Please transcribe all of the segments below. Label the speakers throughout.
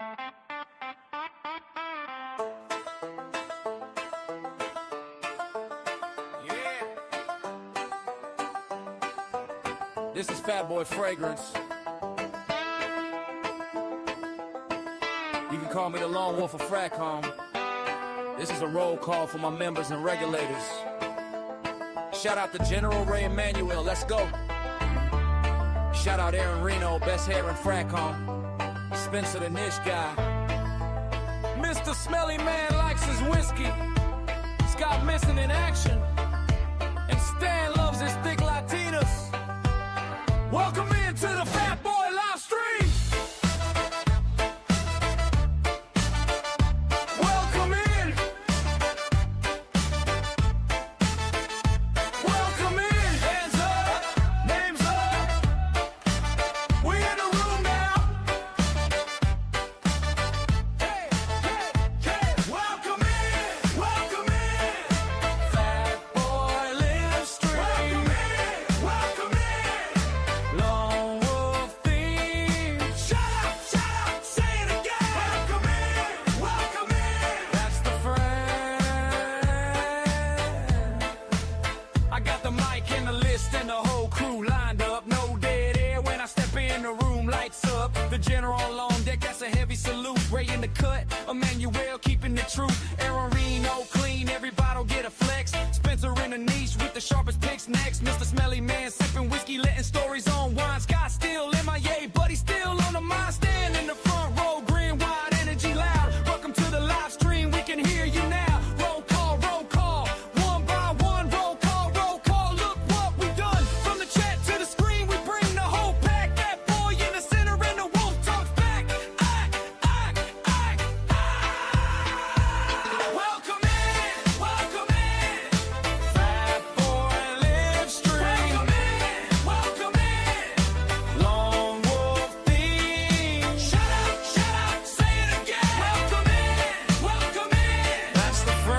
Speaker 1: This is Fat Boy Fragrance. You can call me the Lone Wolf of Fracom. This is a roll call for my members and regulators. Shout out to General Ray Emanuel, let's go. Shout out Aaron Reno, best hair in Fracom. Spencer the Niche guy. Mr. Smelly Man likes his whiskey. Scott Missing in action. And Stan loves his thick Latinas. Welcome into the Fat Boy live stream. Welcome in. Welcome in. Hands up, names up. We in the room now. Hey, hey, hey. Welcome in. Welcome in. Fat Boy live stream. Welcome in. Lone Wolf theme. Shut up, say it again. Welcome in, that's the friend. I got the mic and the list and the whole crew lined up. No dead air when I step in the room, lights up. The general on deck, that's a heavy salute. Ray in the cut, Emmanuel keeping the truth. Aaron Reno clean, every bottle get a flex. Spencer in a niche with the sharpest picks next. Mr. Smelly Man sipping whiskey, letting stories on wine. Scott still MIA, but he's still on the mind. Stand in the front row, grin wide, energy loud. Welcome to the live stream, we can hear you now. Roll call, one by one, roll call. Look what we done. From the chat to the screen, we bring the whole pack. That boy in the center and the wolf talks back. Welcome in, Fat Boy live stream. Welcome in, Lone Wolf theme. Shut up, say it again. Welcome in, that's the friend.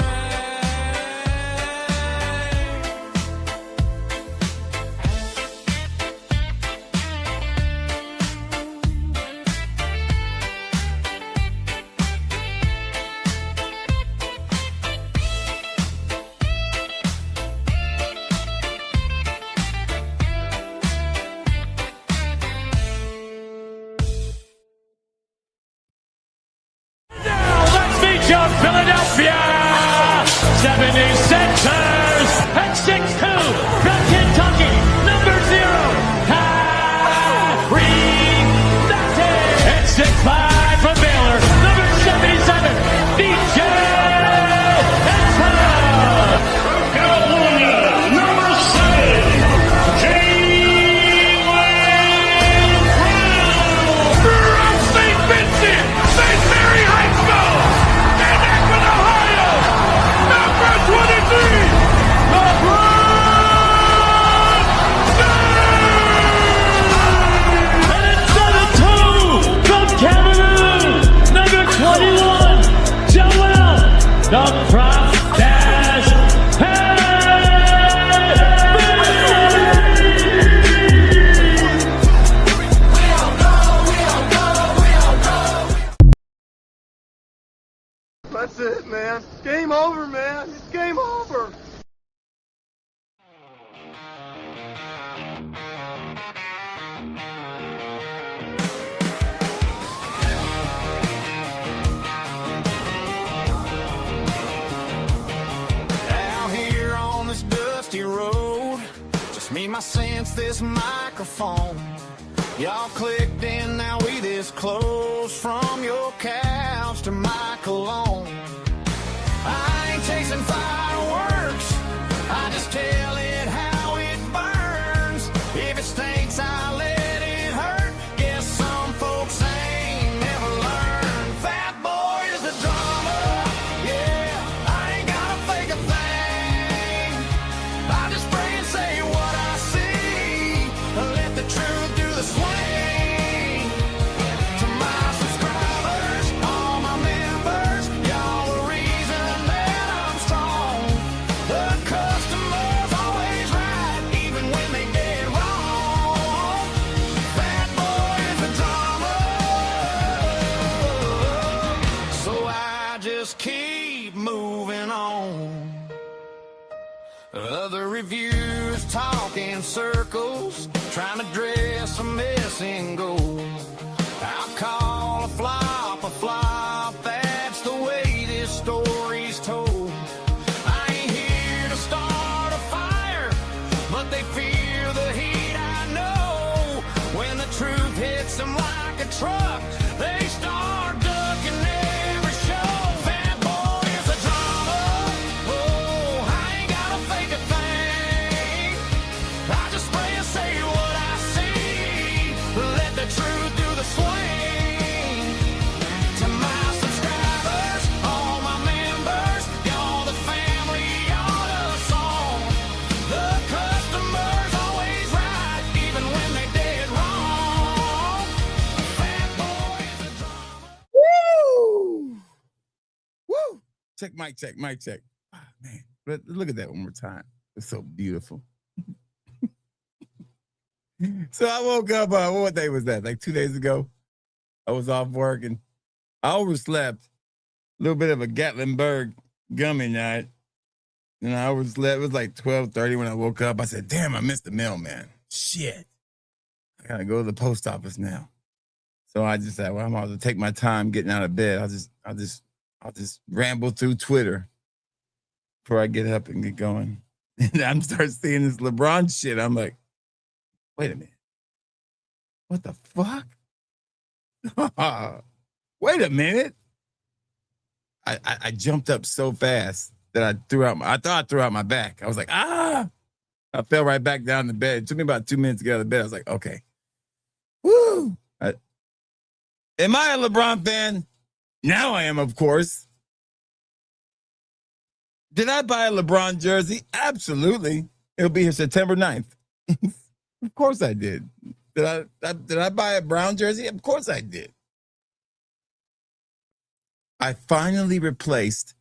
Speaker 2: Let's meet your Philadelphia 76ers at 6'2" from Kentucky, number 0, Kyrie Irving. At 6'5" from Baylor, number 77, DJ From California, number 7, Jaylen Brown. From St. Vincent, St. Mary High School, and Akron, Ohio, number 23, LeBron James. And it's number 2 from Cameroon, number 21, Joel, the Process.
Speaker 3: That's it, man. Game over, man. It's game over.
Speaker 1: Out here on this dusty road, just me, my sense, this microphone. Y'all clicked in, now we this close. From your couch to my cologne. I ain't chasing fireworks, I just tell it how it burns. If it stinks, I let it hurt. Guess some folks ain't never learned. Fat Boy is the drama, yeah, I ain't gotta fake a thing. I just pray and say what I see, let the truth do the swing. To my subscribers, all my members,
Speaker 4: Check, mic check, mic check. Oh, man, look at that one more time. It's so beautiful. So I woke up, what day was that? Like 2 days ago. I was off work and I overslept. A little bit of a Gatlinburg gummy night. And I overslept. It was like 12:30 when I woke up. I said, damn, I missed the mailman. Shit. I gotta go to the post office now. So I just said, well, I'm going to take my time getting out of bed. I'll just ramble through Twitter before I get up and get going. And I'm start seeing this LeBron shit. I'm like, wait a minute. What the fuck? Wait a minute. I jumped up so fast that I thought I threw out my back. I was like, I fell right back down to bed. It took me about 2 minutes to get out of bed. I was like, okay. Woo. Am I a LeBron fan? Now I am, of course. Did I buy a LeBron jersey? Absolutely. It'll be here September 9th. Of course I did. Did I buy a Brown jersey? Of course I did. I finally replaced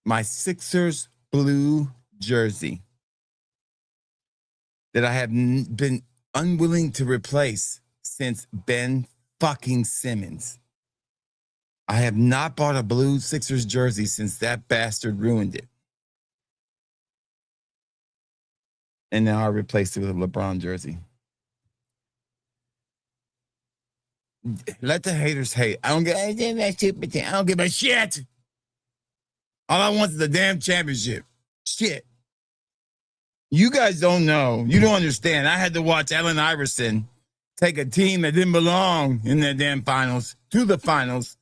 Speaker 4: my Sixers blue jersey that I have been unwilling to replace since Ben fucking Simmons. I have not bought a blue Sixers jersey since that bastard ruined it. And now I replaced it with a LeBron jersey. Let the haters hate. I don't give a shit. All I want is the damn championship. Shit. You guys don't know. You don't understand. I had to watch Allen Iverson take a team that didn't belong in their damn finals to the finals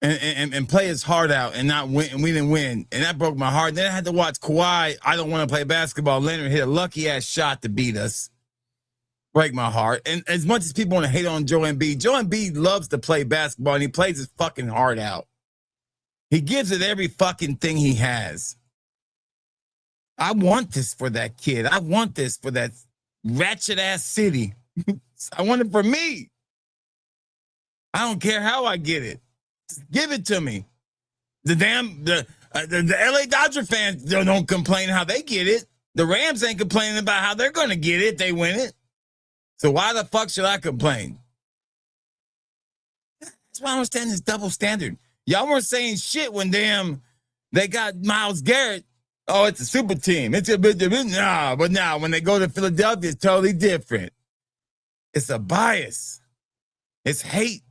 Speaker 4: and play his heart out and not win, and we didn't win. And that broke my heart. Then I had to watch Kawhi. I don't want to play basketball. Leonard hit a lucky ass shot to beat us. Break my heart. And as much as people want to hate on Joel Embiid loves to play basketball and he plays his fucking heart out. He gives it every fucking thing he has. I want this for that kid. I want this for that ratchet ass city. I want it for me. I don't care how I get it. Just give it to me. The LA Dodger fans don't complain how they get it. The Rams ain't complaining about how they're going to get it. They win it. So why the fuck should I complain? That's why I don't understand this double standard. Y'all weren't saying shit when they got Myles Garrett. Oh, it's a super team. It's a bit nah, but now when they go to Philadelphia, it's totally different. It's a bias. It's hate.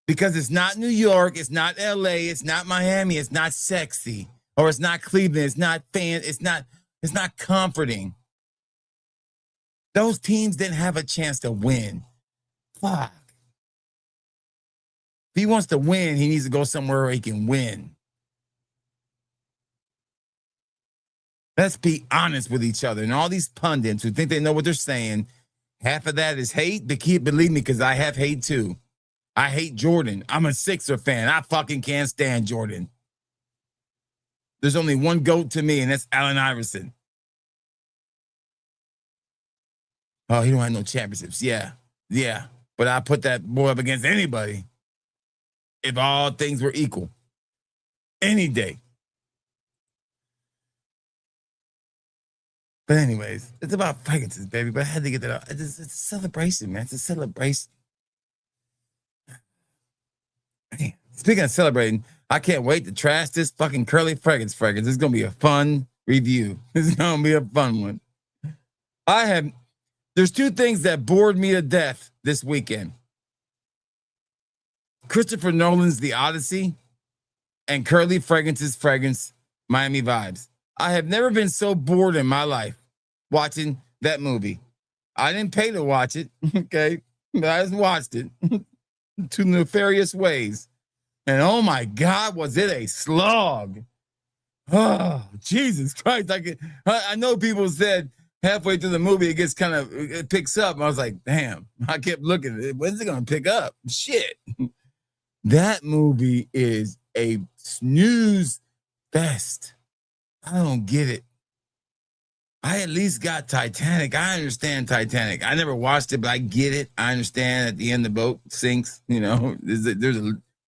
Speaker 4: Because it's not New York, it's not LA, it's not Miami, it's not sexy, or it's not Cleveland, it's not it's not comforting. Those teams didn't have a chance to win. Fuck. If he wants to win, he needs to go somewhere where he can win. Let's be honest with each other. And all these pundits who think they know what they're saying, half of that is hate. But believe me, because I have hate too. I hate Jordan. I'm a Sixer fan. I fucking can't stand Jordan. There's only one GOAT to me, and that's Allen Iverson. Oh, he don't have no championships. Yeah. But I put that boy up against anybody if all things were equal. Any day. But anyways, it's about fragrances, baby. But I had to get that out. It's a celebration, man. It's a celebration. Man, speaking of celebrating, I can't wait to trash this fucking curly fragrance. This is going to be a fun review. This is going to be a fun one. There's two things that bored me to death this weekend. Christopher Nolan's The Odyssey and Curly Fragrance's fragrance, Miami Vibes. I have never been so bored in my life watching that movie. I didn't pay to watch it, okay? But I just watched it. Two nefarious ways. And oh my God, was it a slog? Oh, Jesus Christ. I know people said halfway through the movie, it picks up. And I was like, damn, I kept looking at it. When's it going to pick up? Shit. That movie is a snooze fest. I don't get it. I at least got Titanic. I understand Titanic. I never watched it, but I get it. I understand at the end the boat sinks. You know, there's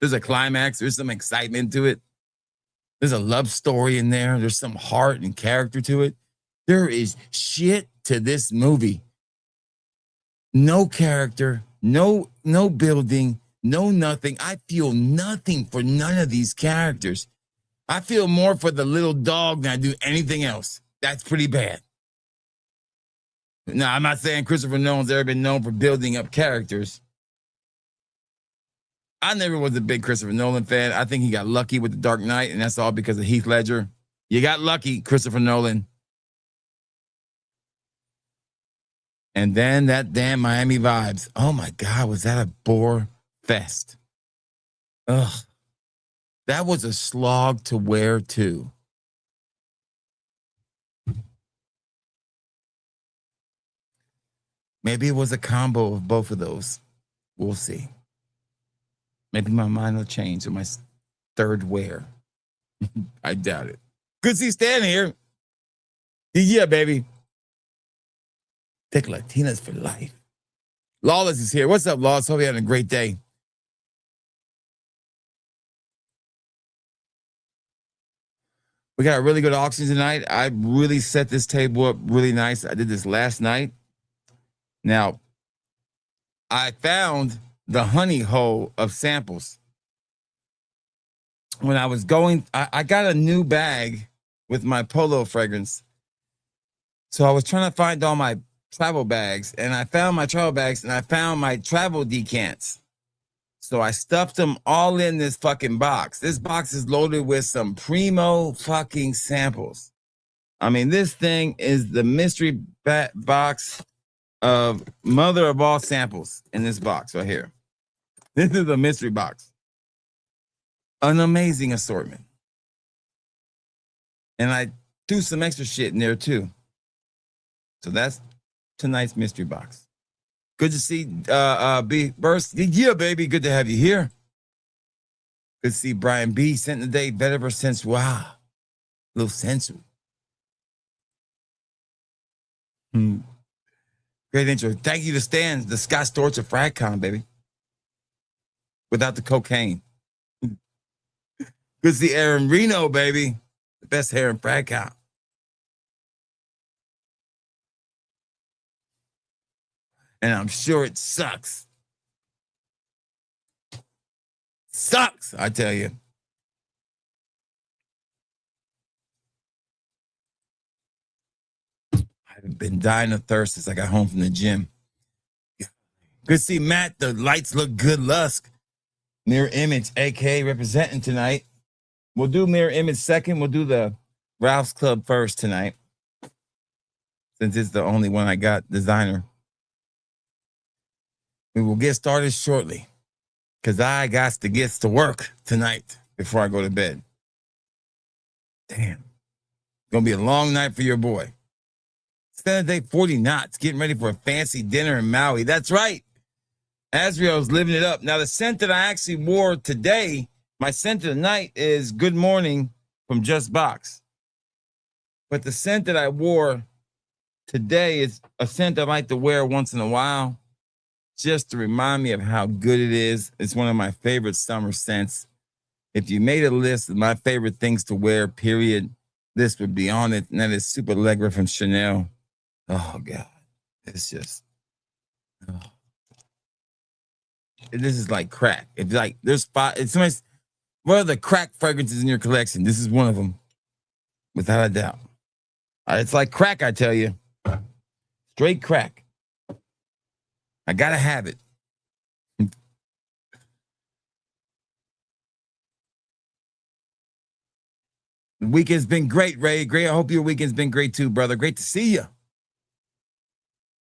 Speaker 4: There's a climax. There's some excitement to it. There's a love story in there. There's some heart and character to it. There is shit to this movie. No character, no building, no nothing. I feel nothing for none of these characters. I feel more for the little dog than I do anything else. That's pretty bad. Now, I'm not saying Christopher Nolan's ever been known for building up characters. I never was a big Christopher Nolan fan. I think he got lucky with The Dark Knight, and that's all because of Heath Ledger. You got lucky, Christopher Nolan. And then that damn Miami Vibes. Oh my God, was that a bore fest? Ugh. That was a slog to wear too. Maybe it was a combo of both of those. We'll see. Maybe my mind will change on my third wear. I doubt it. Good to see Stan here. Yeah, baby. Take Latinas for life. Lawless is here. What's up, Lawless? Hope you're having a great day. We got a really good auction tonight. I really set this table up really nice. I did this last night. Now, I found the honey hole of samples. When I was going, I got a new bag with my Polo fragrance. So I was trying to find all my travel bags, and I found my travel bags, and I found my travel decants. So I stuffed them all in this fucking box. This box is loaded with some primo fucking samples. I mean, this thing is the mystery box of mother of all samples in this box right here. This is a mystery box. An amazing assortment. And I threw some extra shit in there too. So that's tonight's mystery box. Good to see B Burst. Yeah, baby. Good to have you here. Good to see Brian B. Sent the day better since wow. A little sensual. Great intro. Thank you to Stan, the Scott Storch of FragCon, baby. Without the cocaine. Good to see Aaron Reno, baby. The best hair in FragCon. And I'm sure it sucks. Sucks, I tell you. I've been dying of thirst since I got home from the gym. Good to see Matt. The lights look good, Lusk. Mirror Image, aka representing tonight. We'll do Mirror Image second. We'll do the Ralph's Club first tonight. Since it's the only one I got, designer. We will get started shortly. Because I got to get to work tonight before I go to bed. Damn. Gonna be a long night for your boy. Spend the day 40 knots, getting ready for a fancy dinner in Maui. That's right. Azriel's living it up. Now, the scent that I actually wore today, my scent of the night is Good Morning from Just Box. But the scent that I wore today is a scent I like to wear once in a while, just to remind me of how good it is. It's one of my favorite summer scents. If you made a list of my favorite things to wear, period, this would be on it. And that is Super Allegra from Chanel. Oh, God. It's just... Oh. This is like crack. It's like there's five. It's somebody's. What are the crack fragrances in your collection? This is one of them, without a doubt. It's like crack, I tell you. Straight crack. I gotta have it. The weekend's been great, Ray. Great. I hope your weekend's been great too, brother. Great to see you.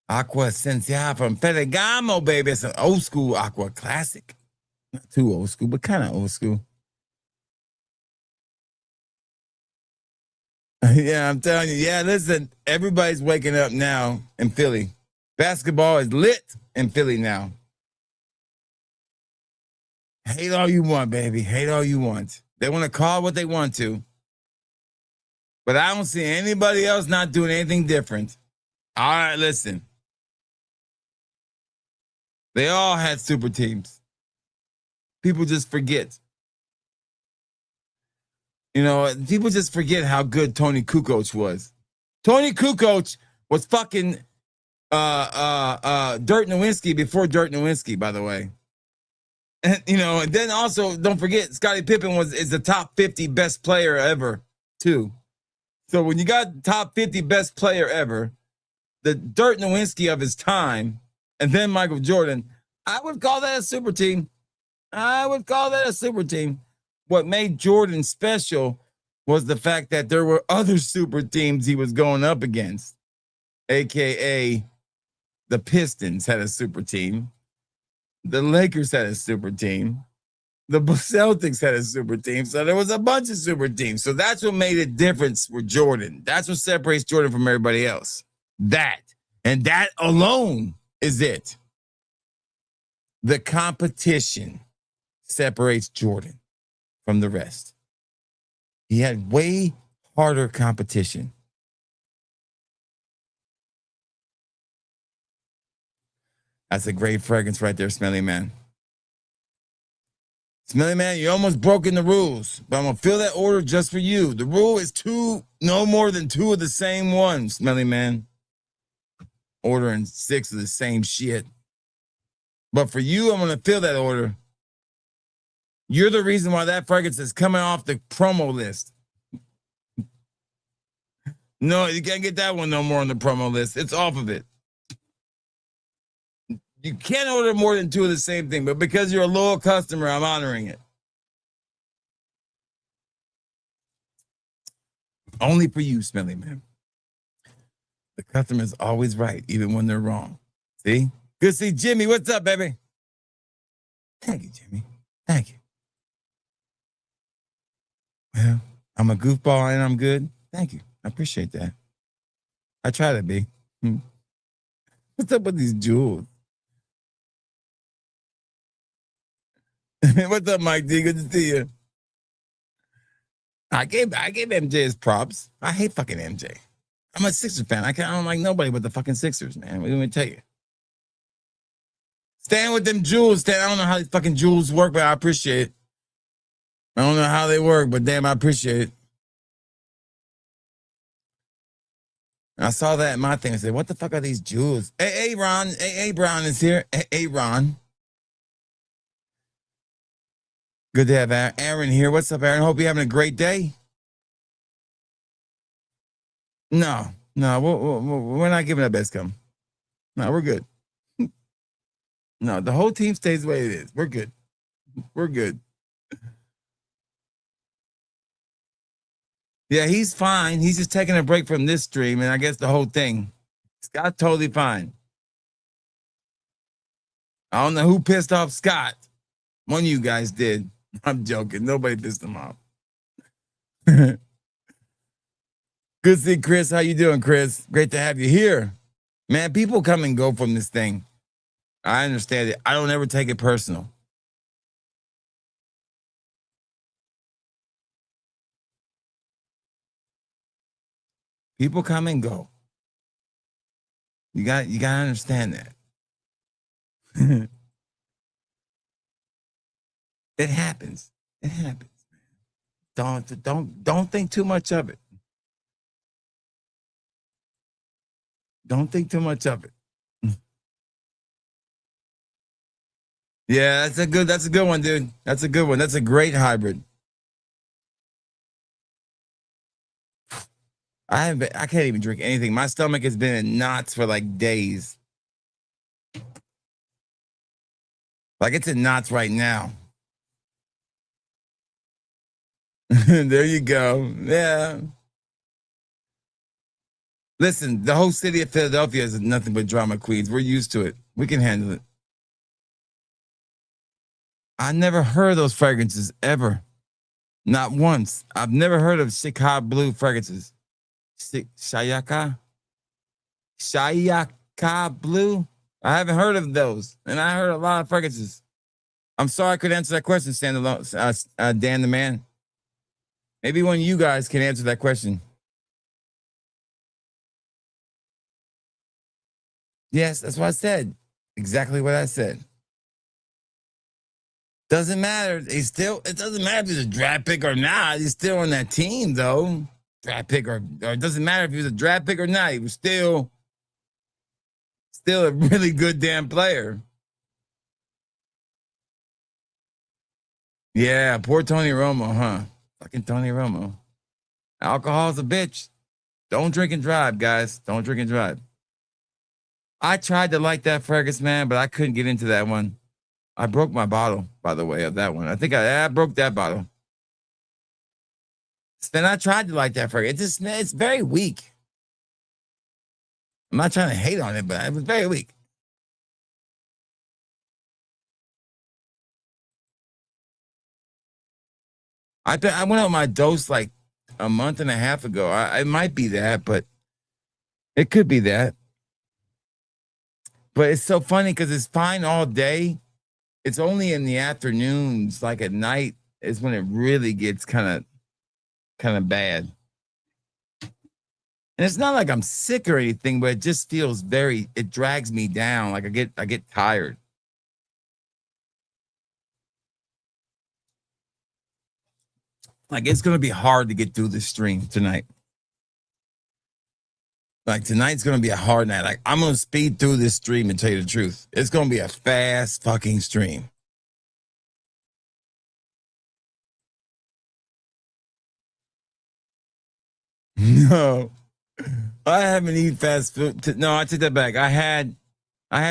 Speaker 4: Aqua Esencial from Ferragamo, baby. It's an old school Aqua classic. Not too old school, but kind of old school. Yeah, I'm telling you. Yeah, listen, everybody's waking up now in Philly. Basketball is lit in Philly now. Hate all you want, baby. Hate all you want. They want to call what they want to. But I don't see anybody else not doing anything different. All right, listen. They all had super teams. People just forget. You know, people just forget how good Tony Kukoc was. Tony Kukoc was fucking Dirk Nowitzki before Dirk Nowitzki, by the way. And you know, and then also don't forget Scottie Pippen is the top 50 best player ever, too. So when you got top 50 best player ever, the Dirk Nowitzki of his time, and then Michael Jordan, I would call that a super team. I would call that a super team. What made Jordan special was the fact that there were other super teams he was going up against, aka the Pistons had a super team, the Lakers had a super team, the Celtics had a super team. So there was a bunch of super teams. So that's what made a difference with Jordan. That's what separates Jordan from everybody else. That. And that alone is it. The competition separates Jordan from the rest. He had way harder competition. That's a great fragrance right there, Smelly Man. Smelly Man, you almost broken the rules, but I'm going to fill that order just for you. The rule is no more than 2 of the same one, Smelly Man. Ordering 6 of the same shit. But for you, I'm going to fill that order. You're the reason why that fragrance is coming off the promo list. No, you can't get that one no more on the promo list. It's off of it. You can't order more than 2 of the same thing, but because you're a loyal customer, I'm honoring it. Only for you, Smelly Man. The customer's always right, even when they're wrong. See? Good to see Jimmy. What's up, baby? Thank you, Jimmy. Thank you. Well, I'm a goofball and I'm good. Thank you. I appreciate that. I try to be. What's up with these jewels? What's up, Mike D? Good to see you. I gave MJ his props. I hate fucking MJ. I'm a Sixers fan. I don't like nobody but the fucking Sixers, man. Let me tell you. Stand with them jewels, Stan. I don't know how these fucking jewels work, but I appreciate it. I don't know how they work, but damn, I appreciate it. I saw that in my thing. I said, what the fuck are these jewels? Hey, Ron. Hey, Brown is here. Hey, Ron. Good to have Aaron here. What's up, Aaron? Hope you're having a great day. No, we're not giving up Escom. No, we're good. No, the whole team stays the way it is. We're good. We're good. Yeah, he's fine. He's just taking a break from this stream, and I guess the whole thing. Scott's totally fine. I don't know who pissed off Scott. One of you guys did. I'm joking. Nobody pissed him off. Good to see Chris. How you doing, Chris? Great to have you here. Man, people come and go from this thing. I understand it. I don't ever take it personal. People come and go. You got to understand that. It happens. It happens. Don't think too much of it. Don't think too much of it. Yeah, that's a good one, dude. That's a good one. That's a great hybrid. I can't even drink anything. My stomach has been in knots for like days. Like it's in knots right now. There you go. Yeah. Listen, the whole city of Philadelphia is nothing but drama queens. We're used to it. We can handle it. I never heard those fragrances ever. Not once. I've never heard of Chicago Blue fragrances. Shayaka Blue? I haven't heard of those. And I heard a lot of fragrances. I'm sorry I couldn't answer that question, Dan the Man. Maybe one of you guys can answer that question. Yes, that's what I said. Exactly what I said. Doesn't matter. It doesn't matter if he's a draft pick or not. He's still on that team, though. Draft pick or it doesn't matter if he was a draft pick or not. He was still a really good damn player. Yeah, poor Tony Romo, huh? Fucking Tony Romo. Alcohol's a bitch. Don't drink and drive, guys. Don't drink and drive. I tried to like that Fergus, man, but I couldn't get into that one. I broke my bottle, by the way, of that one. I think I broke that bottle. Then I tried to like that Fergus. It's very weak. I'm not trying to hate on it, but it was very weak. I went on my dose like a month and a half ago. It might be that, but it could be that. But it's so funny because it's fine all day. It's only in the afternoons, like at night, is when it really gets kind of bad. And it's not like I'm sick or anything, but it just feels it drags me down. Like I get tired. Like it's gonna be hard to get through this stream tonight. Like tonight's gonna be a hard night. Like I'm gonna speed through this stream and tell you the truth. It's gonna be a fast fucking stream. No, I haven't eaten fast food. No, I take that back. I had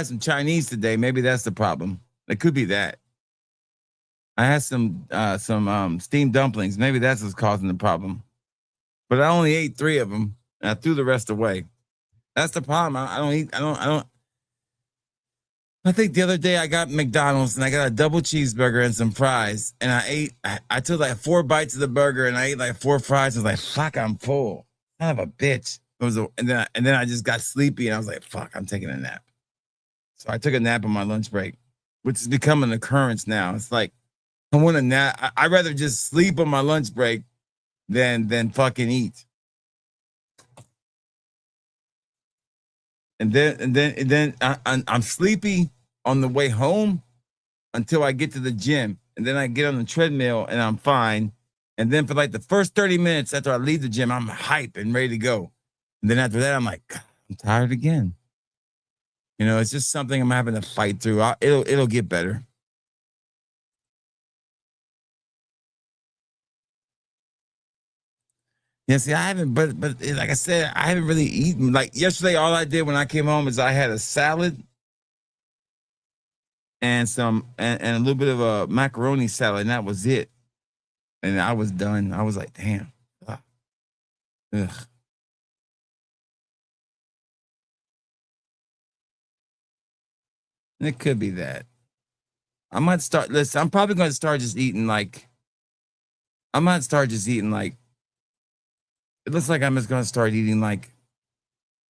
Speaker 4: some Chinese today. Maybe that's the problem. It could be that. I had some steamed dumplings. Maybe that's what's causing the problem. But I only ate 3 of them, and I threw the rest away. That's the problem. I don't eat. I don't. I think the other day I got McDonald's and I got a double cheeseburger and some fries, and I took like 4 bites of the burger and I ate like 4 fries. I was like, fuck, I'm full. Son of a bitch. And then I just got sleepy and I was like, fuck, I'm taking a nap. So I took a nap on my lunch break, which has become an occurrence now. It's like I want to nap. I'd rather just sleep on my lunch break than fucking eat. And then I'm sleepy on the way home until I get to the gym. And then I get on the treadmill and I'm fine. And then for like the first 30 minutes after I leave the gym, I'm hype and ready to go. And then after that, I'm like, God, I'm tired again. You know, it's just something I'm having to fight through. It'll get better. Yeah, see, I haven't, but like I said, I haven't really eaten. Like yesterday, all I did when I came home is I had a salad and a little bit of a macaroni salad, and that was it. And I was done. I was like, damn. Ugh. It could be that. I might start. Listen, I'm probably going to start just eating like. I might start just eating like. It looks like I'm just going to start eating like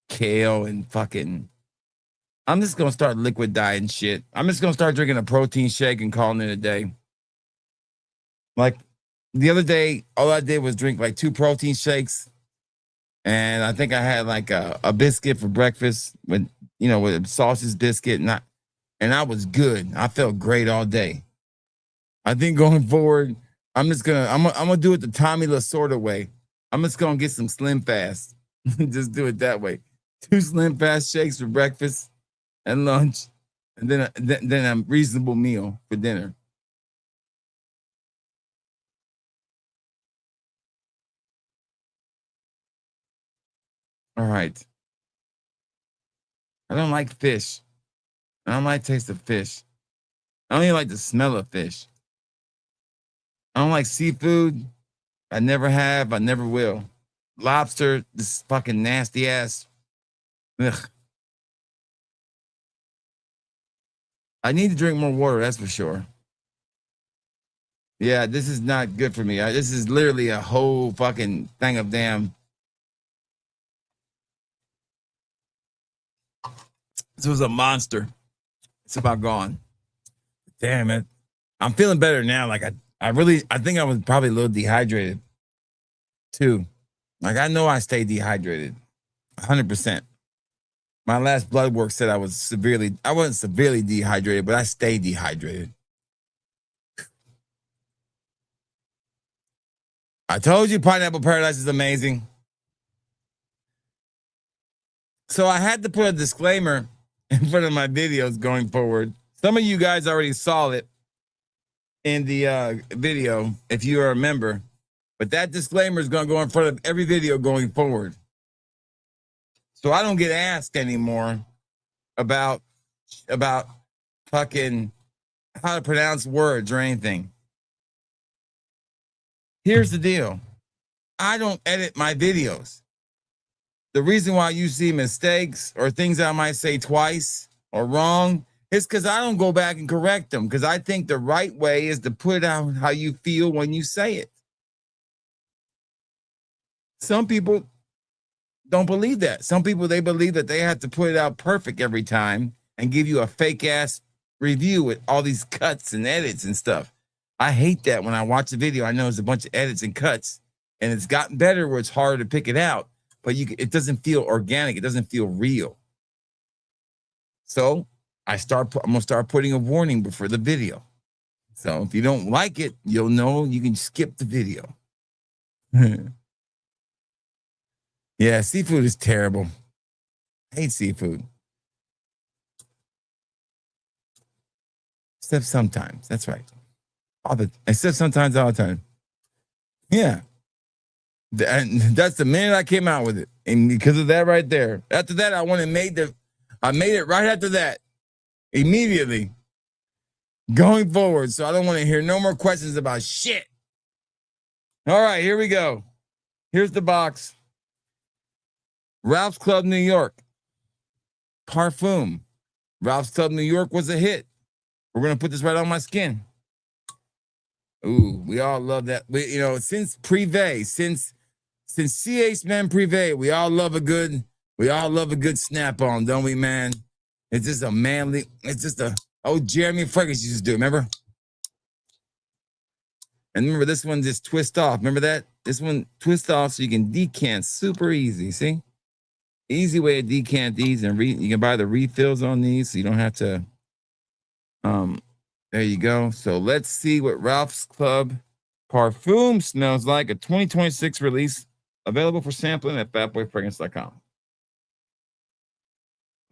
Speaker 4: kale and fucking. I'm just going to start liquid diet and shit. I'm just going to start drinking a protein shake and calling it a day. Like the other day, all I did was drink like 2 protein shakes. And I think I had like a biscuit for breakfast with a sausage biscuit. And I was good. I felt great all day. I think going forward, I'm gonna do it the Tommy Lasorda way. I'm just gonna get some Slim Fast. Just do it that way. 2 Slim Fast shakes for breakfast and lunch, and then a reasonable meal for dinner. All right. I don't like fish. I don't like the taste of fish. I don't even like the smell of fish. I don't like seafood. I never have. I never will. Lobster, this fucking nasty ass. Ugh. I need to drink more water, that's for sure. Yeah, this is not good for me. This is literally a whole fucking thing of damn. This was a monster. It's about gone. Damn it. I'm feeling better now. Like I think I was probably a little dehydrated too. Like I know I stayed dehydrated 100%. My last blood work said I wasn't severely dehydrated, but I stayed dehydrated. I told you Pineapple Paradise is amazing. So I had to put a disclaimer in front of my videos going forward. Some of you guys already saw it in the video, if you are a member. But that disclaimer is going to go in front of every video going forward. So I don't get asked anymore about fucking how to pronounce words or anything. Here's the deal. I don't edit my videos. The reason why you see mistakes or things I might say twice or wrong is because I don't go back and correct them, because I think the right way is to put out how you feel when you say it. Some people don't believe that. Some people, they believe that they have to put it out perfect every time and give you a fake ass review with all these cuts and edits and stuff. I hate that. When I watch the video, I know there's a bunch of edits and cuts, and it's gotten better where it's harder to pick it out, but it doesn't feel organic. It doesn't feel real. So I'm gonna start putting a warning before the video. So if you don't like it, you'll know you can skip the video. Yeah, seafood is terrible. I hate seafood. Except sometimes. That's right. Except sometimes, all the time. Yeah. That's the minute I came out with it. And because of that right there. After that, I made it right after that. Immediately. Going forward. So I don't want to hear no more questions about shit. All right, here we go. Here's the box. Ralph's Club New York. Parfum. Ralph's Club New York was a hit. We're going to put this right on my skin. Ooh, we all love that. Since Privé, since CH Man Privé, we all love a good snap-on, don't we, man? It's just a manly, Jeremy Fragrance used to do, remember? And remember, this one just twist off. Remember that? This one twist off so you can decant super easy, see? Easy way to decant these, and you can buy the refills on these so you don't have to, there you go. So let's see what Ralph's Club Parfum smells like, a 2026 release, available for sampling at fatboyfragrance.com.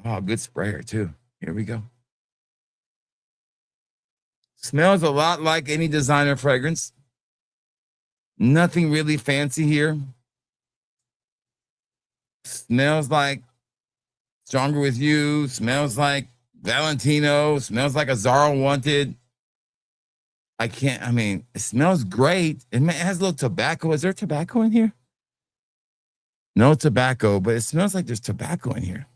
Speaker 4: Oh, good sprayer too. Here we go. Smells a lot like any designer fragrance. Nothing really fancy here. Smells like Stronger With You. Smells like Valentino. Smells like a Zara Wanted. It smells great. It has a little tobacco. Is there tobacco in here? No tobacco, but it smells like there's tobacco in here.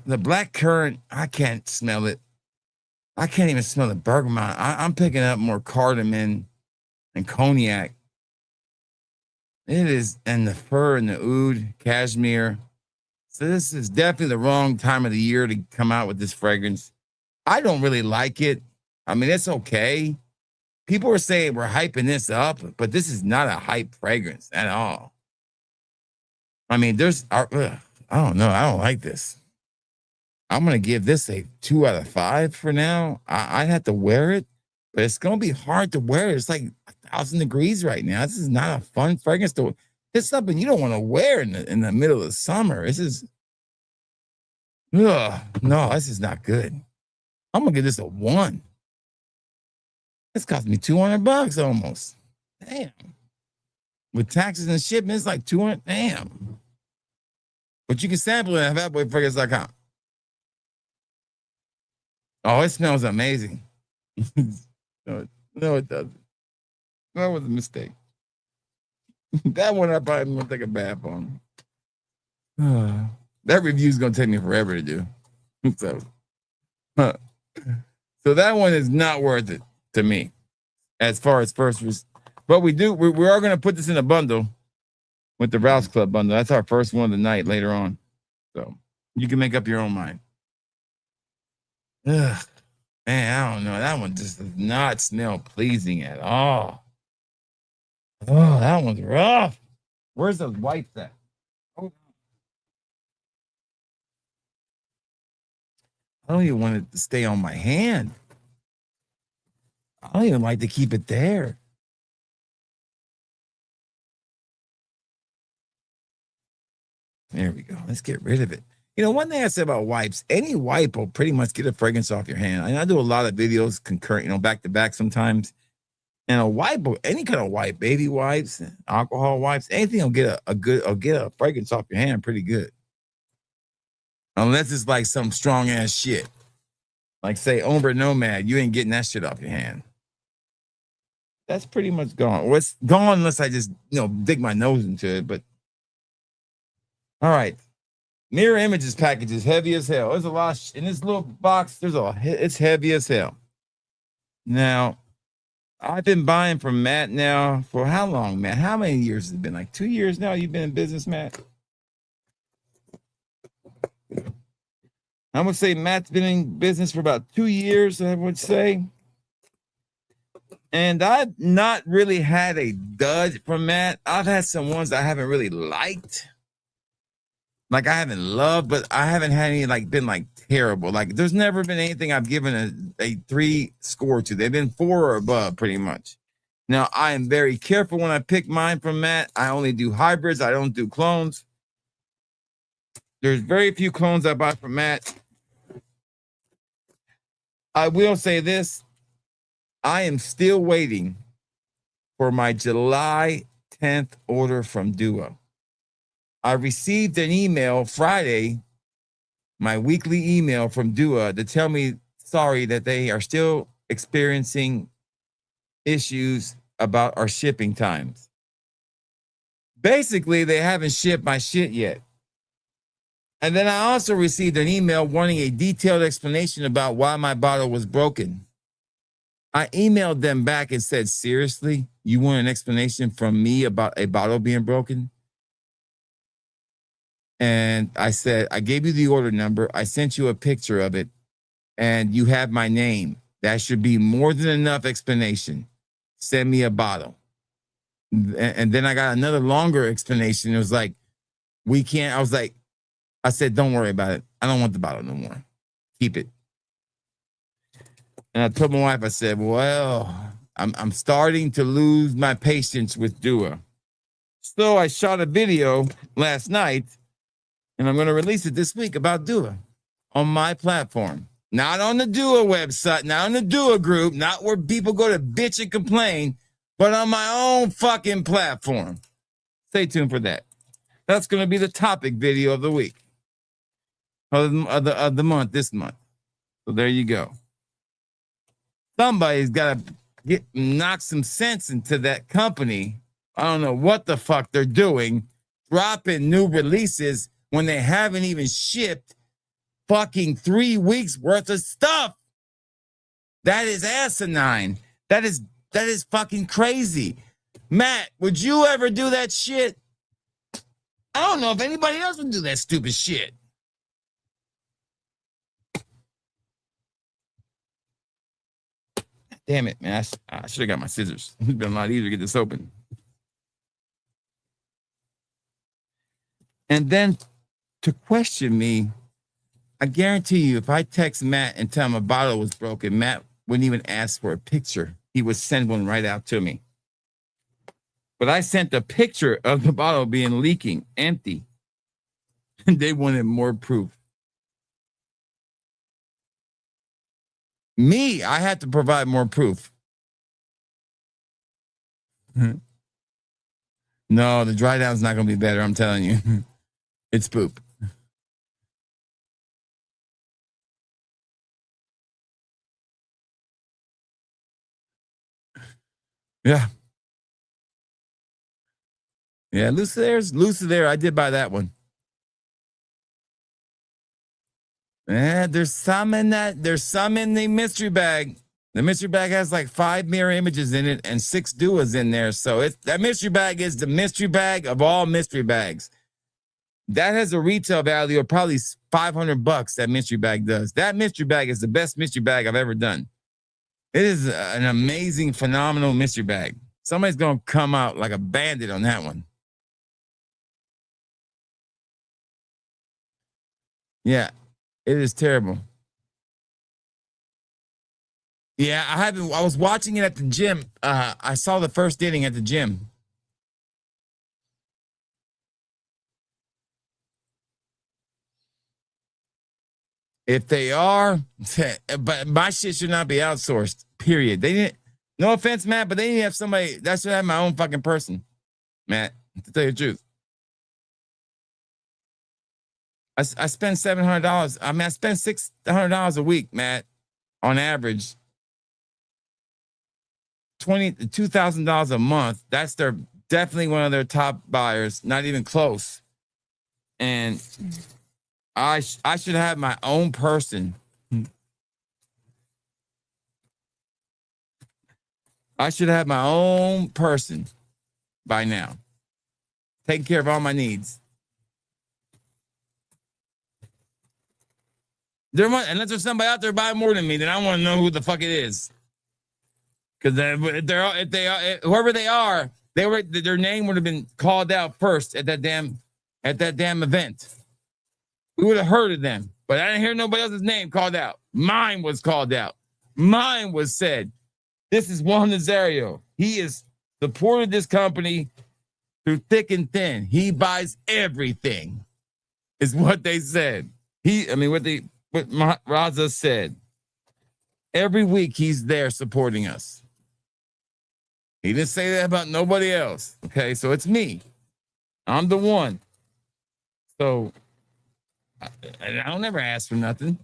Speaker 4: The black currant, I can't smell it. I can't even smell the bergamot. I'm picking up more cardamom and cognac. It is, and the fur and the oud, cashmere. So this is definitely the wrong time of the year to come out with this fragrance. I don't really like it. It's okay. People are saying we're hyping this up, but this is not a hype fragrance at all. I don't know. I don't like this. I'm going to give this a 2 out of 5 for now. I'd have to wear it, but it's going to be hard to wear. It's like 1,000 degrees right now. This is not a fun fragrance. It's something you don't want to wear in the middle of the summer. This is not good. I'm going to give this a 1. This cost me $200 almost. Damn. With taxes and shipping, it's like 200. Damn. But you can sample it at fatboyfragrance.com. Oh, it smells amazing. No, it doesn't. That was a mistake. That one I probably won't take a bath on. That review is going to take me forever to do. So that one is not worth it to me as far as first. But we are going to put this in a bundle with the Ralph's Club bundle. That's our first one of the night later on. So you can make up your own mind. Ugh. Man, I don't know. That one just does not smell pleasing at all. Oh, that one's rough. Where's those wipes at? Oh. I don't even want it to stay on my hand. I don't even like to keep it there. There we go. Let's get rid of it. You know, one thing I said about wipes, any wipe will pretty much get a fragrance off your hand. And I do a lot of videos concurrent, back to back sometimes. And a wipe, any kind of wipe, baby wipes, alcohol wipes, anything will get a fragrance off your hand pretty good. Unless it's like some strong ass shit. Like say Ombre Nomad, you ain't getting that shit off your hand. That's pretty much gone. Well, it's gone unless I just, dig my nose into it. But all right. Mirror Images package is heavy as hell. There's a lot in this little box. It's heavy as hell. Now, I've been buying from Matt now for how long, Matt? How many years has it been? Like 2 years now you've been in business, Matt? I would say Matt's been in business for about 2 years, I would say. And I've not really had a dud from Matt. I've had some ones I haven't really liked. Like I haven't loved, but I haven't had any been terrible. Like there's never been anything I've given a 3 score to. They've been 4 or above pretty much. Now I am very careful when I pick mine from Matt. I only do hybrids. I don't do clones. There's very few clones I buy from Matt. I will say this. I am still waiting for my July 10th order from Duo. I received an email Friday, my weekly email from Dua to tell me sorry that they are still experiencing issues about our shipping times. Basically, they haven't shipped my shit yet. And then I also received an email wanting a detailed explanation about why my bottle was broken. I emailed them back and said, seriously, you want an explanation from me about a bottle being broken? And I said, I gave you the order number. I sent you a picture of it and you have my name. That should be more than enough explanation. Send me a bottle. And then I got another longer explanation. It was like, we can't. I said, don't worry about it. I don't want the bottle no more. Keep it. And I told my wife, I said, well, I'm starting to lose my patience with Dua. So I shot a video last night. And I'm going to release it this week about Dua on my platform. Not on the Dua website, not on the Dua group, not where people go to bitch and complain, but on my own fucking platform. Stay tuned for that. That's going to be the topic video of the week, of the month, this month. So there you go. Somebody's got to knock some sense into that company. I don't know what the fuck they're doing, dropping new releases when they haven't even shipped fucking 3 weeks worth of stuff. That is asinine. That is fucking crazy. Matt, would you ever do that shit? I don't know if anybody else would do that stupid shit. Damn it, man. I should have got my scissors. It's been a lot easier to get this open. And then to question me, I guarantee you, if I text Matt and tell him a bottle was broken, Matt wouldn't even ask for a picture. He would send one right out to me. But I sent a picture of the bottle being leaking, empty. And they wanted more proof. Me, I had to provide more proof. No, the dry down's not going to be better, I'm telling you. It's poop. Yeah. Yeah, Lucid. I did buy that one. Yeah, there's some in the mystery bag. The mystery bag has like 5 mirror images in it and 6 duas in there. So that mystery bag is the mystery bag of all mystery bags. That has a retail value of probably $500. That mystery bag does. That mystery bag is the best mystery bag I've ever done. It is an amazing, phenomenal mystery bag. Somebody's going to come out like a bandit on that one. Yeah, it is terrible. Yeah, I haven't. I was watching it at the gym. I saw the first inning at the gym. If they are, but my shit should not be outsourced. Period. They didn't. No offense, Matt, but they didn't have somebody that should have my own fucking person, Matt. To tell you the truth, I spend $700. I mean, I spend $600 a week, Matt, on average. $2,000 a month. That's their definitely one of their top buyers. Not even close. And I should have my own person. I should have my own person by now, taking care of all my needs. Unless there's somebody out there buying more than me, then I want to know who the fuck it is. Because if they are, whoever they are, their name would have been called out first at that damn event. We would have heard of them, but I didn't hear nobody else's name called out. Mine was called out. Mine was said. This is Juan Nazario. He has supported this company through thick and thin. He buys everything, is what they said. What Raza said. Every week he's there supporting us. He didn't say that about nobody else. Okay, so it's me. I'm the one. So I don't ever ask for nothing.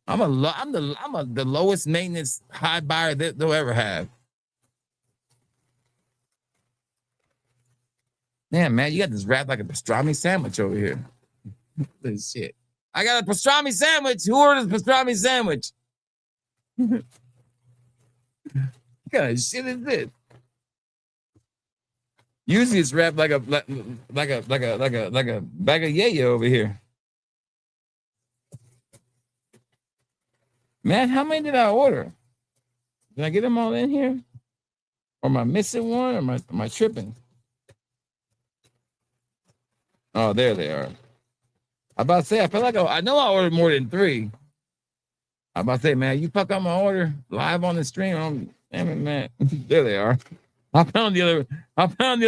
Speaker 4: I'm the lowest maintenance high buyer that they'll ever have. Damn, man, you got this wrapped like a pastrami sandwich over here. This shit. I got a pastrami sandwich. Who orders pastrami sandwich? What kind of shit is this? Usually it's wrapped like a bag of yayo over here. Man, how many did I order? Did I get them all in here? Or am I missing one? Or am I tripping? Oh, there they are. I'm about to say, I feel like I know I ordered more than 3. I'm about to say, man, you fuck up my order live on the stream. Damn it, man. There they are. I found the other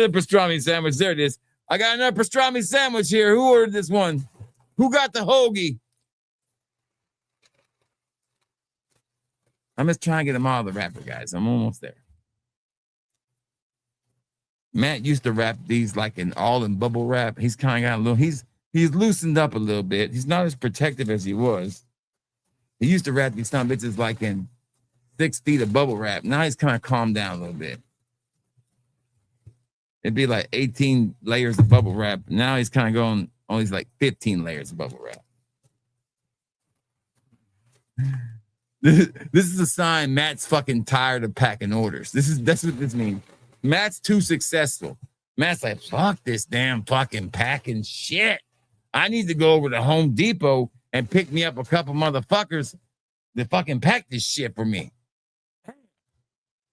Speaker 4: pastrami sandwich. There it is. I got another pastrami sandwich here. Who ordered this one? Who got the hoagie? I'm just trying to get them all of the wrapper, guys. I'm almost there. Matt used to wrap these like in bubble wrap. He's kind of got a little, he's loosened up a little bit. He's not as protective as he was. He used to wrap these some bitches like in 6 feet of bubble wrap. Now he's kind of calmed down a little bit. It'd be like 18 layers of bubble wrap. Now he's kind of going on these like 15 layers of bubble wrap. This is a sign Matt's fucking tired of packing orders. That's what this means. Matt's too successful. Matt's like, fuck this damn fucking packing shit. I need to go over to Home Depot and pick me up a couple motherfuckers that fucking pack this shit for me.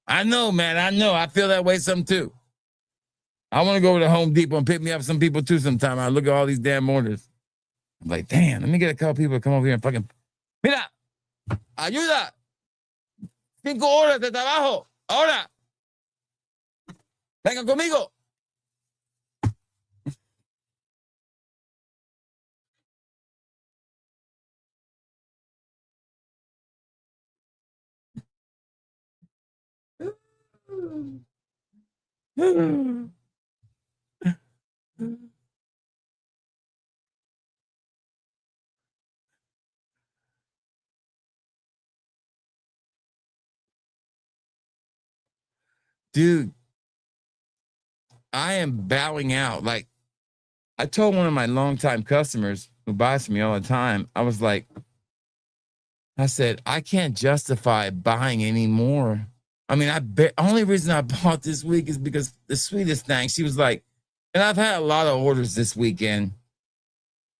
Speaker 4: I know, man. I know. I feel that way some too. I want to go over to Home Depot and pick me up some people too sometime. I look at all these damn orders. I'm like, damn, let me get a couple people to come over here and fucking. Mira, ayuda. 5 horas de trabajo. Ahora. Venga conmigo. Dude, I am bowing out. Like, I told one of my longtime customers who buys from me all the time, I was like, I said, I can't justify buying anymore. I mean, only reason I bought this week is because the sweetest thing, she was like, and I've had a lot of orders this weekend,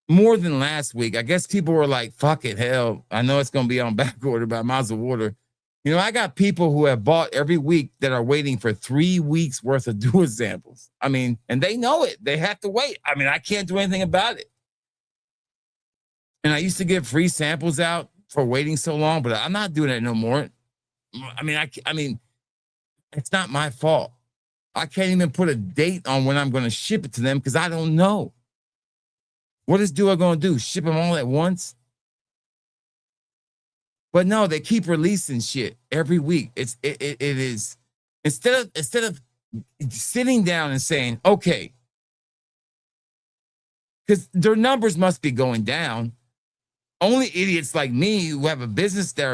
Speaker 4: more than last week. I guess people were like, fuck it, hell, I know it's going to be on back order, but I might as well order. You know, I got people who have bought every week that are waiting for 3 weeks worth of dual samples. I mean, and they know it. They have to wait. I mean, I can't do anything about it. And I used to give free samples out for waiting so long, but I'm not doing it no more. I mean, it's not my fault. I can't even put a date on when I'm going to ship it to them because I don't know. What is Dua going to do? Ship them all at once? But no, they keep releasing shit every week. It is instead of sitting down and saying, okay, because their numbers must be going down. Only idiots like me who have a business that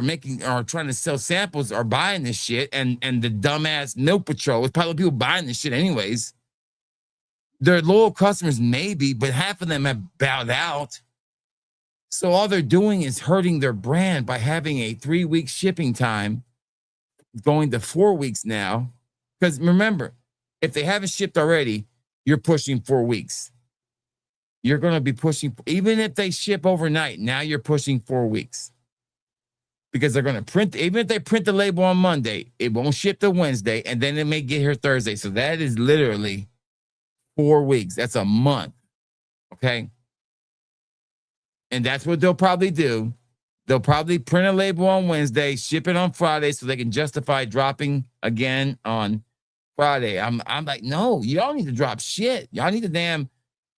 Speaker 4: are trying to sell samples are buying this shit, and the dumbass Milk Patrol, with probably people buying this shit anyways. They're loyal customers, maybe, but half of them have bowed out. So all they're doing is hurting their brand by having a 3-week shipping time, going to 4 weeks now. Because remember, if they haven't shipped already, you're pushing 4 weeks. You're going to be pushing, even if they ship overnight, now you're pushing 4 weeks. Because they're going to print, even if they print the label on Monday, it won't ship till Wednesday, and then it may get here Thursday. So that is literally 4 weeks. That's a month. Okay? And that's what they'll probably do. They'll probably print a label on Wednesday, ship it on Friday so they can justify dropping again on Friday. I'm like, no, y'all need to drop shit. Y'all need to damn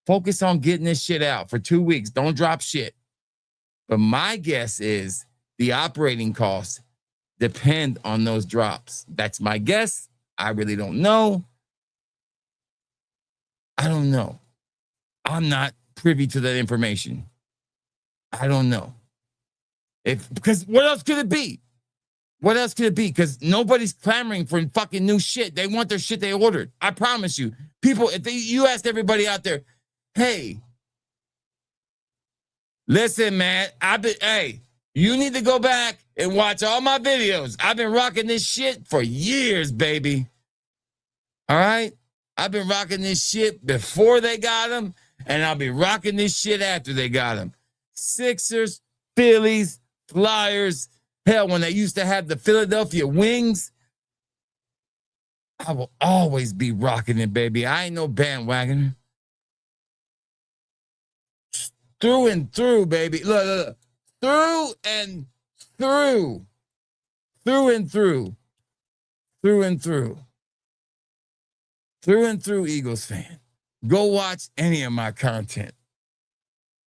Speaker 4: focus on getting this shit out for 2 weeks. Don't drop shit. But my guess is the operating costs depend on those drops. That's my guess. I really don't know. I don't know. I'm not privy to that information. I don't know. Because what else could it be? What else could it be? Because nobody's clamoring for fucking new shit. They want their shit they ordered. I promise you. People, you ask everybody out there, hey, listen, man, hey, you need to go back and watch all my videos. I've been rocking this shit for years, baby. All right? I've been rocking this shit before they got them, and I'll be rocking this shit after they got them. Sixers, Phillies, Flyers. Hell, when they used to have the Philadelphia Wings, I will always be rocking it, baby. I ain't no bandwagoner. Through and through, baby. Look. Through and through. Through and through. Through and through. Through and through, Eagles fan. Go watch any of my content.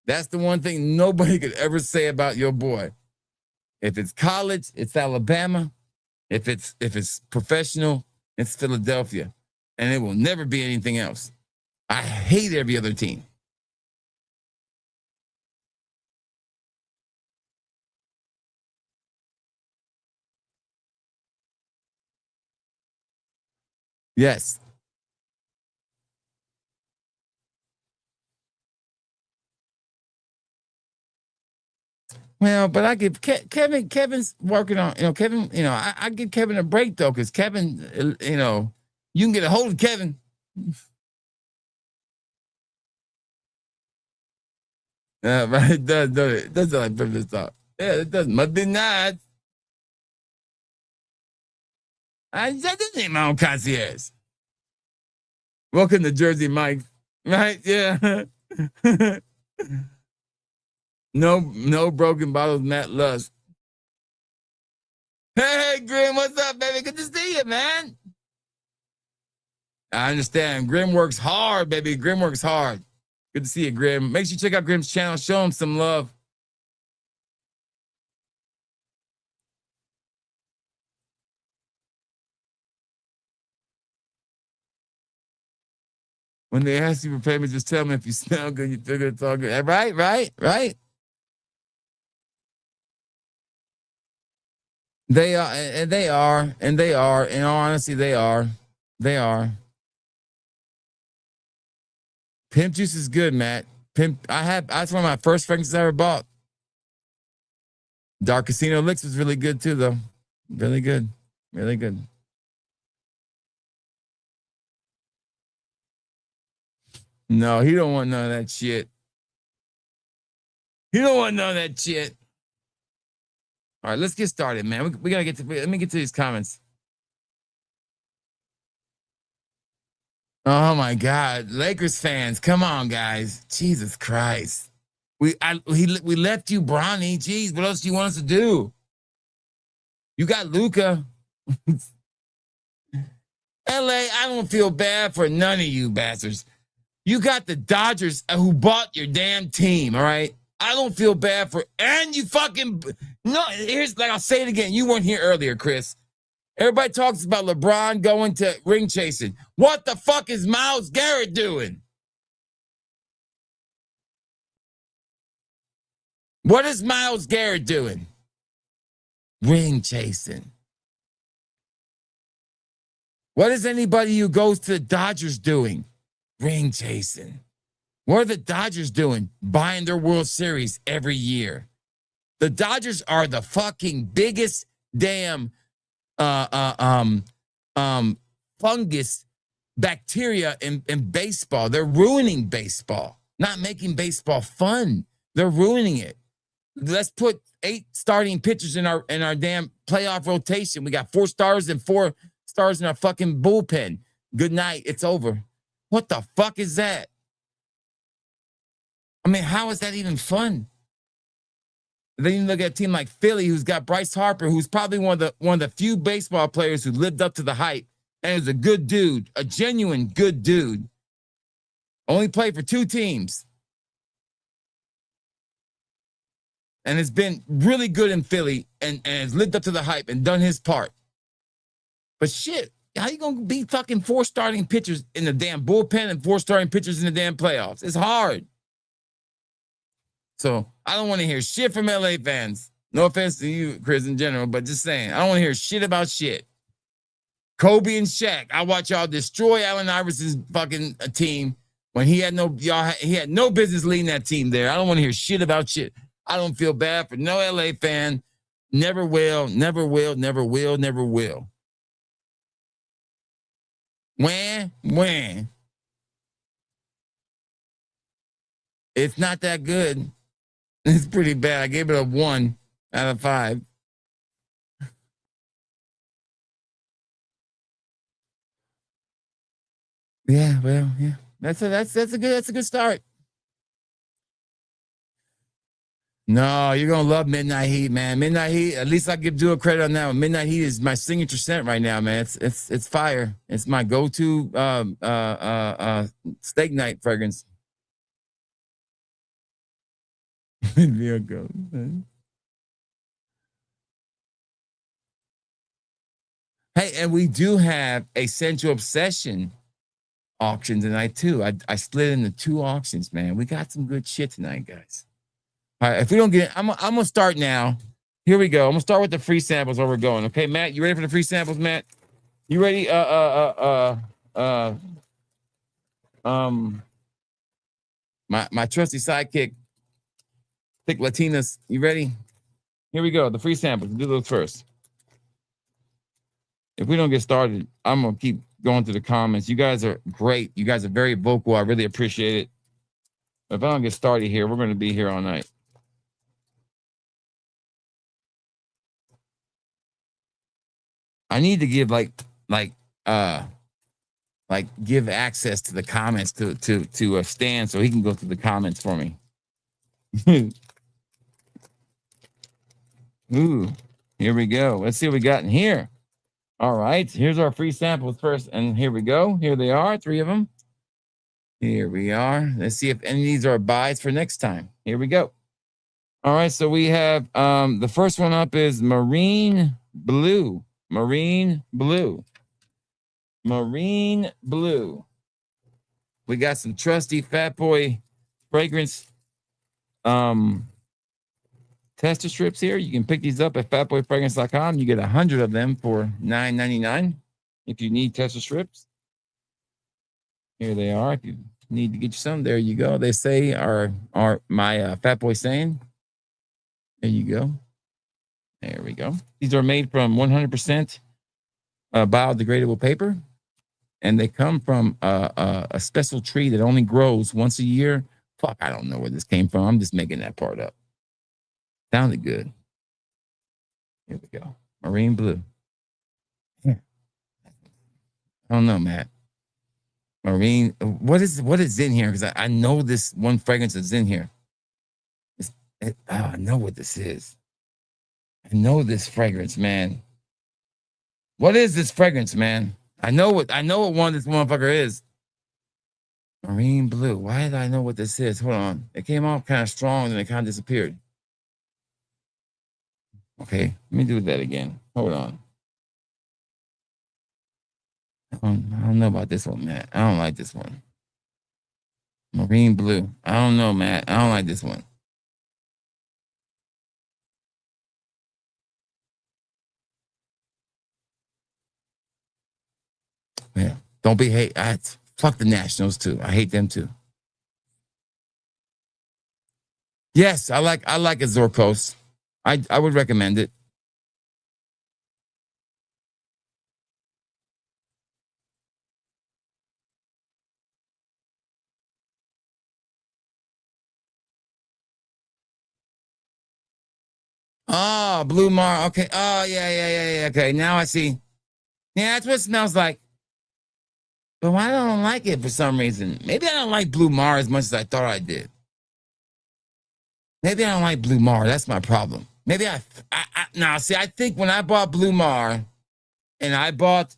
Speaker 4: That's the one thing nobody could ever say about your boy. If it's college, it's Alabama. If it's professional, it's Philadelphia. And it will never be anything else. I hate every other team. Yes. Well, but I give Kevin's working on, Kevin, I give Kevin a break though, because Kevin, you can get a hold of Kevin. Right, it does, doesn't it? It does sound like privilege talk. Yeah, it does. Must be nice. I didn't name my own concierge. Welcome to Jersey Mike. Right? Yeah. No broken bottles, Matt Lust. Hey, Grim, what's up, baby? Good to see you, man. I understand. Grim works hard, baby. Grim works hard. Good to see you, Grim. Make sure you check out Grim's channel. Show him some love. When they ask you for payment, just tell them if you smell good, you feel good, it's all good. Right. They are. In all honesty, they are. Pimp juice is good, Matt. That's one of my first fragrances I ever bought. Dark Casino Licks was really good too, though. Really good. Really good. No, he don't want none of that shit. He don't want none of that shit. All right, let's get started, man. We gotta let me get to these comments. Oh my God, Lakers fans, come on, guys. Jesus Christ. We left you, Bronny. Jeez, what else do you want us to do? You got Luca. LA, I don't feel bad for none of you bastards. You got the Dodgers who bought your damn team, all right? I don't feel bad for, and you fucking, no, here's, like, I'll say it again. You weren't here earlier, Chris. Everybody talks about LeBron going to ring chasing. What the fuck is Myles Garrett doing? What is Myles Garrett doing? Ring chasing. What is anybody who goes to the Dodgers doing? Ring chasing. What are the Dodgers doing? Buying their World Series every year. The Dodgers are the fucking biggest damn fungus bacteria in baseball. They're ruining baseball, not making baseball fun. They're ruining it. Let's put 8 starting pitchers in our damn playoff rotation. We got 4 stars and 4 stars in our fucking bullpen. Good night. It's over. What the fuck is that? I mean, how is that even fun? Then you look at a team like Philly, who's got Bryce Harper, who's probably one of the few baseball players who lived up to the hype and is a good dude, a genuine good dude. Only played for 2 teams. And has been really good in Philly and has lived up to the hype and done his part. But shit, how you gonna be fucking 4 starting pitchers in the damn bullpen and 4 starting pitchers in the damn playoffs? It's hard. So I don't want to hear shit from LA fans. No offense to you, Chris, in general, but just saying, I don't want to hear shit about shit. Kobe and Shaq, I watch y'all destroy Allen Iverson's fucking team when he had no business leading that team there. I don't want to hear shit about shit. I don't feel bad for no LA fan. Never will, never will, never will, never will. When? It's not that good. It's pretty bad. I gave it a 1 out of 5. Yeah, well, yeah. That's a good start. No, you're gonna love Midnight Heat, man. Midnight Heat. At least I give Duo credit on that one. Midnight Heat is my signature scent right now, man. It's fire. It's my go-to steak night fragrance. There goes. Hey, and we do have a Sensual Obsession auction tonight too. I slid into 2 auctions, man. We got some good shit tonight, guys. All right, if we don't get it, I'm gonna start now. Here we go. I'm gonna start with the free samples where we're going. Okay, Matt, you ready for the free samples, Matt? You ready? My trusty sidekick, Thick Latinas. You ready? Here we go. The free samples. Do those first. If we don't get started, I'm gonna keep going through the comments. You guys are great. You guys are very vocal. I really appreciate it. If I don't get started here, we're gonna be here all night. I need to give give access to the comments to Stan so he can go through the comments for me. Ooh, here we go. Let's see what we got in here. All right, here's our free samples first, and here we go. Here they are, 3 of them. Here we are. Let's see if any of these are buys for next time. Here we go. All right, so we have the first one up is Marine Blue. Marine Blue. Marine Blue. We got some trusty Fat Boy fragrance tester strips here. You can pick these up at fatboyfragrance.com. You get 100 of them for $9.99 if you need tester strips. Here they are. If you need to get you some, there you go. They say are my Fat Boy saying. There you go. There we go. These are made from 100% biodegradable paper, and they come from a special tree that only grows once a year. Fuck, I don't know where this came from. I'm just making that part up. Sounded good. Here we go. Marine Blue. Yeah. I don't know, Matt. Marine. What is in here? Because I know this one fragrance is in here. I know what this is. I know this fragrance, man. What is this fragrance, man? I know what one this motherfucker is. Marine blue. Why did I know what this is? Hold on. It came off kind of strong and it kind of disappeared. Okay, let me do that again. Hold on. I don't know about this one, Matt. I don't like this one. Marine blue. I don't know, Matt. I don't like this one. Yeah. Don't be hate. Fuck the Nationals too. I hate them too. Yes, I like a Zorkos. I would recommend it. Oh, Blue Mar. Okay. Oh, yeah. Okay. Now I see. Yeah, that's what it smells like. But why don't I like it for some reason? Maybe I don't like Blue Mar as much as I thought I did. Maybe I don't like Blue Mar. That's my problem. Maybe now see, I think when I bought Blue Mar and I bought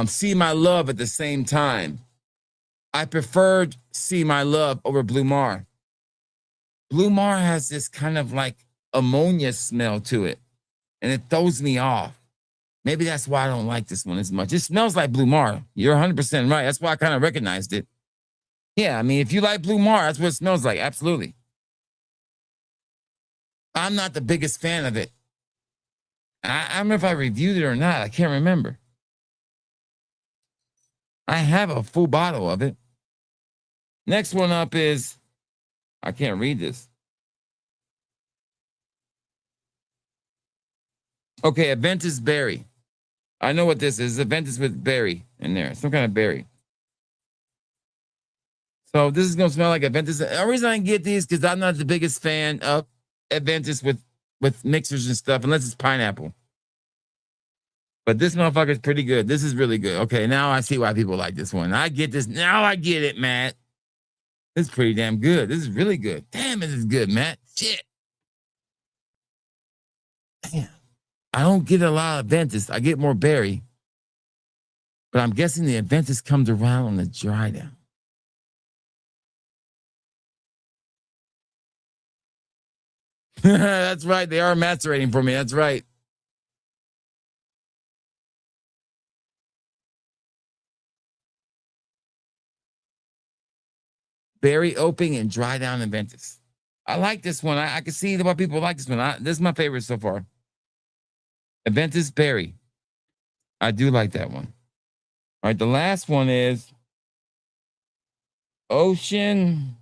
Speaker 4: See My Love at the same time, I preferred See My Love over Blue Mar. Blue Mar has this kind of like ammonia smell to it, and it throws me off. Maybe that's why I don't like this one as much. It smells like Blue Mar. You're 100% right. That's why I kind of recognized it. Yeah, I mean, if you like Blue Mar, that's what it smells like. Absolutely. I'm not the biggest fan of it. I don't know if I reviewed it or not. I can't remember. I have a full bottle of it. Next one up is, I can't read this. Okay, Aventus Berry. I know what this is. Aventus with berry in there. Some kind of berry. So this is going to smell like Aventus. The reason I get these because I'm not the biggest fan of Aventus with mixers and stuff, unless it's pineapple. But this motherfucker is pretty good. This is really good. Okay, now I see why people like this one. I get this. Now I get it, Matt. This is pretty damn good. This is really good. Damn, this is good, Matt. Shit. Damn. I don't get a lot of Aventus. I get more berry. But I'm guessing the Aventus comes around on the dry down. That's right. They are macerating for me. That's right. Berry opening and dry down Aventus. I like this one. I can see why people like this one. This is my favorite so far. Aventus Berry. I do like that one. All right, the last one is Ocean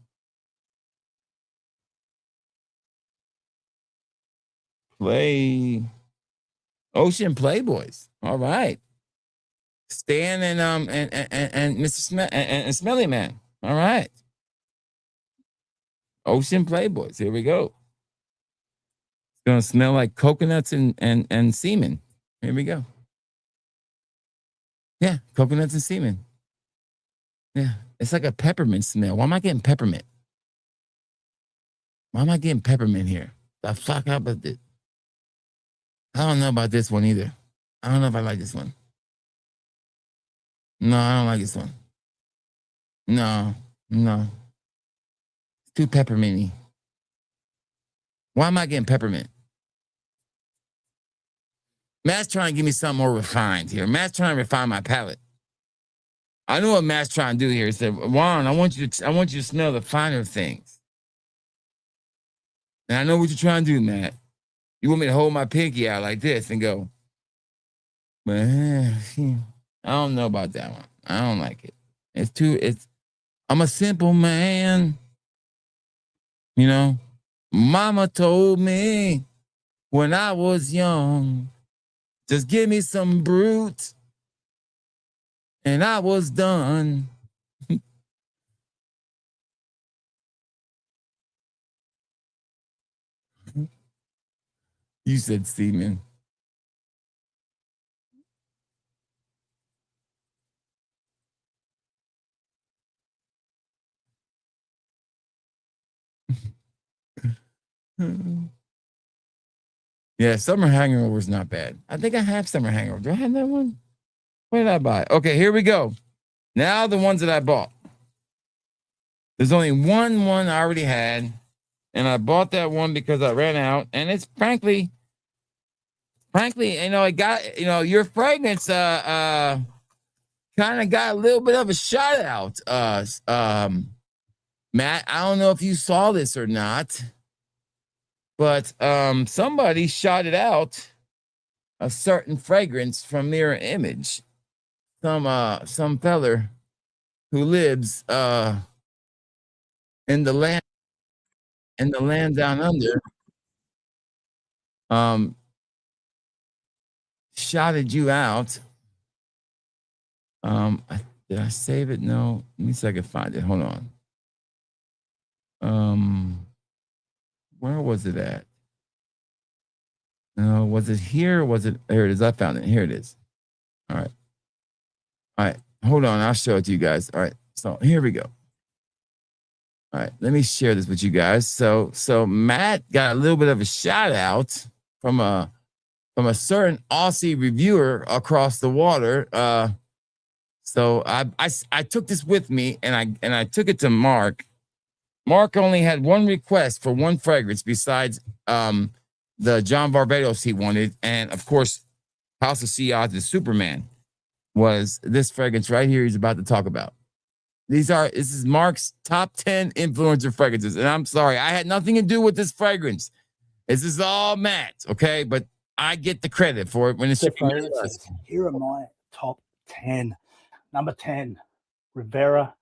Speaker 4: Play. Ocean Playboys. All right. Stan and Mr. And Smelly Man. All right. Ocean Playboys. Here we go. It's gonna smell like coconuts and semen. Here we go. Yeah, coconuts and semen. Yeah, it's like a peppermint smell. Why am I getting peppermint? Why am I getting peppermint here? The fuck up with it. I don't know about this one either. I don't know if I like this one. No, I don't like this one. No. It's too pepperminty. Why am I getting peppermint? Matt's trying to give me something more refined here. Matt's trying to refine my palate. I know what Matt's trying to do here. He said, Juan, I want you to smell the finer things. And I know what you're trying to do, Matt. You want me to hold my pinky out like this and go, but I don't know about that one. I don't like it. I'm a simple man. You know, mama told me when I was young, just give me some brute and I was done. You said semen. Yeah, summer hangover was not bad. I think I have summer hangover. Do I have that one? Where did I buy? Okay, here we go. Now the ones that I bought. There's only one I already had, and I bought that one because I ran out. And it's frankly, it got your fragrance kind of got a little bit of a shout out. Matt, I don't know if you saw this or not, but somebody shouted out a certain fragrance from Mirror Image. Some feller who lives in the land down under shouted you out. Did I save it? No. Let me see if I can find it. Hold on. Where was it at? No, was it here? Was it here? It is. I found it. Here it is. All right. Hold on. I'll show it to you guys. All right. So here we go. All right. Let me share this with you guys. So Matt got a little bit of a shout out from a certain Aussie reviewer across the water. So I took this with me and I took it to Mark. Mark only had one request for one fragrance besides the John Barbados he wanted, and of course, House of Sea Odds and Superman was this fragrance right here he's about to talk about. This is Mark's top 10 influencer fragrances, and I'm sorry, I had nothing to do with this fragrance. This is all Matt, okay? But I get the credit for it when it's
Speaker 5: fragrances. Here are my top 10. Number 10, Rivera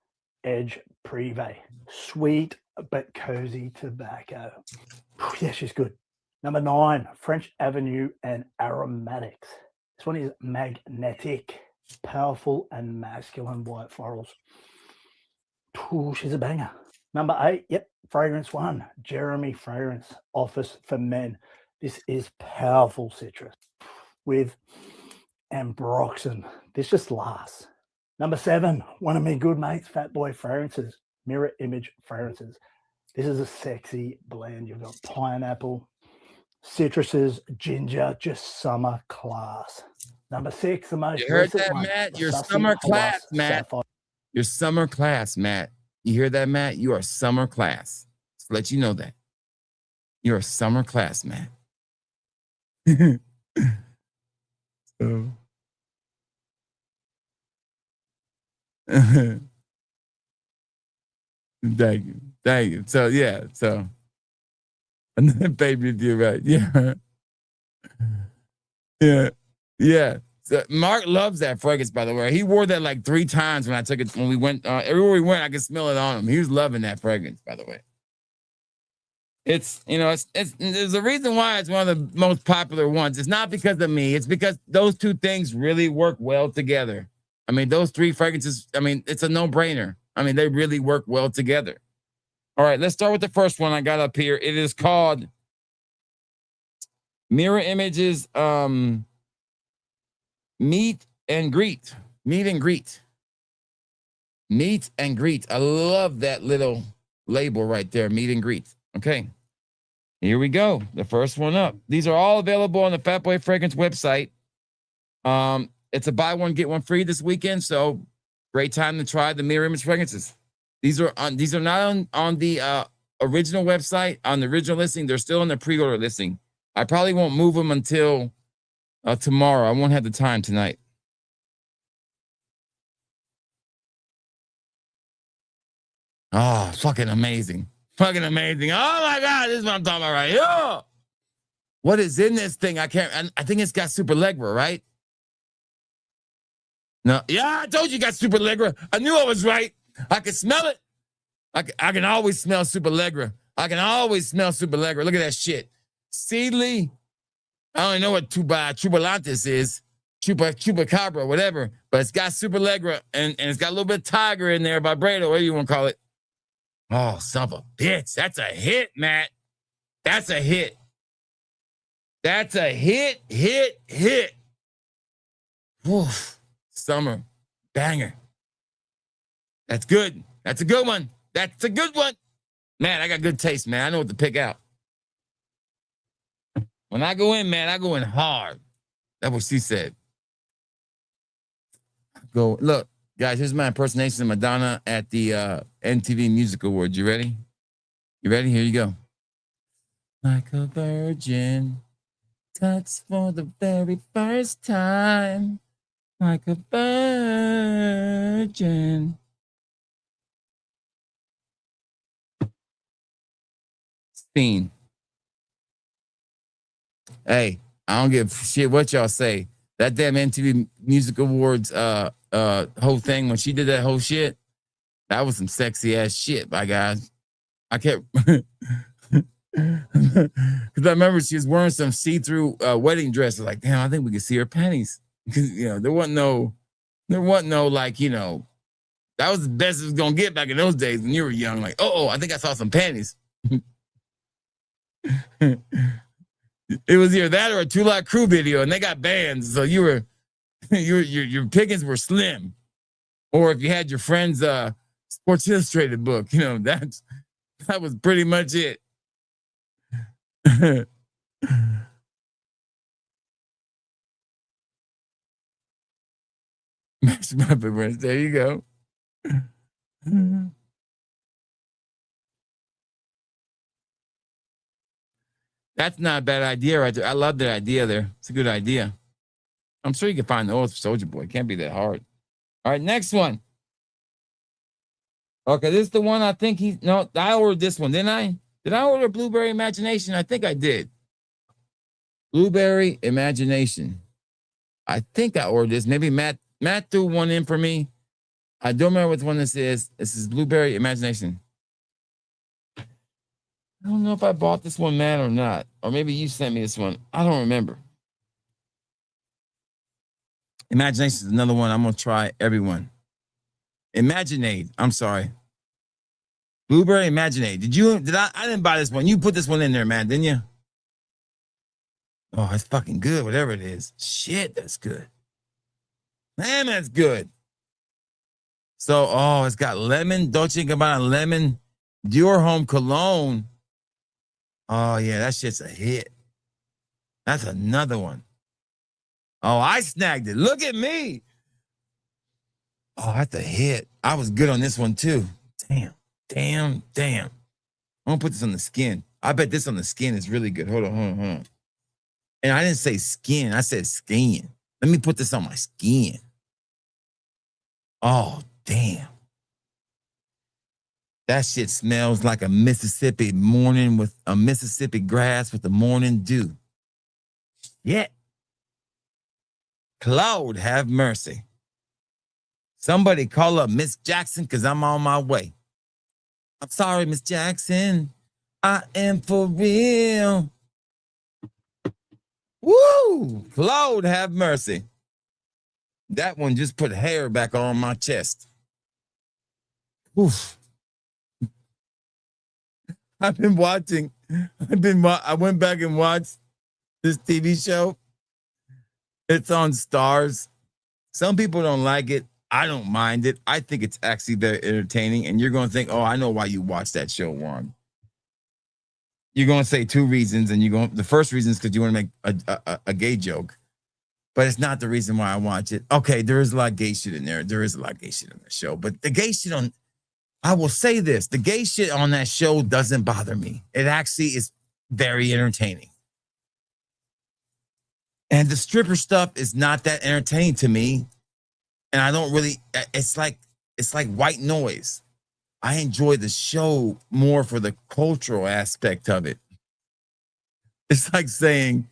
Speaker 5: Edge Privé. Sweet but cozy tobacco. Yeah, she's good. Number 9, French Avenue and Aromatics. This one is magnetic, powerful and masculine white florals. Ooh, she's a banger. Number 8, Fragrance One, Jeremy Fragrance, Office for Men. This is powerful citrus with ambroxan. This just lasts. Number 7, one of my good mates, Fat Boy Fragrances, Mirror Image Fragrances. This is a sexy blend. You've got pineapple, citruses, ginger, just summer class. Number 6, the most.
Speaker 4: You heard that, one, Matt? Your summer class, Matt. Sapphire. Your summer class, Matt. You hear that, Matt? You are summer class. Just let you know that. You're a summer class, Matt. So. Thank you. So yeah, another paid review, right? Yeah. So Mark loves that fragrance, by the way. He wore that like 3 times when I took it when we went. Everywhere we went, I could smell it on him. He was loving that fragrance, by the way. It's there's a reason why it's one of the most popular ones. It's not because of me. It's because those two things really work well together. I mean, those 3 fragrances, I mean, it's a no-brainer. I mean, they really work well together. All right, let's start with the first one I got up here. It is called Mirror Images Meet and Greet. Meet and Greet. Meet and Greet. I love that little label right there, Meet and Greet. Okay, here we go. The first one up. These are all available on the Fat Boy Fragrance website. It's a buy one, get one free this weekend, so great time to try the Mirror Image fragrances. These are not on the original website, on the original listing. They're still on the pre-order listing. I probably won't move them until tomorrow. I won't have the time tonight. Oh, fucking amazing. Fucking amazing. Oh my God, this is what I'm talking about right here. What is in this thing? I think it's got Super Legra, right? No, yeah, I told you got Super Legra. I knew I was right. I can smell it. I can always smell Super Legra. I can always smell Super Legra. Look at that shit. Seedly. I don't even know what Chubalantis is. Chupacabra, whatever. But it's got Super Legra and it's got a little bit of Tiger in there, vibrato, whatever you want to call it. Oh, son of a bitch. That's a hit, Matt. That's a hit. That's a hit. Woof. Summer banger. That's good. That's a good one. That's a good one. Man, I got good taste, man. I know what to pick out. When I go in, man, I go in hard. That's what she said. Go, look, guys, here's my impersonation of Madonna at the MTV Music Awards. You ready? You ready? Here you go. Like a virgin, touched for the very first time. Like a virgin. Fiend. Hey, I don't give a shit what y'all say. That damn MTV Music Awards whole thing, when she did that whole shit, that was some sexy ass shit, my guys. I kept because I remember she was wearing some see-through wedding dress. Like, damn, I think we could see her panties. Because there wasn't no like, that was the best it was gonna get back in those days when you were young. Like, oh, I think I saw some panties. It was either that or a 2 Lot Crew video, and they got banned. So your pickings were slim. Or if you had your friend's Sports Illustrated book, that was pretty much it. Max Muppet, there you go. That's not a bad idea right there. I love that idea there. It's a good idea. I'm sure you can find the old Soldier Boy. It can't be that hard. All right, next one. Okay, this is the one I think I ordered this one, didn't I? Did I order Blueberry Imagination? I think I did. Blueberry Imagination. I think I ordered this. Maybe Matt threw one in for me. I don't remember which one this is. This is Blueberry Imagination. I don't know if I bought this one, Matt, or not. Or maybe you sent me this one. I don't remember. Imagination is another one I'm going to try everyone. Imaginate. I'm sorry. Blueberry Imaginate. I didn't buy this one. You put this one in there, man, didn't you? Oh, it's fucking good, whatever it is. Shit, that's good. Man, that's good. So, it's got lemon, Dolce & Gabbana lemon, Dior Home Cologne. Oh, yeah, that shit's a hit. That's another one. Oh, I snagged it. Look at me. Oh, that's a hit. I was good on this one, too. Damn. I'm going to put this on the skin. I bet this on the skin is really good. Hold on. And I didn't say skin. I said skin. Let me put this on my skin. Oh, damn. That shit smells like a Mississippi morning with a Mississippi grass with the morning dew. Yeah. Claude, have mercy. Somebody call up Miss Jackson because I'm on my way. I'm sorry, Miss Jackson. I am for real. Woo! Claude, have mercy. That one just put hair back on my chest. Oof. I went back and watched this TV show. It's on Stars. Some people don't like it. I don't mind it. I think it's actually very entertaining. And you're going to think, oh, I know why you watch that show, Warren. You're going to say two reasons. And the first reason is because you want to make a gay joke. But it's not the reason why I watch it. Okay, there is a lot of gay shit in there. There is a lot of gay shit on the show. But the gay shit I will say this. The gay shit on that show doesn't bother me. It actually is very entertaining. And the stripper stuff is not that entertaining to me. And I don't really, it's like white noise. I enjoy the show more for the cultural aspect of it. It's like saying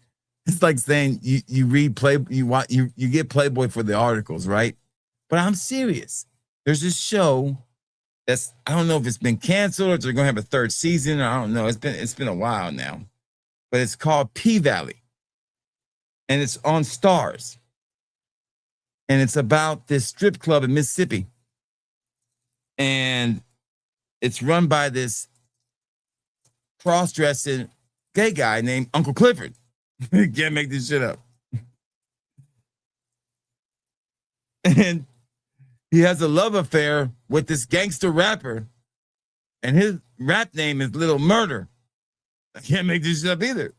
Speaker 4: you read you get Playboy for the articles, right? But I'm serious. There's this show I don't know if it's been canceled or they're gonna have a third season. I don't know. It's been a while now. But it's called P-Valley. And it's on Stars. And it's about this strip club in Mississippi. And it's run by this cross-dressing gay guy named Uncle Clifford. You can't make this shit up. And he has a love affair with this gangster rapper. And his rap name is Little Murder. I can't make this shit up either.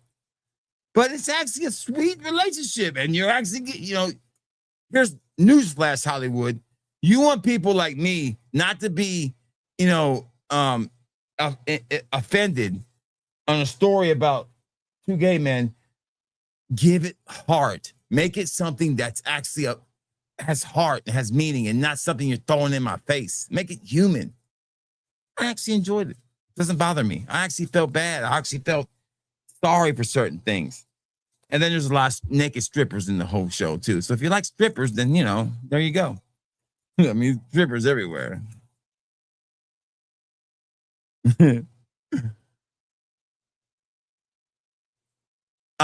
Speaker 4: But it's actually a sweet relationship. And you're actually, here's newsflash, Hollywood. You want people like me not to be, offended on a story about two gay men. Give it heart. Make it something that's actually has heart, has meaning, and not something you're throwing in my face. Make it human. I actually enjoyed it. It doesn't bother me. I actually felt bad. I actually felt sorry for certain things. And then there's a lot of naked strippers in the whole show, too. So if you like strippers, then, there you go. I mean, strippers everywhere. I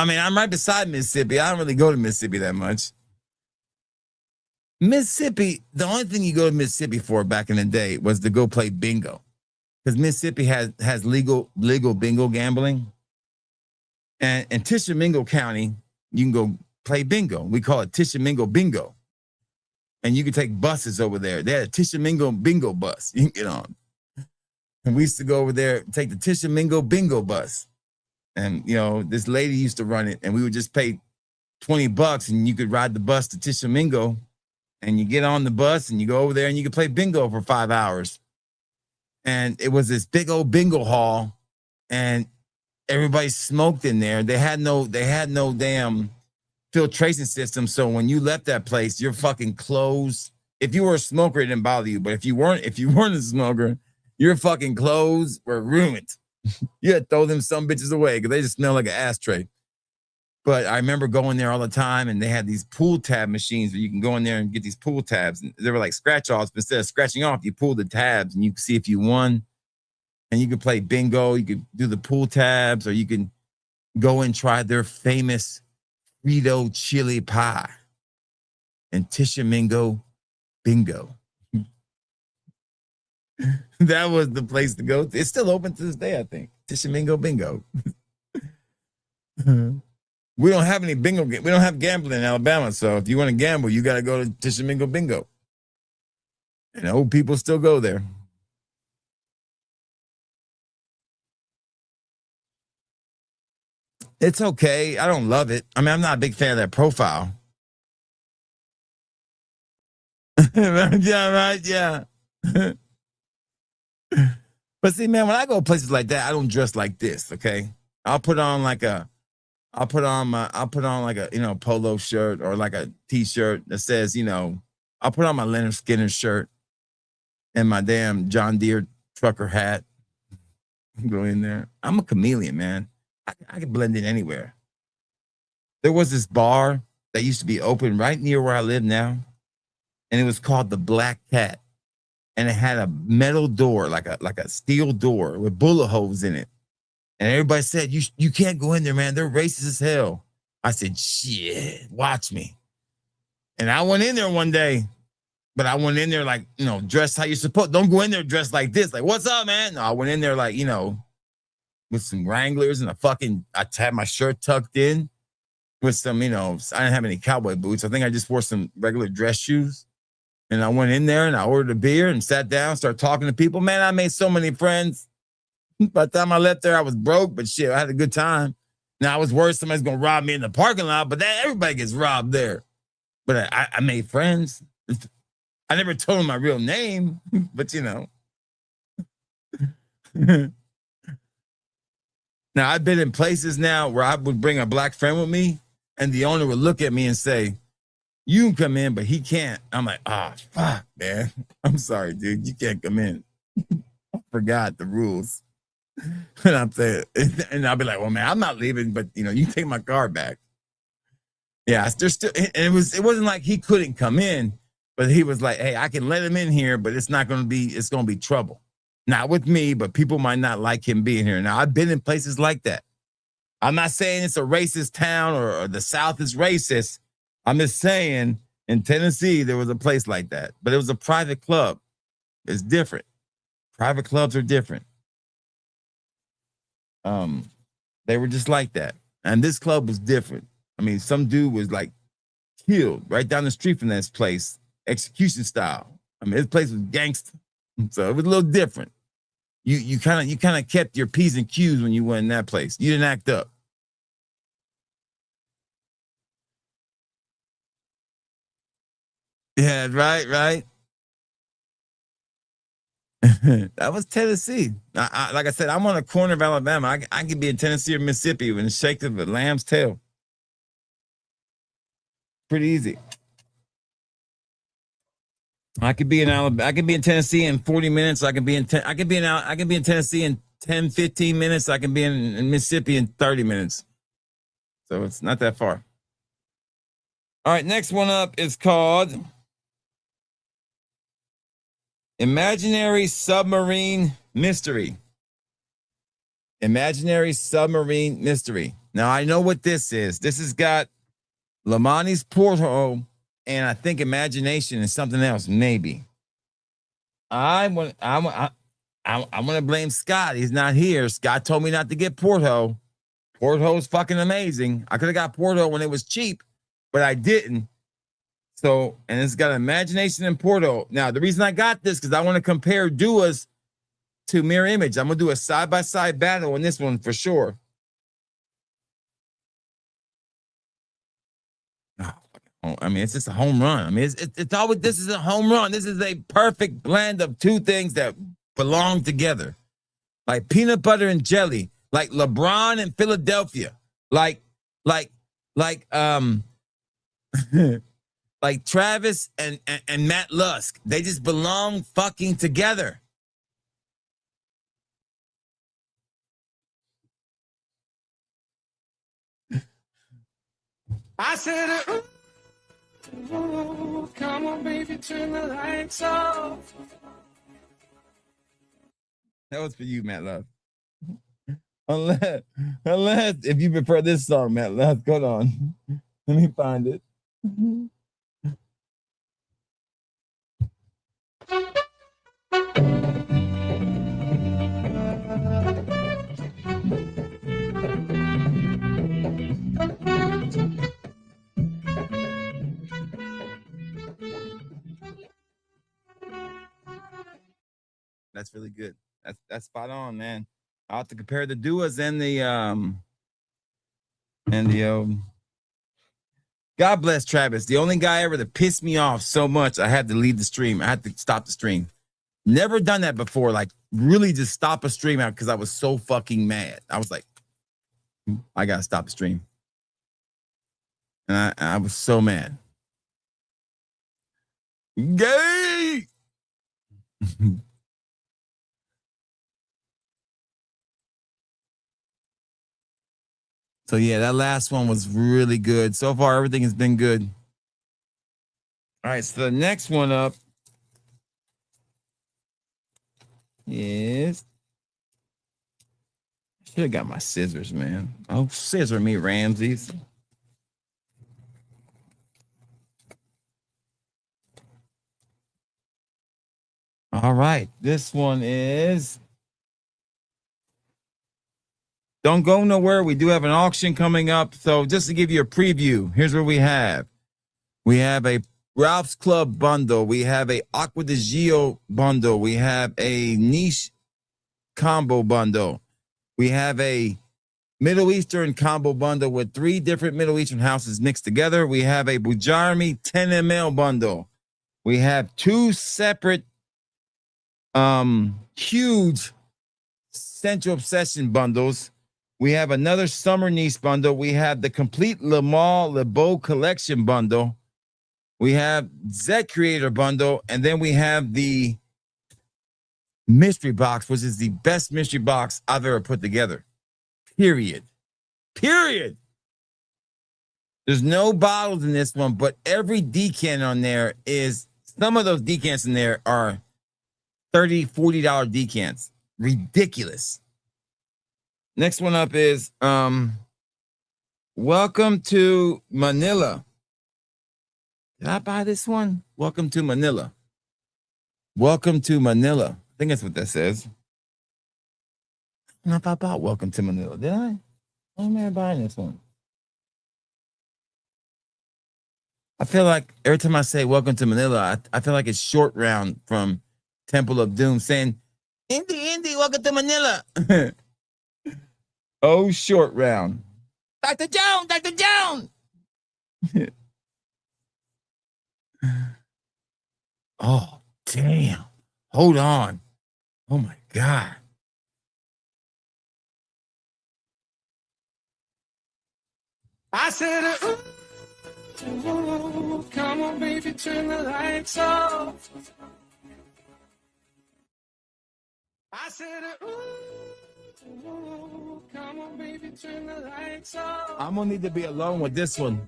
Speaker 4: mean, I'm right beside Mississippi. I don't really go to Mississippi that much. Mississippi, the only thing you go to Mississippi for back in the day was to go play bingo. Because Mississippi has legal bingo gambling. And in Tishomingo County, you can go play bingo. We call it Tishomingo Bingo. And you can take buses over there. They had a Tishomingo Bingo bus you can get on. And we used to go over there, take the Tishomingo Bingo bus. And, this lady used to run it, and we would just pay $20 and you could ride the bus to Tishomingo, and you get on the bus and you go over there and you could play bingo for 5 hours. And it was this big old bingo hall, and everybody smoked in there. They had no damn filtration system. So when you left that place, your fucking clothes, if you were a smoker, it didn't bother you. But if you weren't a smoker, your fucking clothes were ruined. You had to throw them some bitches away because they just smell like an ashtray. But I remember going there all the time, and they had these pool tab machines where you can go in there and get these pool tabs. And they were like scratch offs. Instead of scratching off, you pull the tabs and you can see if you won. And you could play bingo. You could do the pool tabs, or you can go and try their famous Frito chili pie and Tishomingo Bingo. That was the place to go. It's still open to this day, I think. Tishomingo Bingo. We don't have any bingo. We don't have gambling in Alabama. So if you want to gamble, you got to go to Tishomingo Bingo. And old people still go there. It's okay. I don't love it. I mean, I'm not a big fan of that profile. Yeah, right. Yeah. But see, man, when I go places like that, I don't dress like this. Okay, I'll put on like a polo shirt or like a t-shirt that says, I'll put on my Leonard Skinner shirt and my damn John Deere trucker hat. Go in there. I'm a chameleon, man. I can blend in anywhere. There was this bar that used to be open right near where I live now, and it was called the Black Cat. And it had a metal door, like a steel door with bullet holes in it. And everybody said, you can't go in there, man. They're racist as hell. I said, shit, watch me. And I went in there one day, but I went in there like, dressed how you're supposed. Don't go in there dressed like this. Like, what's up, man? No, I went in there like, with some Wranglers and I had my shirt tucked in with some, I didn't have any cowboy boots. I think I just wore some regular dress shoes. And I went in there and I ordered a beer and sat down, started talking to people. Man, I made so many friends. By the time I left there, I was broke, but shit, I had a good time. Now, I was worried somebody's going to rob me in the parking lot, but everybody gets robbed there. But I made friends. I never told them my real name, but Now, I've been in places now where I would bring a black friend with me, and the owner would look at me and say, you can come in, but he can't. I'm like, fuck, man. I'm sorry, dude. You can't come in. I forgot the rules. And I'm saying, and I'll be like, well, man, I'm not leaving, but you can take my car back. Yeah, there's still, and it wasn't like he couldn't come in, but he was like, hey, I can let him in here, but it's going to be trouble. Not with me, but people might not like him being here. Now, I've been in places like that. I'm not saying it's a racist town or the South is racist. I'm just saying in Tennessee, there was a place like that, but it was a private club. It's different. Private clubs are different. They were just like that. And this club was different. I mean, some dude was like killed right down the street from this place, execution style. I mean, this place was gangster. So it was a little different. You kind of kept your P's and Q's when you went in that place. You didn't act up. Yeah, right. That was Tennessee. Like I said, I'm on the corner of Alabama. I could be in Tennessee or Mississippi in the shake of a lamb's tail. Pretty easy. I could be in Alabama. I could be in Tennessee in 40 minutes. I could be in Tennessee in 10, 15 minutes. I can be in Mississippi in 30 minutes. So it's not that far. All right, next one up is called Imaginary Submarine Mystery. Imaginary Submarine Mystery. Now I know what this is. This has got Lamani's Porthole, and I think Imagination is something else, maybe. I want to blame Scott. He's not here. Scott told me not to get Porthole. Porthole's fucking amazing. I could have got Porthole when it was cheap, but I didn't. So, and it's got Imagination and Porthole. Now, the reason I got this because I want to compare Duas to Mirror Image. I'm gonna do a side-by-side battle on this one for sure. I mean, it's just a home run. I mean, it's always, this is a home run. This is a perfect blend of two things that belong together, like peanut butter and jelly, like LeBron and Philadelphia, like like Travis and Matt Lusk. They just belong fucking together.
Speaker 1: I said, ooh, come on, baby, turn the lights off.
Speaker 4: That was for you, Matt Love. Unless if you prefer this song, Matt Love, hold on. Let me find it. That's really good. That's spot on, man. I'll have to compare the Duas and the God bless Travis. The only guy ever that pissed me off so much, I had to leave the stream. I had to stop the stream. Never done that before. Like, really just stop a stream out because I was so fucking mad. I was like, I gotta stop the stream. And I was so mad. Gay. So yeah, that last one was really good. So far, everything has been good. All right, so the next one up is, should have got my scissors, man. Oh, scissor me, Ramses. All right, this one is Don't Go Nowhere. We do have an auction coming up. So just to give you a preview, here's what we have. We have a Ralph's Club bundle. We have a Aqua de Gio bundle. We have a niche combo bundle. We have a Middle Eastern combo bundle with 3 different Middle Eastern houses mixed together. We have a Bujarmi 10 ml bundle. We have 2 separate huge Central Obsession bundles. We have another Summer Niche bundle. We have the complete Le Mans Le Beau collection bundle. We have Z Creator bundle. And then we have the mystery box, which is the best mystery box I've ever put together. Period. There's no bottles in this one, but every decant on there is, some of those decants in there are $30, $40 decants. Ridiculous. Next one up is Welcome to Manila. Did I buy this one? Welcome to Manila. Welcome to Manila. I think that's what that says. I don't know if I bought Welcome to Manila. Did I? Why am I buying this one? I feel like every time I say Welcome to Manila, I feel like it's Short Round from Temple of Doom saying, Indy, welcome to Manila. Oh, Short Round. Dr. Jones. Oh, damn. Hold on. Oh my God.
Speaker 1: I said, ooh, come on, baby, turn the lights off. I said, ooh, come on, baby, turn the lights off.
Speaker 4: I'm gonna need to be alone with this one.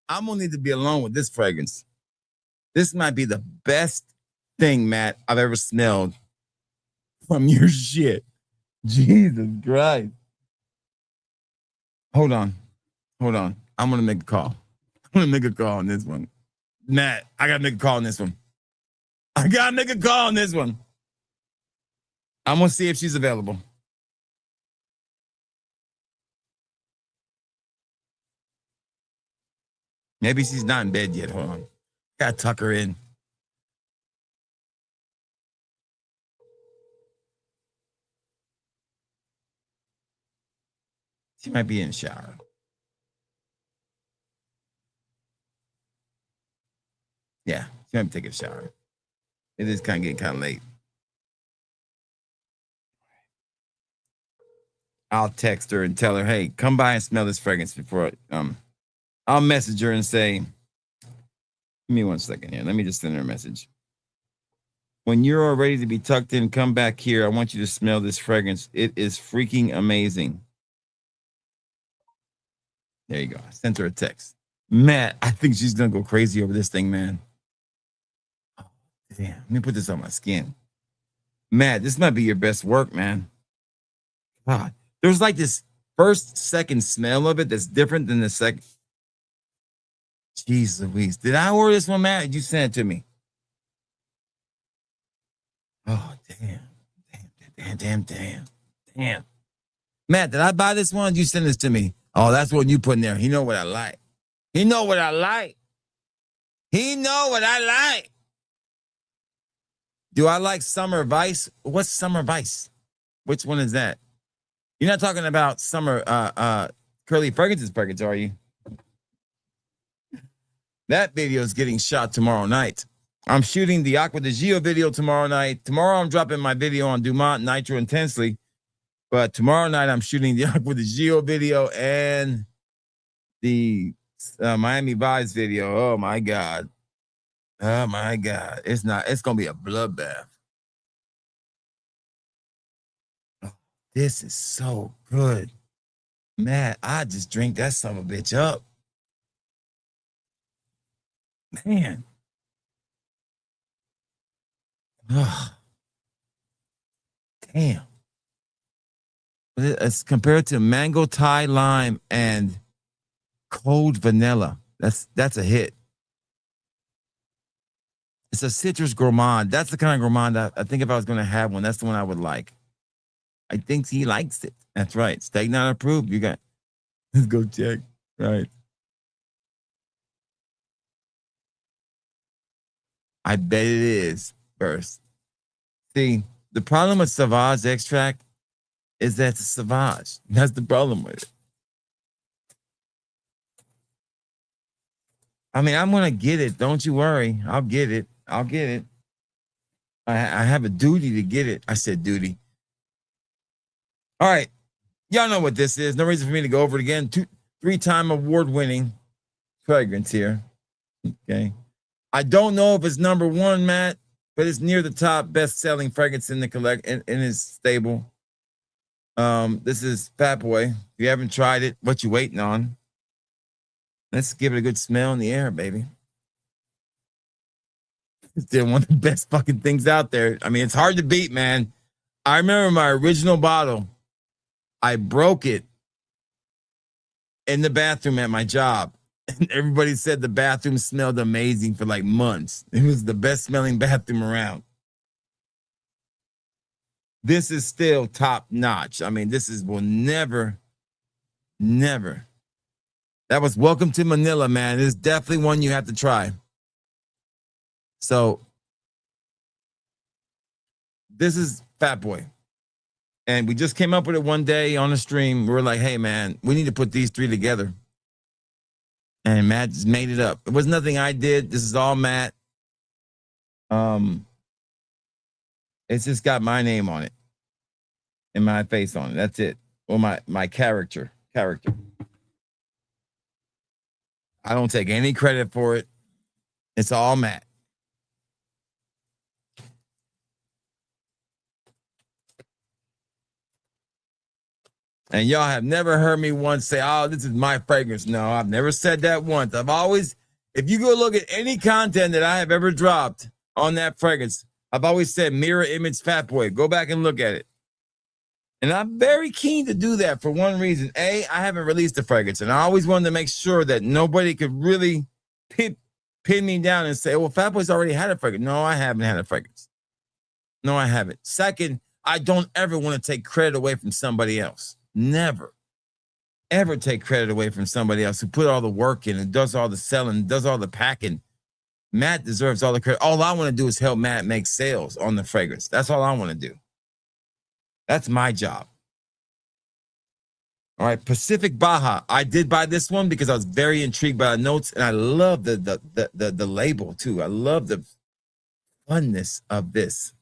Speaker 4: I'm gonna need to be alone with this fragrance. This might be the best thing, Matt, I've ever smelled from your shit. Jesus Christ. Hold on. Hold on. I'm gonna make a call. I'm gonna make a call on this one. Matt, I gotta make a call on this one. I gotta make a call on this one. I'm gonna see if she's available. Maybe she's not in bed yet. Hold on. Gotta tuck her in. She might be in the shower. Yeah, she might be taking a shower. It is kind of getting kind of late. I'll text her and tell her, hey, come by and smell this fragrance before I'll message her and say, give me 1 second here. Let me just send her a message. When you're all ready to be tucked in, come back here. I want you to smell this fragrance. It is freaking amazing. There you go. I sent her a text. Matt, I think she's gonna go crazy over this thing, man. Oh, damn. Let me put this on my skin. Matt, this might be your best work, man. God. There's like this second smell of it that's different than the second. Jeez Louise. Did I order this one, Matt? Did you send it to me? Oh, damn. Matt, did I buy this one? Did you send this to me? Oh, that's what you put in there. You know what I like. He know what I like. He know what I like. Do I like Summer Vice? What's Summer Vice? Which one is that? You're not talking about Summer Curly Ferguson's fragrance, are you? That video is getting shot tomorrow night. I'm shooting the Aqua de Gio video tomorrow night. Tomorrow I'm dropping my video on Dumont Nitro Intensely. But tomorrow night I'm shooting the Aqua de Gio video and the Miami Vice video. Oh my God. Oh my God. It's gonna be a bloodbath. Oh, this is so good. Man, I just drink that son of a bitch up. Man. Oh, damn. It's compared to mango Thai lime and cold vanilla. That's a hit. It's a citrus gourmand. That's the kind of gourmand I think if I was going to have one, that's the one I would like. I think he likes it. That's right. Steak not approved. You got. Let's go check. Right. I bet it is first. See, the problem with Sauvage extract is that it's a Sauvage. That's the problem with it. I mean, I'm gonna get it. Don't you worry. I'll get it. I'll get it. I have a duty to get it. I said duty. All right. Y'all know what this is. No reason for me to go over it again. 3-time award-winning fragrance here. Okay. I don't know if it's number one, Matt, but it's near the top best-selling fragrance in the in his stable. This is Fat Boy. If you haven't tried it, what you waiting on? Let's give it a good smell in the air, baby. It's still one of the best fucking things out there. I mean, it's hard to beat, man. I remember my original bottle. I broke it in the bathroom at my job. And everybody said the bathroom smelled amazing for like months. It was the best smelling bathroom around. This is still top notch. I mean, will never. That was Welcome to Manila, man. It's definitely one you have to try. So, this is Fat Boy. And we just came up with it one day on the stream. We were like, hey, man, we need to put these three together. And Matt just made it up. It was nothing I did. This is all Matt. It's just got my name on it and my face on it. That's it. Or my character. I don't take any credit for it. It's all Matt. And y'all have never heard me once say, oh, this is my fragrance. No, I've never said that once. I've always, if you go look at any content that I have ever dropped on that fragrance, I've always said mirror image Fat Boy. Go back and look at it. And I'm very keen to do that for one reason. A, I haven't released the fragrance, and I always wanted to make sure that nobody could really pin me down and say, well, Fat Boy's already had a fragrance. No, I haven't had a fragrance. No, I haven't. Second, I don't ever want to take credit away from somebody else. Never, ever take credit away from somebody else who put all the work in and does all the selling, does all the packing. Matt deserves all the credit. All I want to do is help Matt make sales on the fragrance. That's all I want to do. That's my job. All right, Pacific Baja. I did buy this one because I was very intrigued by the notes, and I love the label too. I love the funness of this.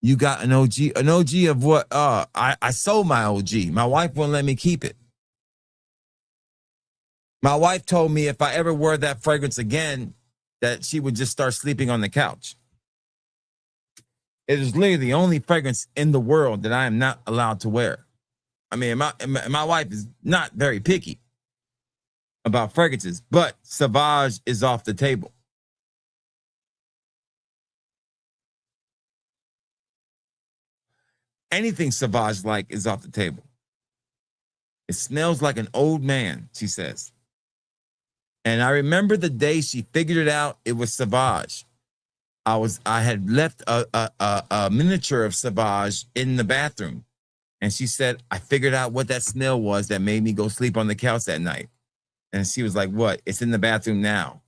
Speaker 4: You got an OG of what? I sold my OG. My wife won't let me keep it. My wife told me if I ever wear that fragrance again, that she would just start sleeping on the couch. It is literally the only fragrance in the world that I am not allowed to wear. I mean, my wife is not very picky about fragrances, but Sauvage is off the table. Anything Sauvage-like is off the table. It smells like an old man, she says. And I remember the day she figured it out, it was Sauvage. I had left a miniature of Sauvage in the bathroom. And she said, I figured out what that smell was that made me go sleep on the couch that night. And she was like, what? It's in the bathroom now.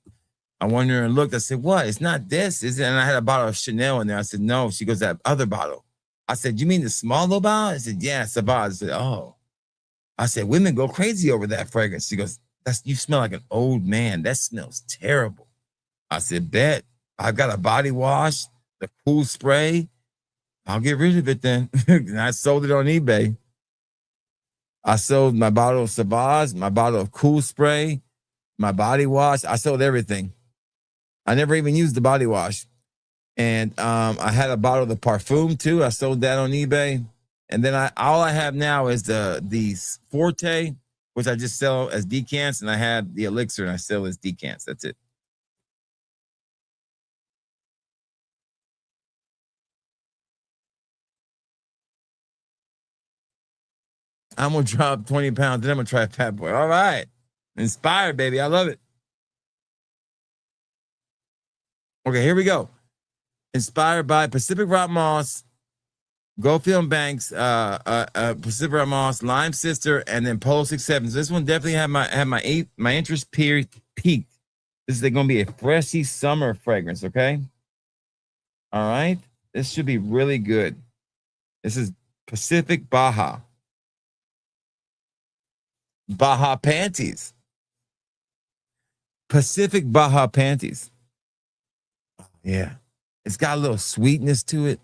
Speaker 4: I went there and looked. I said, what? It's not this, is it? And I had a bottle of Chanel in there. I said, no. She goes, that other bottle. I said, you mean the small little bottle? I said, yeah, Sauvage. I said, oh. I said, women go crazy over that fragrance. She goes, you smell like an old man. That smells terrible. I said, bet. I've got a body wash, the cool spray. I'll get rid of it then. And I sold it on eBay. I sold my bottle of Sauvage, my bottle of cool spray, my body wash. I sold everything. I never even used the body wash. And I had a bottle of the Parfum too. I sold that on eBay. And then all I have now is the Forte, which I just sell as decants, and I have the Elixir and I sell as decants. That's it. I'm gonna drop 20 pounds, then I'm gonna try Fat Boy. All right. Inspired, baby. I love it. Okay, here we go. Inspired by Pacific Rock Moss, Goldfield Banks, Pacific Rock Moss, Lime Sister, and then Polo 67. So this one definitely had my interest peaked. This is gonna be a freshy summer fragrance, okay? All right. This should be really good. This is Pacific Baja. Baja Panties. Pacific Baja Panties. Yeah. It's got a little sweetness to it.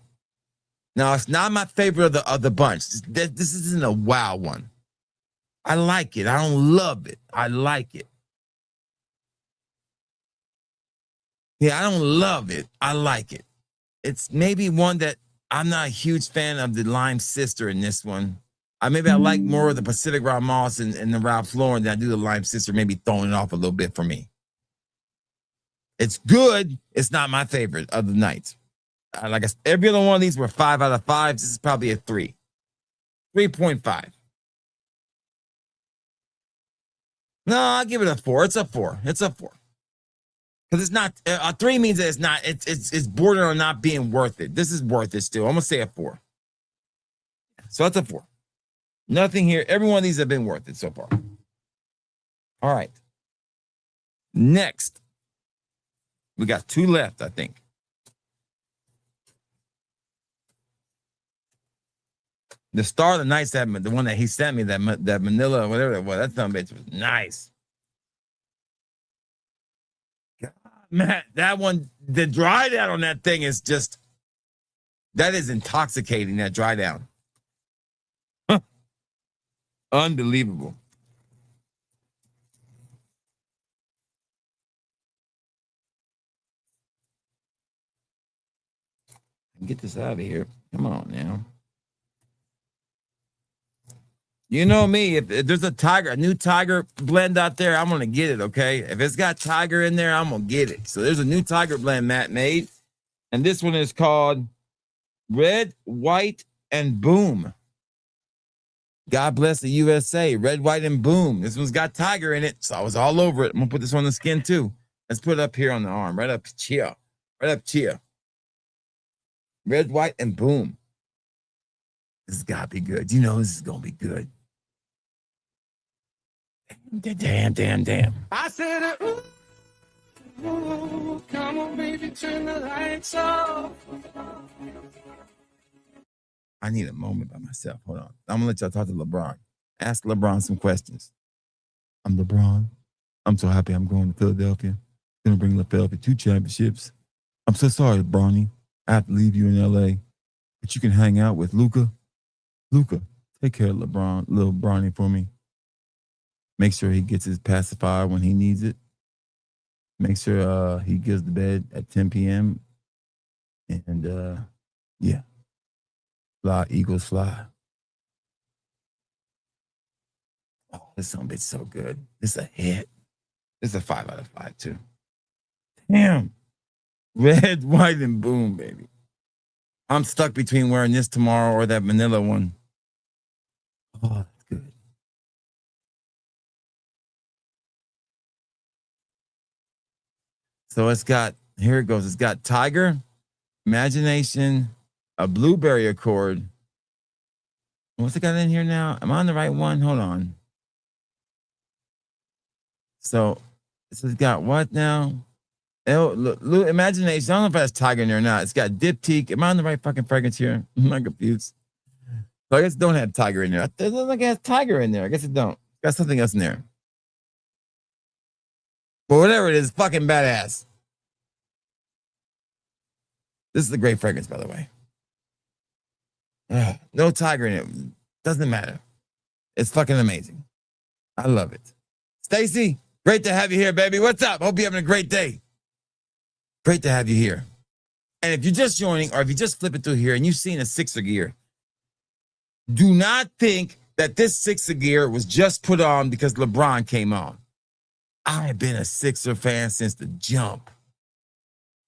Speaker 4: Now, it's not my favorite of the bunch. This isn't a wow one. I like it. I don't love it. I like it. Yeah, I don't love it. I like it. It's maybe one that I'm not a huge fan of the Lime Sister in this one. I like more of the Pacific Rock Moss and the Ralph Lauren than I do the Lime Sister, maybe throwing it off a little bit for me. It's good. It's not my favorite of the night. Like I said, every other one of these were 5 out of 5. This is probably a 3. 3.5. No, I'll give it a 4. It's a 4. It's a 4. Because it's not, a 3 means that it's not, it's bordering on not being worth it. This is worth it still. I'm going to say a 4. So that's a 4. Nothing here. Every one of these have been worth it so far. All right. Next. We got 2 left, I think. The Star of the Night, the one that he sent me, that Manila, whatever that was, that son bitch was nice. God, Matt, that one, the dry down on that thing is just, that is intoxicating, that dry down. Huh. Unbelievable. Get this out of here. Come on now. You know me, if there's a new Tiger blend out there, I'm gonna get it, okay? If it's got Tiger in there, I'm gonna get it. So there's a new Tiger blend Matt made, and this one is called Red, White, and Boom. God bless the USA. Red, White, and Boom. This one's got Tiger in it, so I was all over it. I'm gonna put this on the skin too. Let's put it up here on the arm, right up here, right up here. Red, White, and Boom. This has gotta be good. You know this is gonna be good. Damn.
Speaker 1: I said, ooh, come on, baby, turn the lights off.
Speaker 4: I need a moment by myself. Hold on. I'm gonna let y'all talk to LeBron. Ask LeBron some questions. I'm LeBron. I'm so happy I'm going to Philadelphia. Gonna bring Philadelphia 2 championships. I'm so sorry, Bronny. I have to leave you in LA. But you can hang out with Luca. Luca, take care of LeBron, little Bronny for me. Make sure he gets his pacifier when he needs it. Make sure he goes to bed at 10 p.m. And yeah. Fly, Eagles fly. Oh, this song is so good. This is a hit. This is a 5 out of 5 too. Damn. Red, White, and Boom, baby. I'm stuck between wearing this tomorrow or that Manila one. Oh, that's good. So it's got, here it goes. It's got Tiger, Imagination, a Blueberry Accord. What's it got in here now? Am I on the right one? Hold on. So this has got what now? Imagination. I don't know if that's Tiger in there or not. It's got Diptyque. Am I on the right fucking fragrance here? I'm not confused. So I guess it don't have Tiger in there. It doesn't look like it has Tiger in there. I guess it don't. It's got something else in there. But whatever it is, fucking badass. This is a great fragrance, by the way. No Tiger in it. Doesn't matter. It's fucking amazing. I love it. Stacy, great to have you here, baby. What's up? Hope you're having a great day. Great to have you here. And if you're just joining or if you're just flipping through here and you've seen a Sixer gear, do not think that this Sixer gear was just put on because LeBron came on. I've been a Sixer fan since the jump.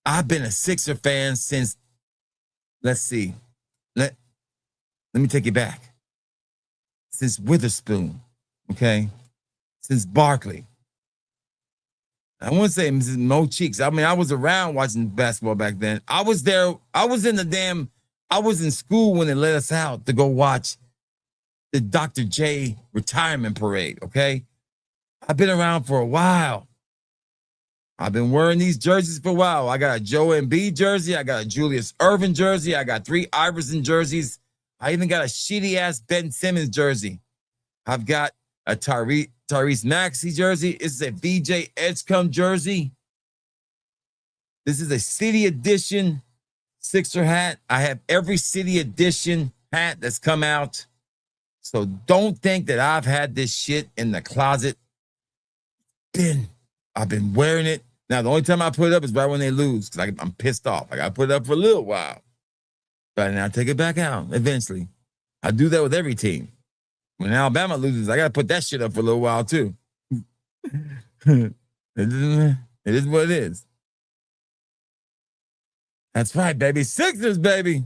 Speaker 4: I've been a Sixer fan since, let's see. Let me take you back. Since Witherspoon, okay? Since Barkley. I wouldn't say Mrs. Mo Cheeks. I mean, I was around watching basketball back then. I was there. I was in school when they let us out to go watch the Dr. J retirement parade, okay? I've been around for a while. I've been wearing these jerseys for a while. I got a Joe Embiid jersey. I got a Julius Erving jersey. I got 3 Iverson jerseys. I even got a shitty-ass Ben Simmons jersey. I've got a Tyrese Maxey jersey. This is a VJ Edgecombe jersey. This is a City Edition Sixer hat. I have every City Edition hat that's come out. So don't think that I've had this shit in the closet. I've been wearing it. Now, the only time I put it up is right when they lose because I'm pissed off. I got to put it up for a little while. But now I take it back out eventually. I do that with every team. When Alabama loses, I got to put that shit up for a little while too. It is what it is. That's right, baby. Sixers, baby.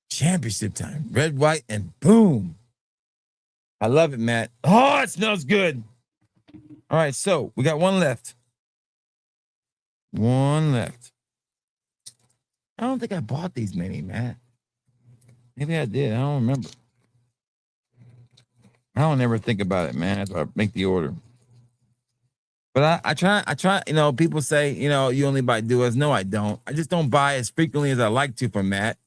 Speaker 4: Championship time. Red, white, and boom. I love it, Matt. Oh, it smells good. All right, so we got one left. One left. I don't think I bought these many, Matt. Maybe I did. I don't remember. I don't ever think about it, man, after I make the order. But I try, you know, people say, you know, you only buy duos. No, I don't. I just don't buy as frequently as I like to from Matt.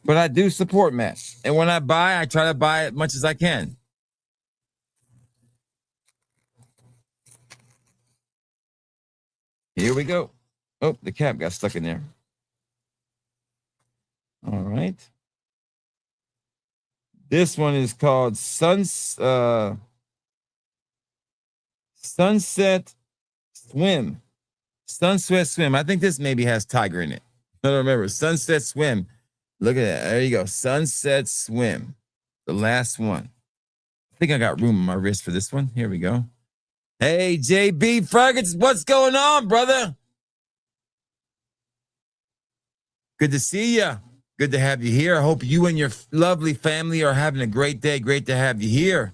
Speaker 4: But I do support Matt. And when I buy, I try to buy as much as I can. Here we go. Oh, the cap got stuck in there. All right. This one is called Sunset Swim. Sunset Swim. I think this maybe has Tiger in it. I don't remember. Sunset Swim. Look at that. There you go. Sunset Swim. The last one. I think I got room on my wrist for this one. Here we go. Hey, JB Fragrance, what's going on, brother? Good to see you. Good to have you here. I hope you and your lovely family are having a great day. Great to have you here.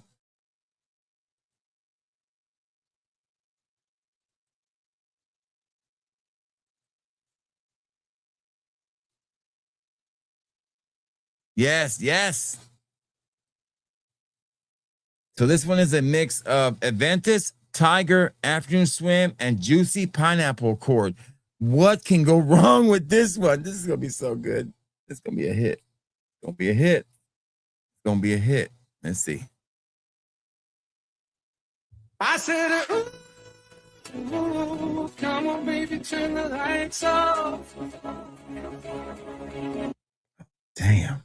Speaker 4: Yes, yes. So this one is a mix of Aventus, Tiger, Afternoon Swim, and Juicy Pineapple Accord. What can go wrong with this one? This is going to be so good. It's going to be a hit. It's going to be a hit. It's going to be a hit. Let's see.
Speaker 1: I said, ooh, come on, baby, turn the lights off.
Speaker 4: Damn.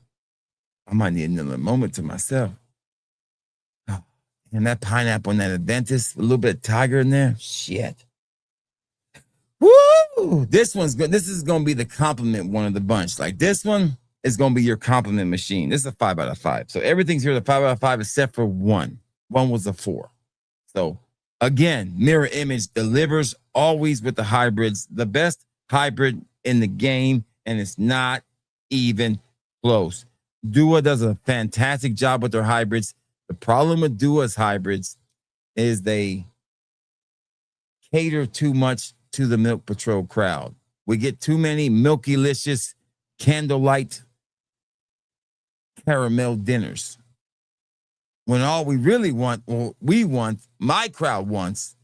Speaker 4: I might need another moment to myself. Oh, and that pineapple and that Aventus, a little bit of Tiger in there. Shit. Woo! This one's good. This is going to be the compliment one of the bunch. Like this one is going to be your compliment machine. This is a 5 out of 5. So everything's here, the 5 out of 5, except for one. One was a 4. So again, Mirror Image delivers always with the hybrids, the best hybrid in the game, and it's not even close. Dua does a fantastic job with their hybrids. The problem with Dua's hybrids is they cater too much to the Milk Patrol crowd. We get too many milky-licious candlelight caramel dinners. When all we really want, or we want, my crowd wants,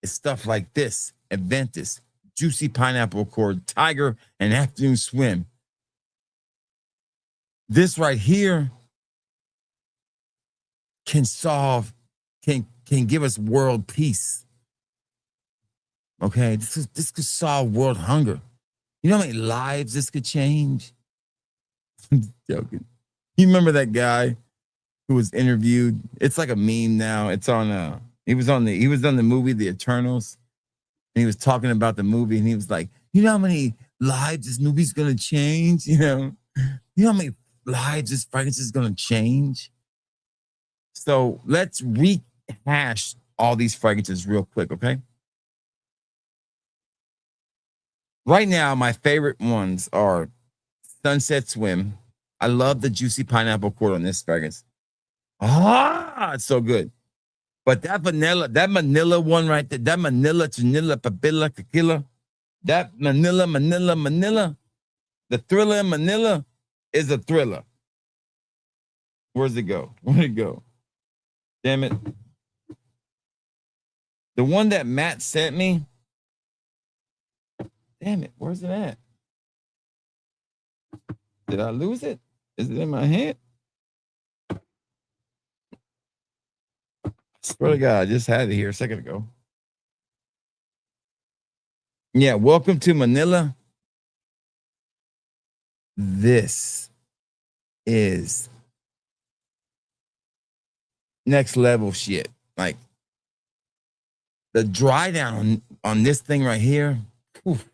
Speaker 4: is stuff like this: Aventus, Juicy Pineapple Accord, Tiger, and Afternoon Swim. This right here can give us world peace. Okay, this could solve world hunger. You know how many lives this could change? I'm joking. You remember that guy who was interviewed? It's like a meme now. It's on he was on the movie The Eternals, and he was talking about the movie, and he was like, you know how many lives this movie's gonna change? You know how many lives this fragrance is gonna change? So let's rehash all these fragrances real quick, okay? Right now, my favorite ones are Sunset Swim. I love the Juicy Pineapple Accord on this fragrance. It's so good. But that Manila one right there, that Manila, Papilla, Tequila, that Manila, the thriller in Manila is a thriller. Where's it go? Where'd it go? Damn it. The one that Matt sent me. Damn it. Where's it at? Did I lose it? Is it in my head? I swear to God, I just had it here a second ago. Yeah, welcome to Manila. This is next level shit. Like the dry down on this thing right here. Oof.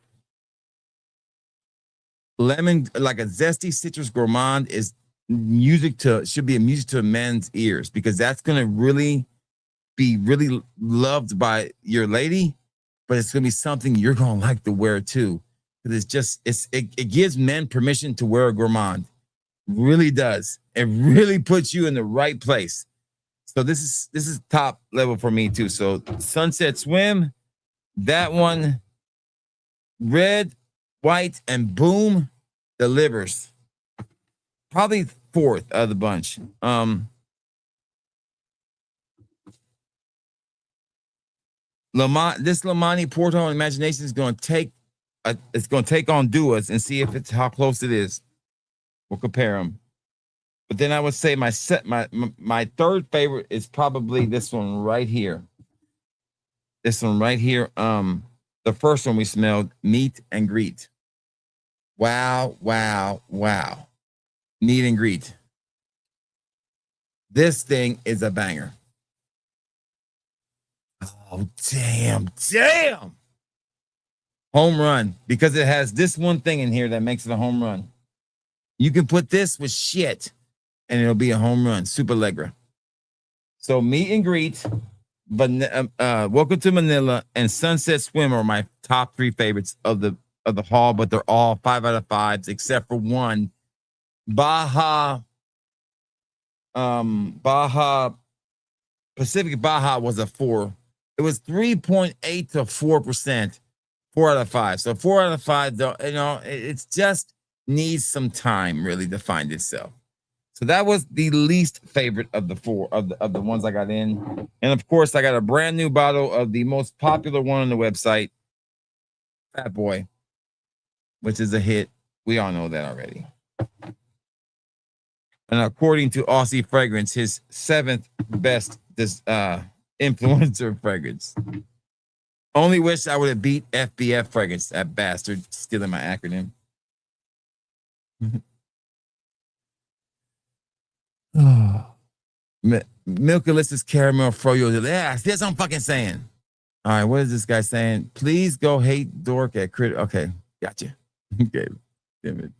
Speaker 4: Lemon, like a zesty citrus gourmand, is should be a music to a man's ears, because that's gonna really be loved by your lady, but it's gonna be something you're gonna like to wear too. Because it gives men permission to wear a gourmand. Really does. It really puts you in the right place. So this is top level for me too. So Sunset Swim, that one, red, white, and boom delivers. Probably fourth of the bunch. This Lamani Porto Imagination is going to take on Duas and see if it's how close it is. We'll compare them. But then I would say my third favorite is probably this one right here. This one right here. The first one we smelled, meet and greet. Wow, wow, wow. Meet and greet. This thing is a banger. Oh, damn. Home run, because it has this one thing in here that makes it a home run. You can put this with shit and it'll be a home run. Super Allegra. So meet and greet, Welcome to Manila and Sunset Swim are my top 3 favorites of the haul, but they're all 5 out of 5s except for one. Baja Pacific Baja was a 4. It was 3.8 to 4%, 4 out of 5. So 4 out of 5, it's just needs some time really to find itself. So that was the least favorite of the 4 of the ones I got in. And of course, I got a brand new bottle of the most popular one on the website, Fat Boy, which is a hit. We all know that already. And according to Aussie Fragrance, his 7th best influencer fragrance. Only wish I would have beat FBF Fragrance, that bastard, stealing my acronym. Milk Alyssa's caramel froyo. Yeah, that's what I'm fucking saying. All right, what is this guy saying? Please go hate dork at crit. Okay, gotcha. Okay, damn it.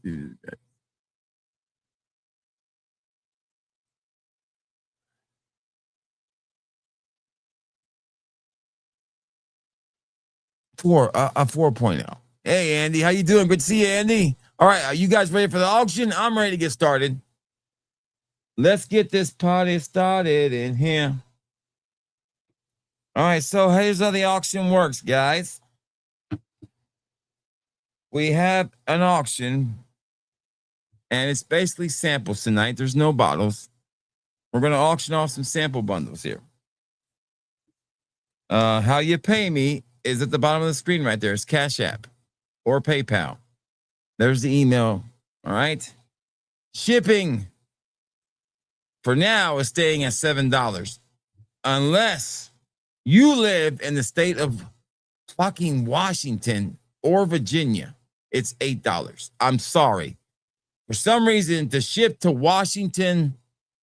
Speaker 4: A 4.0. Hey, Andy, how you doing? Good to see you, Andy. All right, are you guys ready for the auction? I'm ready to get started. Let's get this party started in here. All right, so here's how the auction works, guys. We have an auction, and it's basically samples tonight. There's no bottles. We're going to auction off some sample bundles here. How you pay me is at the bottom of the screen right there. It's Cash App or PayPal. There's the email. All right. Shipping for now is staying at $7. Unless you live in the state of fucking Washington or Virginia, it's $8. I'm sorry. For some reason, to ship to Washington,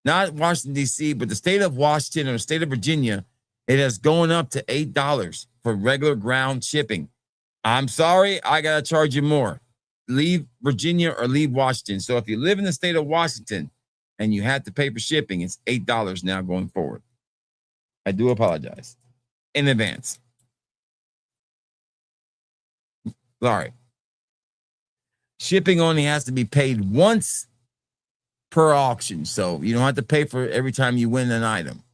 Speaker 4: not Washington, D.C., but the state of Washington or the state of Virginia, it has gone up to $8 for regular ground shipping. I'm sorry, I got to charge you more. Leave Virginia or leave Washington. So if you live in the state of Washington and you have to pay for shipping, it's $8 now going forward. I do apologize in advance. Sorry. Shipping only has to be paid once per auction. So you don't have to pay for it every time you win an item.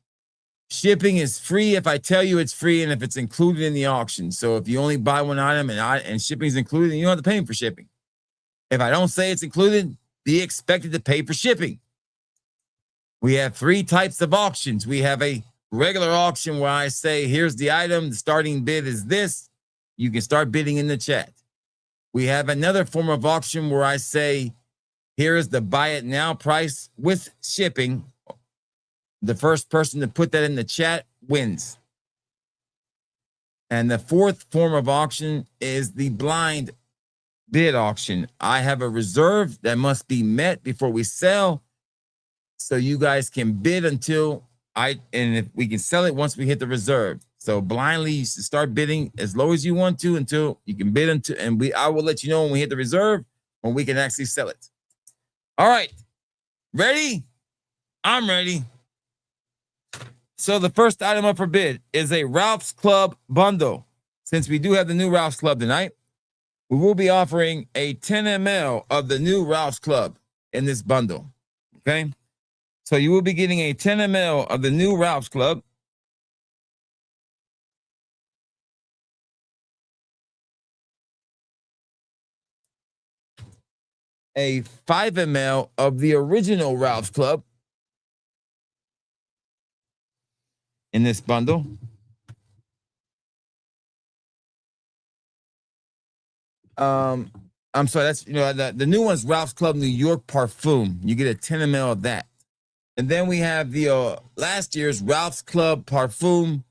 Speaker 4: Shipping is free if I tell you it's free and if it's included in the auction. So if you only buy one item and shipping is included, you don't have to pay for shipping. If I don't say it's included, be expected to pay for shipping. We have 3 types of auctions. We have a regular auction where I say, here's the item. The starting bid is this. You can start bidding in the chat. We have another form of auction where I say, here is the buy it now price with shipping. The first person to put that in the chat wins. And the 4th form of auction is the blind bid auction. I have a reserve that must be met before we sell. So you guys can bid and if we can sell it once we hit the reserve. So blindly, you start bidding as low as you want to until you can bid until, and I will let you know when we hit the reserve when we can actually sell it. All right. Ready? I'm ready. So the first item up for bid is a Ralph's Club bundle. Since we do have the new Ralph's Club tonight, we will be offering a 10 ml of the new Ralph's Club in this bundle. Okay? So you will be getting a 10 ml of the new Ralph's Club. A 5 ml of the original Ralph's Club in this bundle. I'm sorry, that's the new one's Ralph's Club New York Parfum. You get a 10 ml of that. And then we have the last year's Ralph's Club Parfum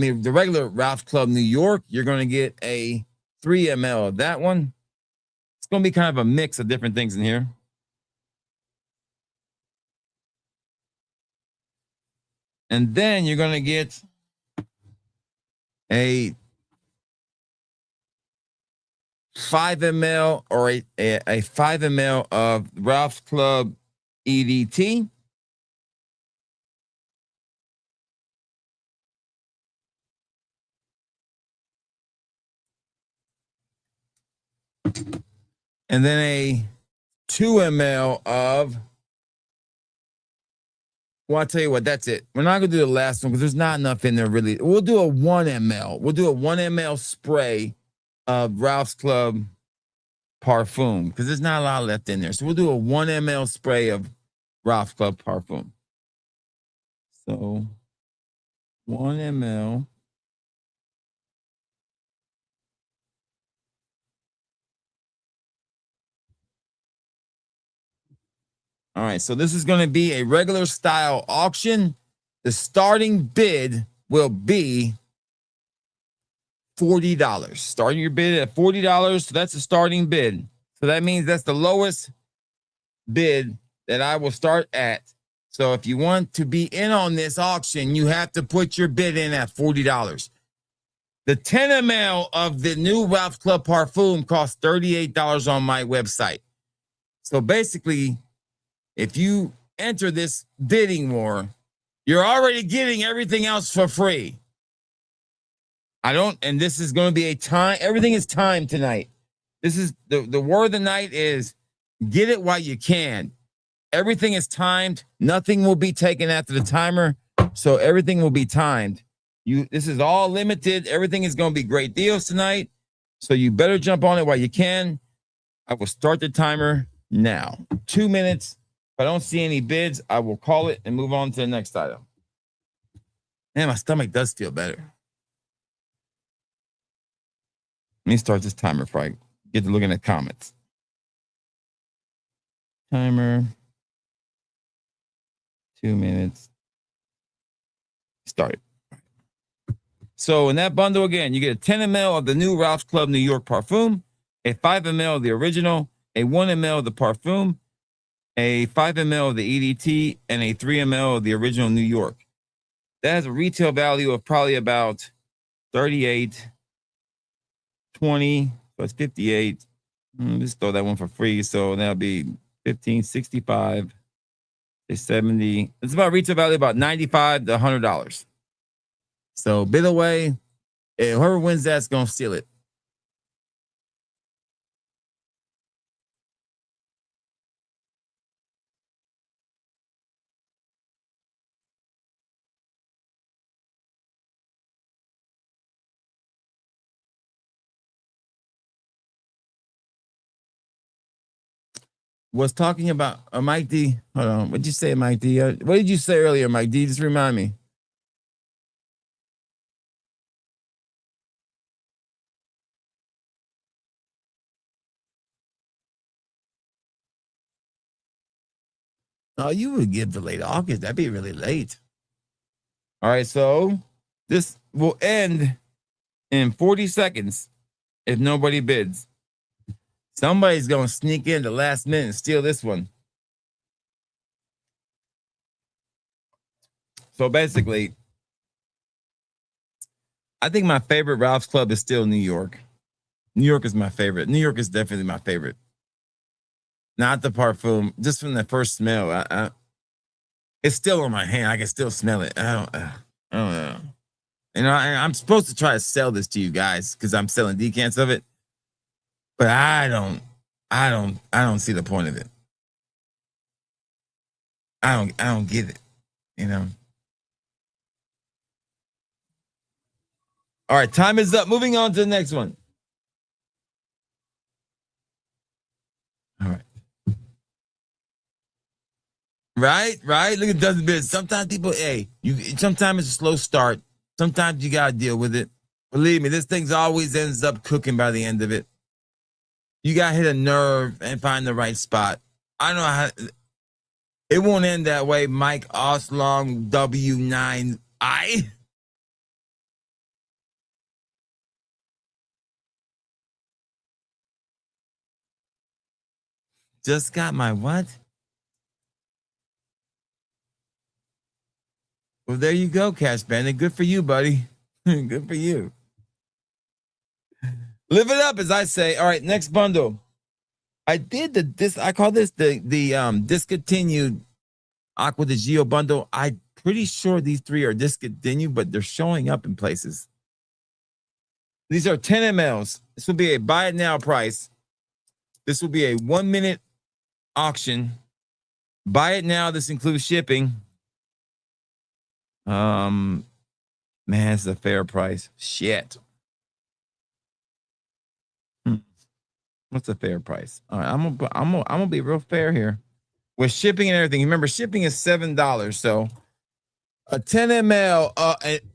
Speaker 4: mean, the regular Ralph's Club New York, you're going to get a 3 ml of that one. It's going to be kind of a mix of different things in here. And then you're going to get a 5 ml or a 5 ml of Ralph's Club EDT. And then a 2 ml of, well, I'll tell you what, that's it. We're not going to do the last one because there's not enough in there really. We'll do a 1 ml. We'll do a 1 ml spray of Ralph's Club Parfum because there's not a lot left in there. So we'll do a 1 ml spray of Ralph's Club Parfum. So 1 ml. All right, so this is going to be a regular style auction. The starting bid will be $40. Starting your bid at $40. So that's the starting bid. So that means that's the lowest bid that I will start at. So if you want to be in on this auction, you have to put your bid in at $40. The 10 ml of the new Ralph's Club Parfum costs $38 on my website. So basically, if you enter this bidding war, you're already getting everything else for free. And this is going to be a time, everything is timed tonight. This is the word of the night is get it while you can. Everything is timed. Nothing will be taken after the timer. So everything will be timed. This is all limited. Everything is going to be great deals tonight. So you better jump on it while you can. I will start the timer now. 2 minutes. If I don't see any bids, I will call it and move on to the next item. Man, my stomach does feel better. Let me start this timer before I get to looking at comments. Timer. 2 minutes. Start. So in that bundle again, you get a 10 ml of the new Ralph's Club New York Parfum, a 5 ml of the original, a 1 ml of the Parfum, a 5 ml of the EDT, and a 3 ml of the original New York. That has a retail value of probably about $38.20 plus 58. Just throw that one for free. So that'll be $15.65 to $70. It's about retail value about $95 to $100. So bid away. And whoever wins that's gonna steal it. Was talking about Mike D. Hold on. What'd you say, Mike D? What did you say earlier, Mike D? Just remind me. Oh, you would give the late August. That'd be really late. All right, so this will end in 40 seconds if nobody bids. Somebody's going to sneak in the last minute and steal this one. So basically, I think my favorite Ralph's Club is still New York. New York is my favorite. New York is definitely my favorite. Not the Parfum, just from the first smell. It's still on my hand. I can still smell it. I don't know. You know, I'm supposed to try to sell this to you guys because I'm selling decants of it. But I don't see the point of it. I don't get it, you know. All right, time is up. Moving on to the next one. All right. Right. Look at dozen bids. Sometimes people, sometimes it's a slow start. Sometimes you gotta deal with it. Believe me, this thing's always ends up cooking by the end of it. You gotta hit a nerve and find the right spot. I don't know how it won't end that way. Mike Oslong W9I. Just got my what? Well, there you go, Cash Bandit. Good for you, buddy. Good for you. Live it up, as I say. All right, next bundle. I did I call this the discontinued Aqua de Gio bundle. I'm pretty sure these three are discontinued, but they're showing up in places. These are 10 mLs. This will be a buy it now price. This will be a 1 minute auction. Buy it now. This includes shipping. Man, it's a fair price. Shit. What's a fair price? All right, I'm gonna be real fair here with shipping and everything. Remember, shipping is $7. So a 10 ml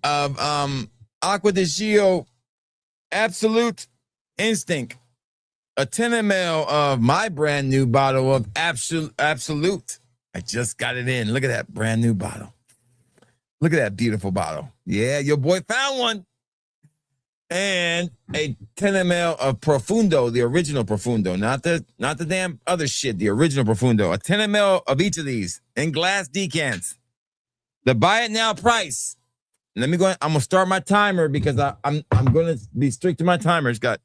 Speaker 4: of Aqua de Gio Absolute Instinct, a 10 ml of my brand new bottle of Absolute. I just got it in. Look at that brand new bottle. Look at that beautiful bottle. Yeah, your boy found one. And a 10 ml of Profundo, the original Profundo, not the damn other shit, the original Profundo. A 10 ml of each of these in glass decants. The buy it now price. Let me go. I'm gonna start my timer because I'm gonna be strict to my timer, Scott.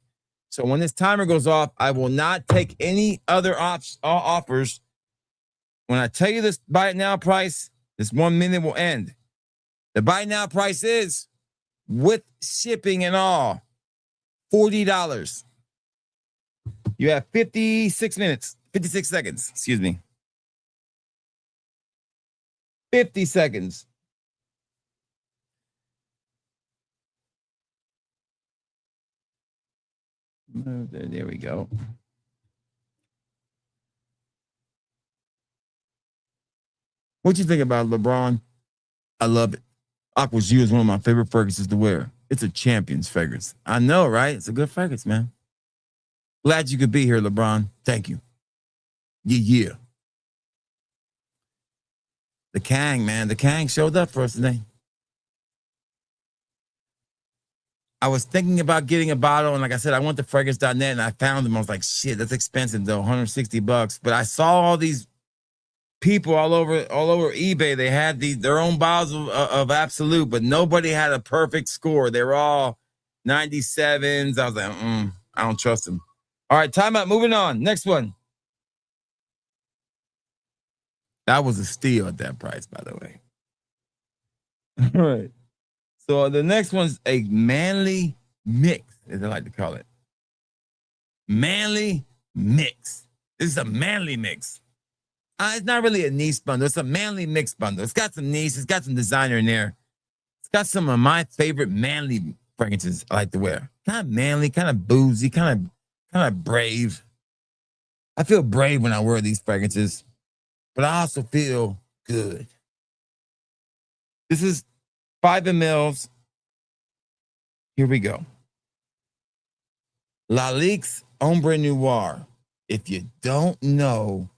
Speaker 4: So when this timer goes off, I will not take any other offers. When I tell you this buy it now price, this 1 minute will end. The buy it now price is, with shipping and all, $40. You have 56 minutes, 56 seconds, excuse me. 50 seconds. There we go. What you think about LeBron? I love it. Aqua Gio is one of my favorite fragrances to wear. It's a champion's fragrance. I know, right? It's a good fragrance, man. Glad you could be here, LeBron. Thank you. Yeah. The Kang, man. The Kang showed up for us today. I was thinking about getting a bottle, and like I said, I went to fragrance.net and I found them. I was like, shit, that's expensive though, $160. But I saw all these people all over eBay. They had their own bottles of Absolute, but nobody had a perfect score. They were all 97s. I was like, I don't trust them. All right, time out. Moving on. Next one. That was a steal at that price, by the way. All right. So the next one's a manly mix, as I like to call it. Manly mix. This is a manly mix. It's not really a niche bundle. It's a manly mix bundle. It's got some niche. It's got some designer in there. It's got some of my favorite manly fragrances I like to wear. Kind of manly, kind of boozy, kind of brave. I feel brave when I wear these fragrances, but I also feel good. This is 5 mLs. Here we go. Lalique's Ombre Noir. If you don't know,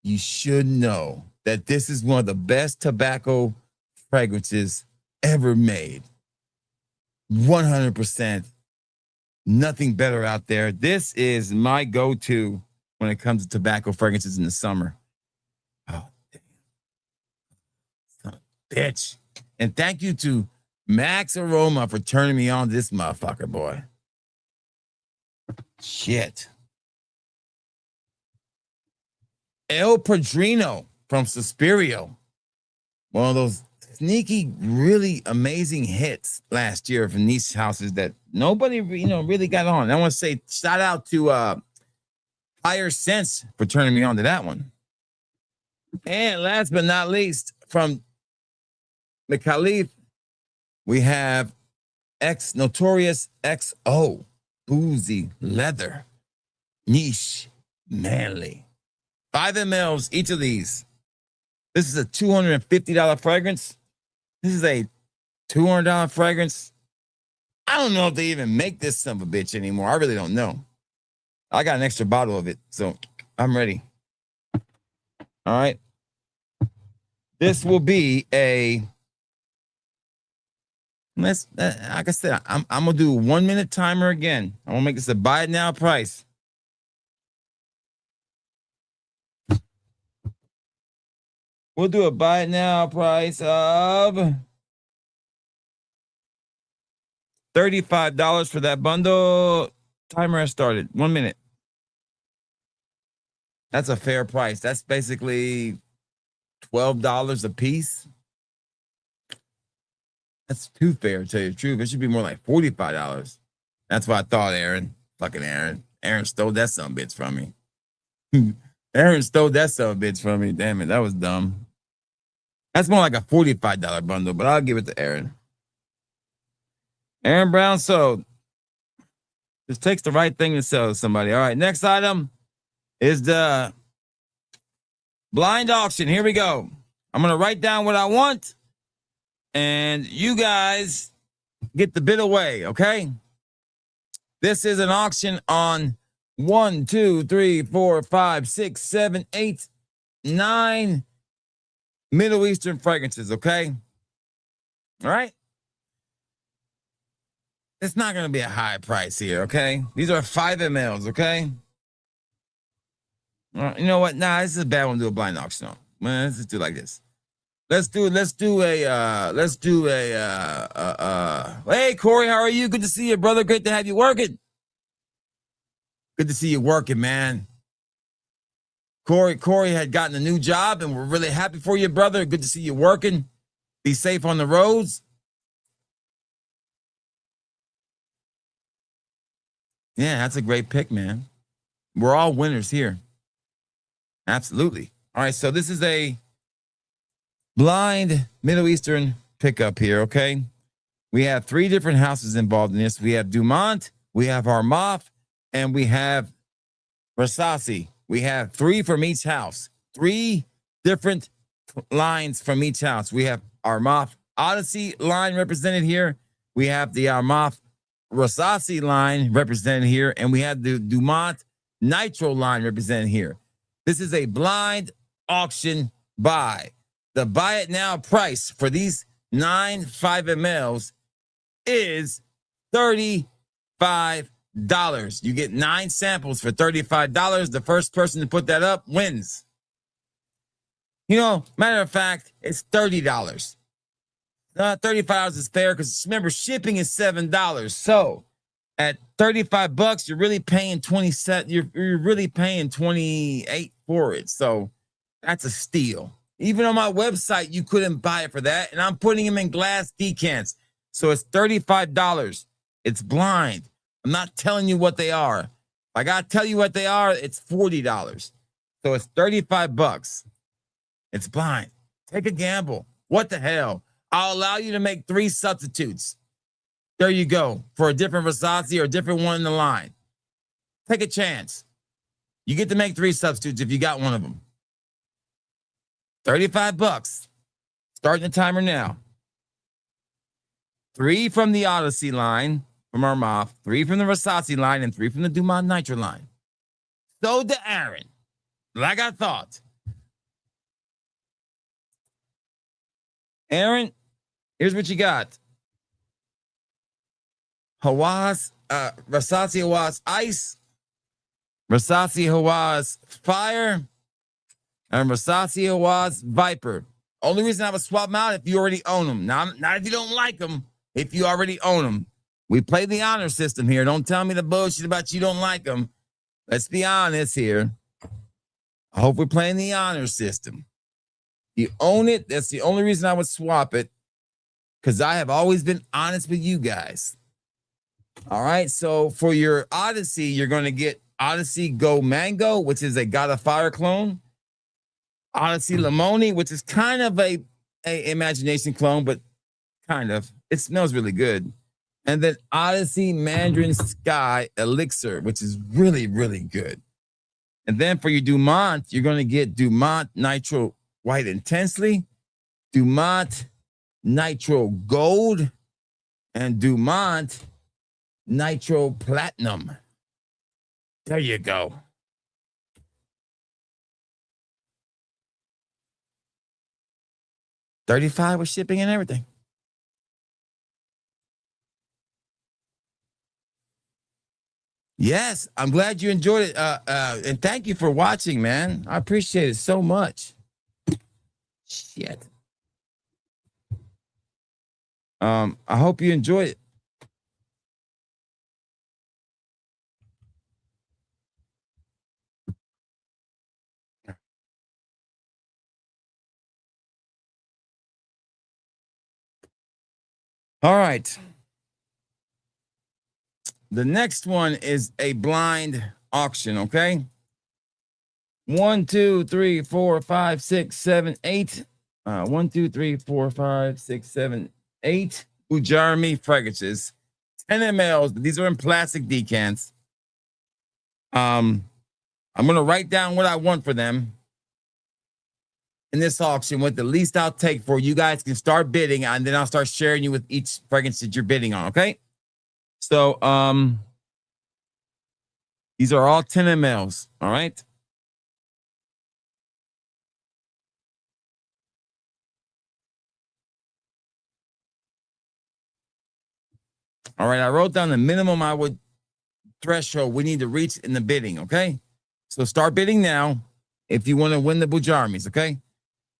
Speaker 4: you should know that this is one of the best tobacco fragrances ever made. 100%. Nothing better out there. This is my go-to when it comes to tobacco fragrances in the summer. Oh, damn. Son of a bitch. And thank you to Max Aroma for turning me on to this motherfucker, boy. Shit. El Padrino from Suspirio. One of those sneaky, really amazing hits last year from niche houses that nobody, really got on. I want to say shout out to Higher Sense for turning me on to that one. And last but not least, from the Caliph, we have Notorious XO, Boozy Leather, Niche Manly. 5 mLs, each of these. This is a $250 fragrance. This is a $200 fragrance. I don't know if they even make this son of a bitch anymore. I really don't know. I got an extra bottle of it, so I'm ready. All right. This will be a, like I said, I'm gonna do a 1 minute timer again. I'm gonna make this a buy it now price. We'll do a buy it now price of $35 for that bundle. Timer has started. 1 minute. That's a fair price. That's basically $12 a piece. That's too fair, to tell you the truth. It should be more like $45. That's what I thought, Aaron. Fucking Aaron. Aaron stole that son of a bitch from me. Aaron stole that son of a bitch from me. Damn it, that was dumb. That's more like a $45 bundle, but I'll give it to Aaron. Aaron Brown sold. Just takes the right thing to sell to somebody. All right, next item is the blind auction. Here we go. I'm going to write down what I want, and you guys get the bid away, okay? This is an auction on 1, 2, 3, 4, 5, 6, 7, 8, 9 Middle Eastern fragrances, okay? All right? It's not going to be a high price here, okay? These are 5 mLs, okay? You know what? Nah, this is a bad one to do a blind auction on. Man, let's just do it like this. Let's do a hey, Corey, how are you? Good to see you, brother. Great to have you working. Good to see you working, man. Corey had gotten a new job, and we're really happy for you, brother. Good to see you working. Be safe on the roads. Yeah, that's a great pick, man. We're all winners here. Absolutely. All right, so this is a blind Middle Eastern pickup here, okay? We have 3 different houses involved in this. We have Dumont, we have Armaf, and we have Versace. We have 3 from each house. 3 different lines from each house. We have Armaf Odyssey line represented here. We have the Armaf Versace line represented here, and we have the Dumont Nitro line represented here. This is a blind auction buy. The buy it now price for these 9 5 mLs is $35. You get 9 samples for $35. The first person to put that up wins. You know, matter of fact, it's $30. $35 is fair because remember, shipping is $7. So at $35, you're really paying 27. You're really paying 28 for it. So that's a steal. Even on my website, you couldn't buy it for that. And I'm putting them in glass decants. So it's $35. It's blind. I'm not telling you what they are. If I got to tell you what they are, it's $40. So it's $35. It's blind. Take a gamble. What the hell? I'll allow you to make 3 substitutes. There you go. For a different Versace or a different one in the line. Take a chance. You get to make 3 substitutes if you got one of them. $35. Starting the timer now. 3 from the Odyssey line from Armaf, 3 from the Versace line, and 3 from the Dumont Nitro line. So to Aaron, like I thought. Aaron, here's what you got. Versace Hawass Ice, Versace Hawass Fire, and Versace Hawass Viper. Only reason I would swap them out if you already own them. Not if you don't like them, if you already own them. We play the honor system here. Don't tell me the bullshit about you don't like them. Let's be honest here. I hope we're playing the honor system. You own it. That's the only reason I would swap it, because I have always been honest with you guys. All right. So for your Odyssey, you're going to get Odyssey Go Mango, which is a God of Fire clone. Odyssey Limoni, which is kind of a imagination clone, but kind of. It smells really good. And then Odyssey Mandarin Sky Elixir, which is really, really good. And then for your Dumont, you're going to get Dumont Nitro White Intensely, Dumont Nitro Gold, and Dumont Nitro Platinum. There you go. $35 with shipping and everything. Yes, I'm glad you enjoyed it. And thank you for watching, man. I appreciate it so much. Shit. I hope you enjoy it. All right. The next one is a blind auction, okay? 1, 2, 3, 4, 5, 6, 7, 8. 1, 2, 3, 4, 5, 6, 7, 8 Ujarmi fragrances. 10 mLs, but these are in plastic decants. I'm gonna write down what I want for them in this auction, what the least I'll take for. You guys can start bidding, and then I'll start sharing you with each fragrance that you're bidding on, okay? So these are all 10 mLs, all right? All right, I wrote down the minimum I would threshold we need to reach in the bidding, okay? So start bidding now if you want to win the Bujarmis, okay?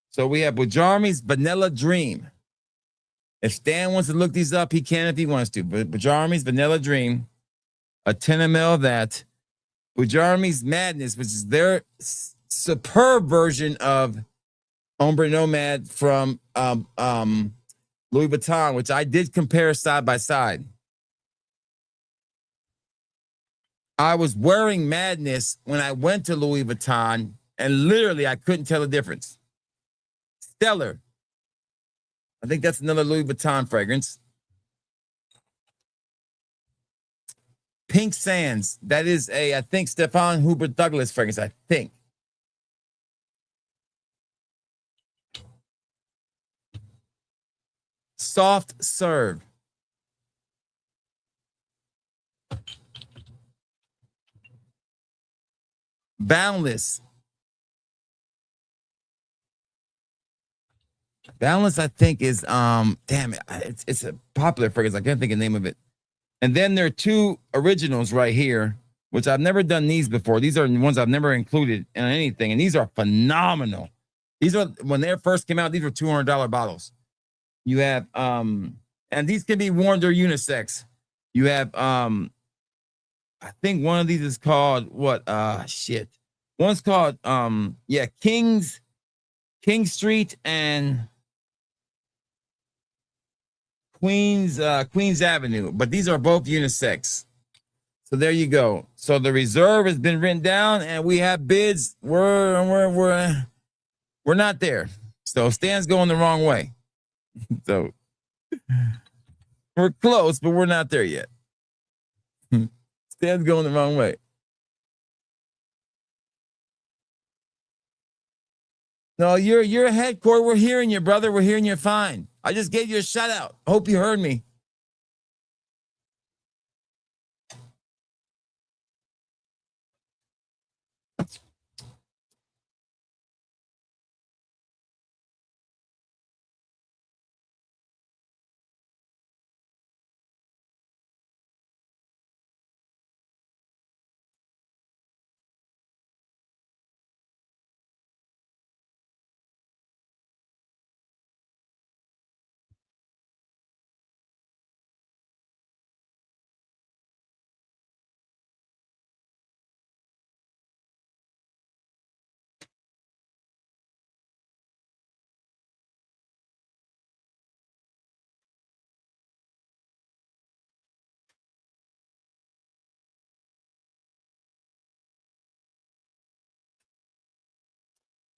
Speaker 4: So we have Bujarmi's Vanilla Dream. If Stan wants to look these up, he can if he wants to. But Bujarmi's Vanilla Dream, a 10 ml of that. Bujarmi's Madness, which is their superb version of Ombre Nomad from Louis Vuitton, which I did compare side by side. I was wearing Madness when I went to Louis Vuitton, and literally I couldn't tell the difference. Stellar. I think that's another Louis Vuitton fragrance. Pink Sands. That is I think, Stefan Hubert Douglas fragrance, I think. Soft Serve. Boundless. Boundless, I think, is damn it, it's a popular fragrance. I can't think of the name of it. And then there are two originals right here, which I've never done these before. These are ones I've never included in anything, and these are phenomenal. These are, when they first came out, these were $200 bottles. You have and these can be worn, they're unisex. You have I think one of these is called what? Shit. One's called King Street and Queens Avenue, but these are both unisex. So there you go. So the reserve has been written down, and we have bids. We're not there. So Stan's going the wrong way. So we're close, but we're not there yet. Stan's going the wrong way. No, you're ahead, Corey. We're hearing you, brother. We're hearing you fine. I just gave you a shout out. Hope you heard me.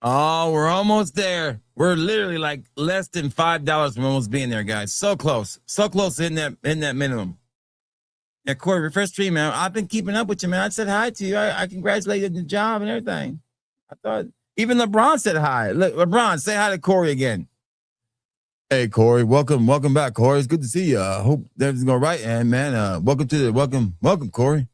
Speaker 4: Oh, we're almost there. We're literally like less than $5 from almost being there, guys. So close. So close to hitting that minimum. Yeah, Corey, refresh stream, man. I've been keeping up with you, man. I said hi to you. I congratulate you on the job and everything. I thought even LeBron said hi. Look, LeBron, say hi to Corey again. Hey, Corey, welcome back, Corey. It's good to see you. I hope everything's going right. And man, welcome, Corey.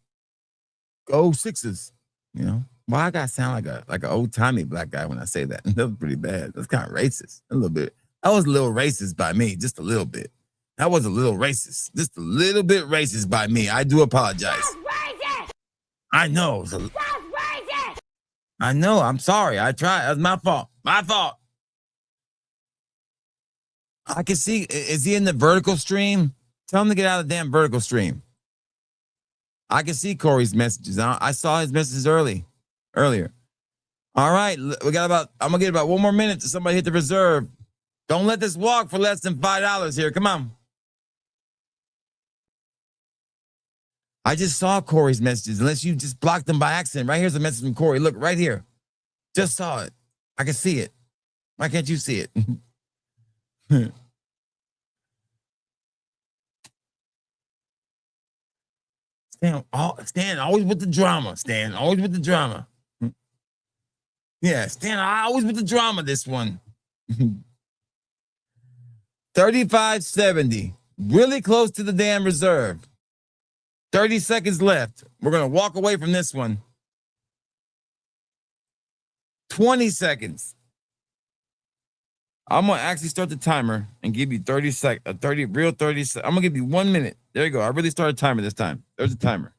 Speaker 4: Go Sixers. You know, well, I gotta sound like an old timey black guy when I say that. That was pretty bad. That's kind of racist, a little bit. That was a little racist by me, just a little bit. That was a little racist, just a little bit racist by me. I do apologize. I know. I know. I'm sorry. I tried. That was my fault. My fault. I can see. Is he in the vertical stream? Tell him to get out of the damn vertical stream. I can see Corey's messages. I saw his messages earlier. All right, we got about. I'm gonna get about 1 more minute to somebody hit the reserve. Don't let this walk for less than $5 here. Come on. I just saw Corey's messages. Unless you just blocked them by accident. Right here's a message from Corey. Look right here. Just saw it. I can see it. Why can't you see it? Stan, always with the drama. Stan, always with the drama. Yeah, Stan, always with the drama. This one. 35.70. Really close to the damn reserve. 30 seconds left. We're going to walk away from this one. 20 seconds. I'm going to actually start the timer and give you 30 seconds. 30 seconds. I'm going to give you 1 minute. There you go. I really started a timer this time. There's a timer.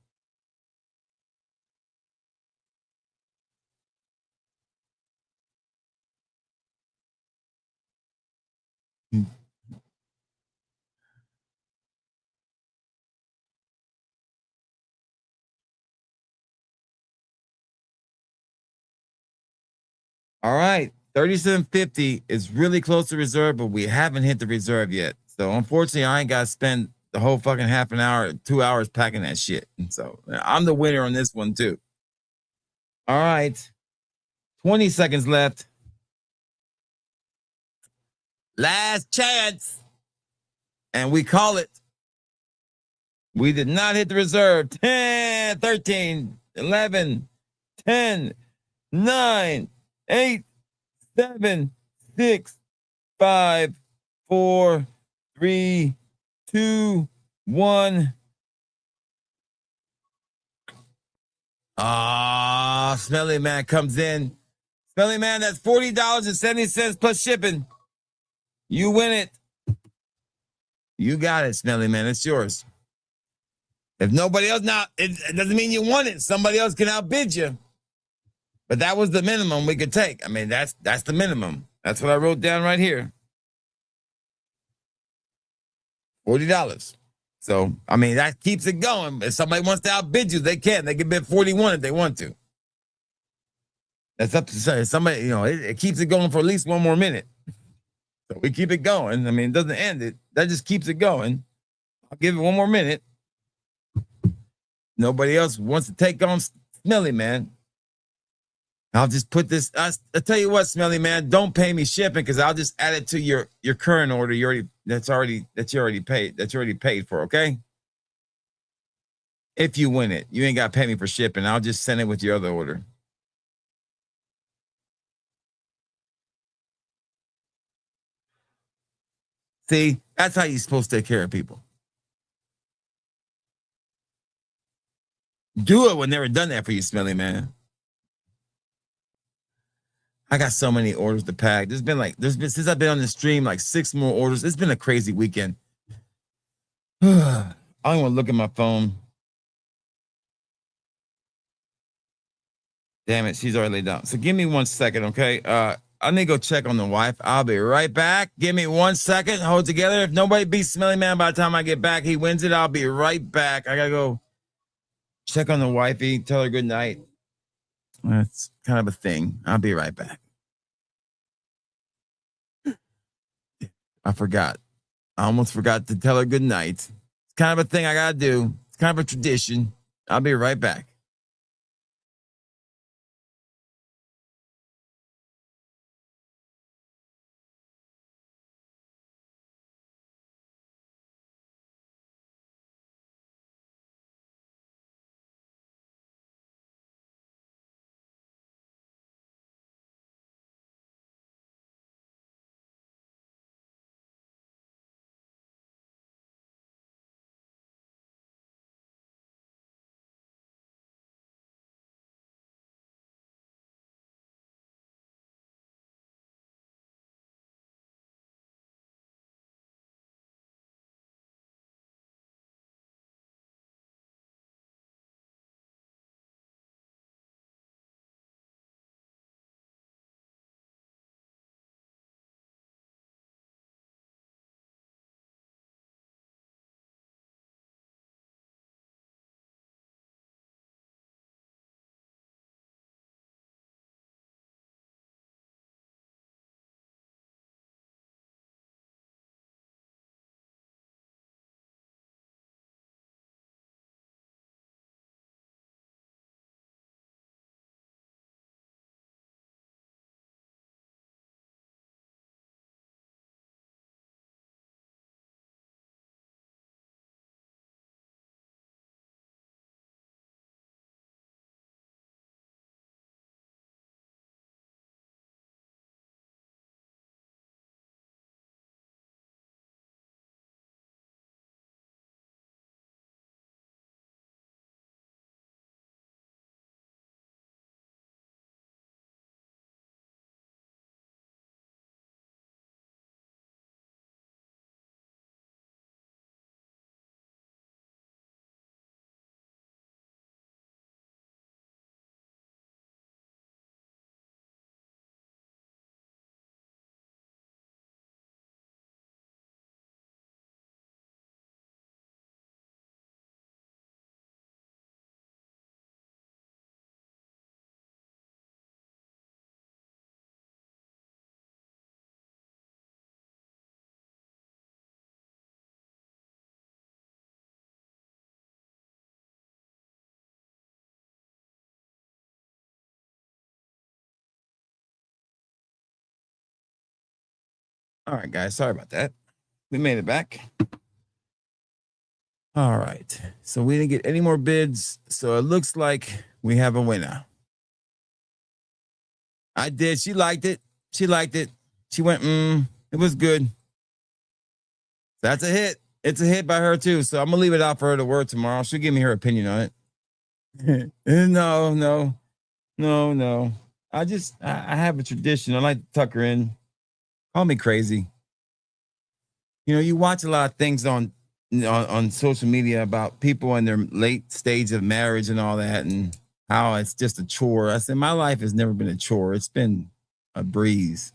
Speaker 4: All right. 37.50 is really close to reserve, but we haven't hit the reserve yet. So unfortunately, I ain't got to spend the whole fucking half an hour, 2 hours packing that shit. So I'm the winner on this one too. All right. 20 seconds left. Last chance. And we call it. We did not hit the reserve. 10, 13, 11, 10, 9, 8, 7, 6, 5, 4, 3, 2, 1. Ah, Smelly Man comes in. Smelly Man, that's $40.70 plus shipping. You win it. You got it, Smelly Man. It's yours. If nobody else, now it doesn't mean you won it. Somebody else can outbid you. But that was the minimum we could take. I mean, that's the minimum. That's what I wrote down right here. $40. So, I mean, that keeps it going. If somebody wants to outbid you, they can. They can bid 41 if they want to. That's up to somebody, it keeps it going for at least 1 more minute. So we keep it going. I mean, it doesn't end it. That just keeps it going. I'll give it 1 more minute. Nobody else wants to take on Smelly Man. I'll just put this. I'll tell you what, Smelly Man, don't pay me shipping because I'll just add it to your current order. That you already paid for. Okay. If you win it, you ain't got to pay me for shipping. I'll just send it with your other order. See, that's how you're supposed to take care of people. Do it when never done that for you, Smelly Man. I got so many orders to pack. There's been since I've been on the stream, like 6 more orders. It's been a crazy weekend. I don't want to look at my phone. Damn it, she's already laid down. So give me 1 second, okay? I need to go check on the wife. I'll be right back. Give me 1 second. Hold together. If nobody beats Smelly Man by the time I get back, he wins it. I'll be right back. I gotta go check on the wifey. Tell her good night. That's kind of a thing. I'll be right back. I forgot. I almost forgot to tell her good night. It's kind of a thing I gotta do. It's kind of a tradition. I'll be right back. All right, guys. Sorry about that. We made it back. All right. So we didn't get any more bids. So it looks like we have a winner. I did. She liked it. She liked it. She went, it was good. That's a hit. It's a hit by her too. So I'm gonna leave it out for her to work tomorrow. She'll give me her opinion on it. No. I have a tradition. I like to tuck her in. Call me crazy. You know, you watch a lot of things on social media about people in their late stage of marriage and all that, and how it's just a chore. I said, my life has never been a chore. It's been a breeze.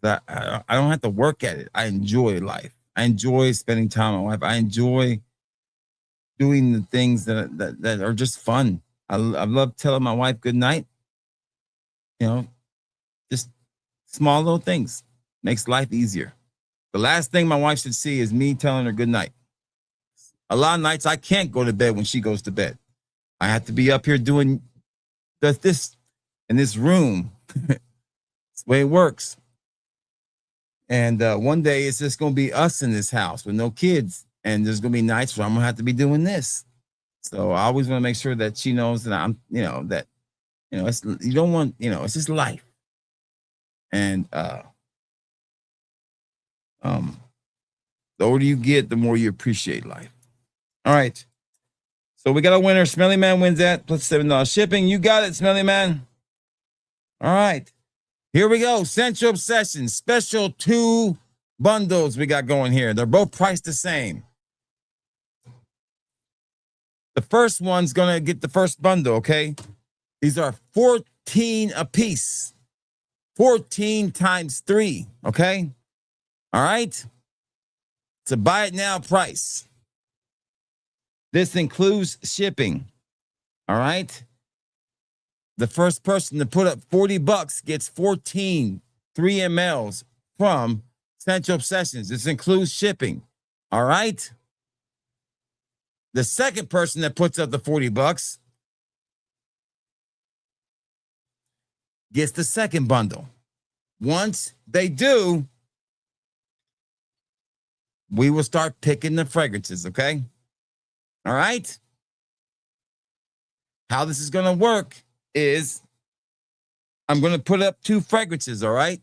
Speaker 4: I don't have to work at it. I enjoy life. I enjoy spending time with my wife. I enjoy doing the things that are just fun. I love telling my wife good night. You know, just small little things makes life easier. The last thing my wife should see is me telling her good night. A lot of nights I can't go to bed when she goes to bed. I have to be up here doing this in this room. It's the way it works. And one day it's just going to be us in this house with no kids. And there's going to be nights where I'm going to have to be doing this. So I always want to make sure that she knows that I'm, it's, you don't want, it's just life. And the older you get, the more you appreciate life. All right. So we got a winner. Smelly Man wins that plus $7 shipping. You got it, Smelly Man. All right. Here we go. Central Obsession. Special 2 bundles we got going here. They're both priced the same. The first one's going to get the first bundle, okay? These are 14 a piece. 14 times 3, okay? All right? It's a buy it now price. This includes shipping. All right? The first person to put up $40 gets 14 3 mLs from Central Obsessions. This includes shipping. All right? The second person that puts up the $40 gets the second bundle. Once they do, we will start picking the fragrances, okay? All right? How this is going to work is I'm going to put up 2 fragrances, all right?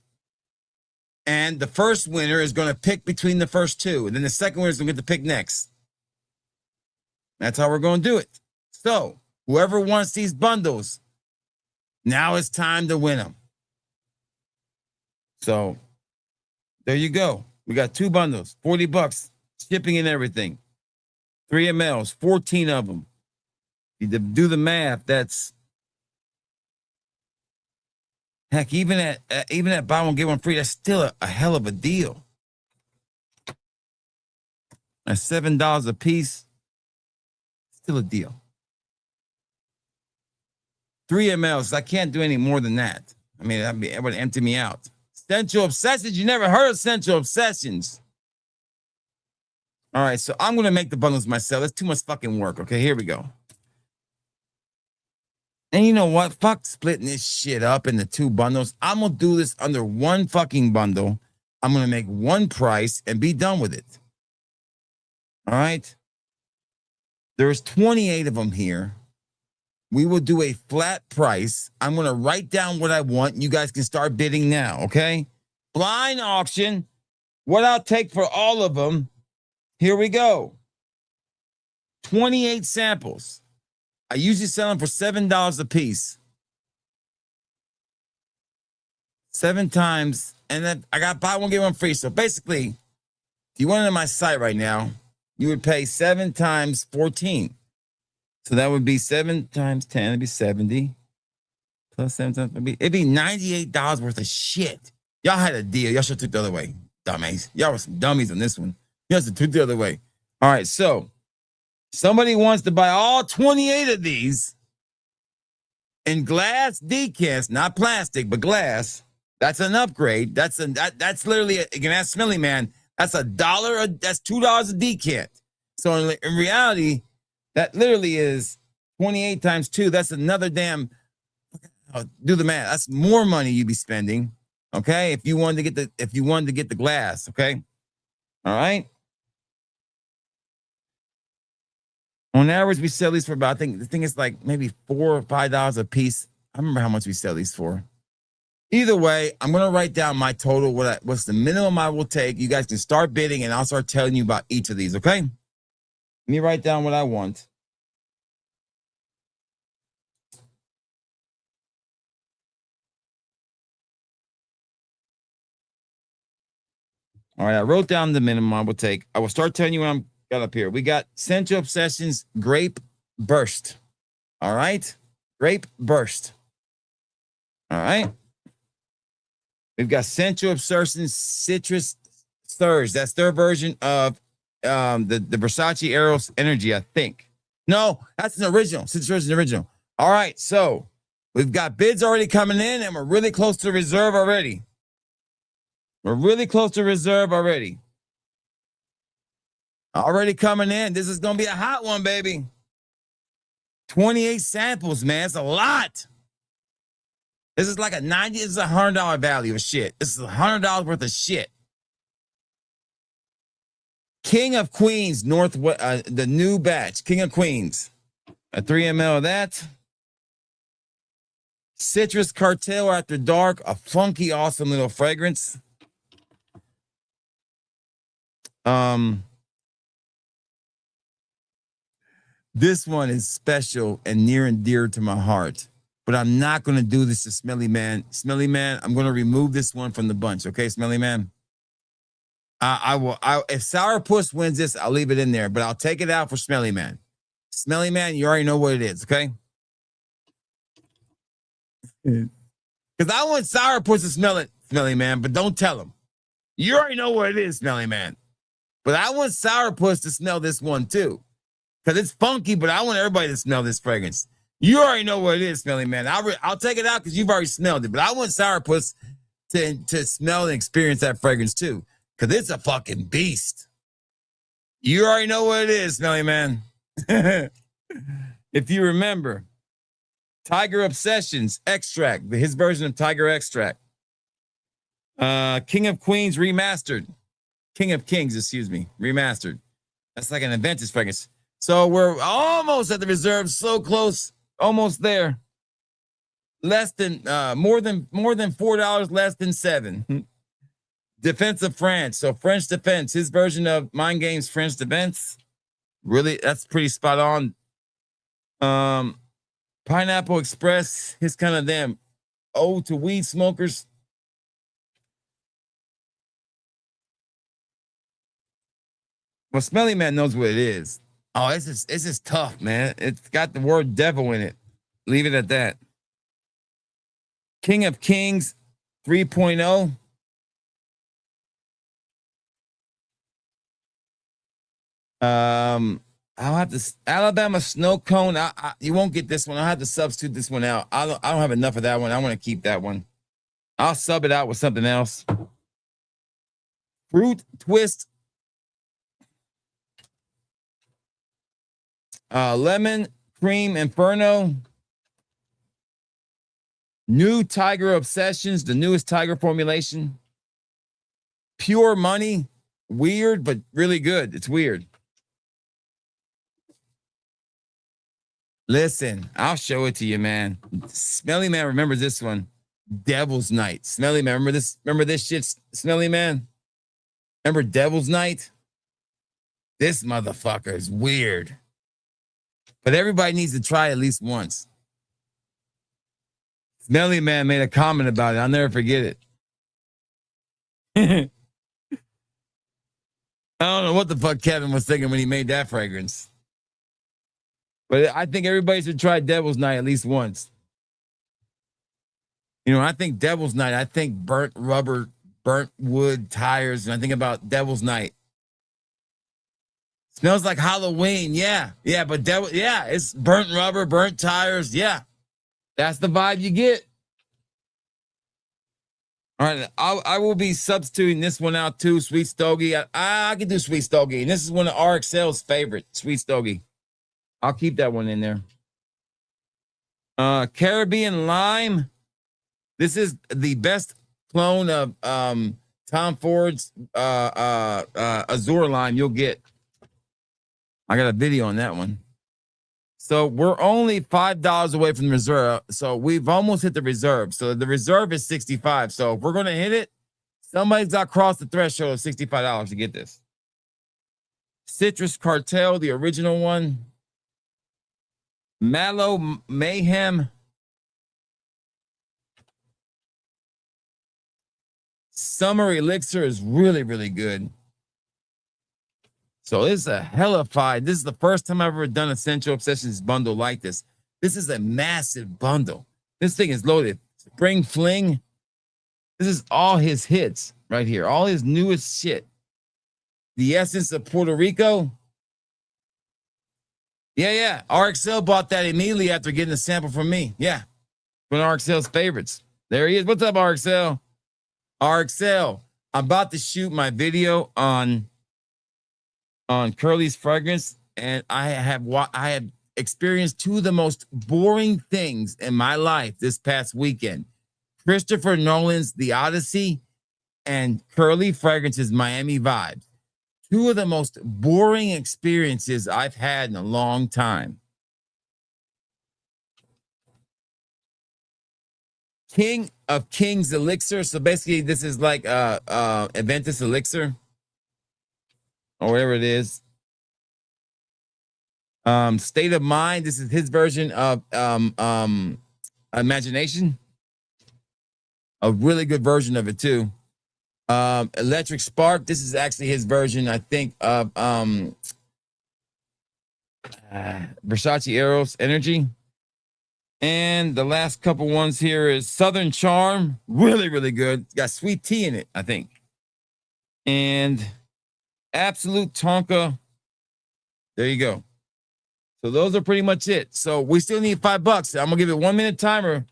Speaker 4: And the first winner is going to pick between the first 2. And then the second winner is going to get to pick next. That's how we're going to do it. So whoever wants these bundles, now it's time to win them. So there you go. We got 2 bundles, $40, shipping and everything. 3 mLs, 14 of them. You do the math. That's heck. Even at buy one get one free, that's still a hell of a deal. At $7 a piece, still a deal. 3 mLs. I can't do any more than that. I mean, it would empty me out. Central Obsessions. You never heard of Central Obsessions. All right, so I'm going to make the bundles myself. That's too much fucking work. Okay, here we go. And you know what? Fuck splitting this shit up into 2 bundles. I'm going to do this under 1 fucking bundle. I'm going to make 1 price and be done with it. All right? There's 28 of them here. We will do a flat price. I'm going to write down what I want. You guys can start bidding now, okay? Blind auction. What I'll take for all of them. Here we go. 28 samples. I usually sell them for $7 a piece. 7 times. And then I got buy one, get one free. So basically, if you went on my site right now, you would pay 7 times 14. So that would be 7 times 10. It'd be 70. Plus 7 times, it'd be $98 worth of shit. Y'all had a deal. Y'all should have took the other way. Dummies. Y'all were some dummies on this one. You have to took the other way. All right, so somebody wants to buy all 28 of these in glass decants, not plastic, but glass. That's an upgrade. That's literally, you can ask Smelly Man, that's $1. That's $2 a decant. So in reality, that literally is 28 times 2. That's another damn, do the math. That's more money you'd be spending. Okay, if you wanted to get the glass, okay? All right. On average, we sell these for about, I think the thing is like maybe $4 or $5 a piece. I remember how much we sell these for. Either way, I'm gonna write down my total. What's the minimum I will take? You guys can start bidding, and I'll start telling you about each of these. Okay? Let me write down what I want. All right, I wrote down the minimum I will take. I will start telling you what I'm got up here. We got Sensual Obsessions Grape Burst. All right, Grape Burst. All right. We've got Sensual Obsessions Citrus Surge. That's their version of the Versace Eros Energy, I think. No, that's an original. Citrus Surge is an original. All right, so we've got bids already coming in, and we're really close to reserve already. We're really close to reserve already. Already coming in. This is going to be a hot one, baby. 28 samples, man. It's a lot. This is like this is $100 value of shit. This is $100 worth of shit. King of Queens, the new batch. King of Queens. A 3 ml of that. Citrus Cartel After Dark. A funky, awesome little fragrance. This one is special and near and dear to my heart. But I'm not going to do this to Smelly Man. Smelly Man, I'm going to remove this one from the bunch. Okay, Smelly Man? I will. If Sourpuss wins this, I'll leave it in there. But I'll take it out for Smelly Man. Smelly Man, you already know what it is, okay? Because I want Sourpuss to smell it, Smelly Man, but don't tell him. You already know what it is, Smelly Man. But I want Sourpuss to smell this one, too. Because it's funky, but I want everybody to smell this fragrance. You already know what it is, Smelly Man. I'll take it out because you've already smelled it. But I want Sourpuss to smell and experience that fragrance too. Because it's a fucking beast. You already know what it is, Smelly Man. If you remember, Tiger Obsessions Extract, his version of Tiger Extract. King of Queens Remastered. King of Kings, excuse me, Remastered. That's like an Aventus fragrance. So we're almost at the reserve, so close, almost there. Less than more than $4, less than $7. Defense of France. So French Defense, his version of Mind Games French Defense. Really, that's pretty spot on. Pineapple Express, his kind of damn ode to weed smokers. Well, Smelly Man knows what it is. Oh, it's just tough, man. It's got the word devil in it. Leave it at that. King of Kings 3.0. I'll have to Alabama Snow Cone. You won't get this one. I'll have to substitute this one out. I don't have enough of that one. I want to keep that one. I'll sub it out with something else. Fruit Twist. Lemon Cream Inferno. New Tiger Obsessions, the newest Tiger formulation. Pure Money. Weird, but really good. It's weird. Listen, I'll show it to you, man. Smelly Man remembers this one. Devil's Night. Smelly Man, remember this shit, Smelly Man? Remember Devil's Night? This motherfucker is weird. But everybody needs to try at least once. Smelly Man made a comment about it. I'll never forget it. I don't know what the fuck Kevin was thinking when he made that fragrance. But I think everybody should try Devil's Night at least once. You know, I think Devil's Night, I think burnt rubber, burnt wood, tires, and I think about Devil's Night. Smells like Halloween, yeah. Yeah, but it's burnt rubber, burnt tires, yeah. That's the vibe you get. All right, I will be substituting this one out too, Sweet Stogie. I can do Sweet Stogie, and this is one of RXL's favorite, Sweet Stogie. I'll keep that one in there. Caribbean Lime. This is the best clone of Tom Ford's Azure line you'll get. I got a video on that one. So we're only $5 away from the reserve. So we've almost hit the reserve. So the reserve is 65. So if we're gonna hit it, somebody's got to cross the threshold of $65 to get this. Citrus Cartel, the original one. Mallow Mayhem. Summer Elixir is really, really good. So this is a hellified. This is the first time I've ever done a Sensual Obsessions bundle like this. This is a massive bundle. This thing is loaded. Spring Fling. This is all his hits right here. All his newest shit. The Essence of Puerto Rico. Yeah. RXL bought that immediately after getting a sample from me. Yeah. One of RXL's favorites. There he is. What's up, RXL? RXL. I'm about to shoot my video on Curly's fragrance, and I have experienced two of the most boring things in my life this past weekend. Christopher Nolan's The Odyssey and Curly Fragrance's Miami Vibes. Two of the most boring experiences I've had in a long time. King of Kings Elixir. So basically, this is like Aventus Elixir, or whatever it is. State of Mind. This is his version of Imagination. A really good version of it too. Electric Spark. This is actually his version, I think, of Versace Eros Energy. And the last couple ones here is Southern Charm. Really, really good. It's got sweet tea in it, I think. And Absolute Tonka. There you go. So those are pretty much it. So we still need $5. I'm gonna give it 1 minute timer.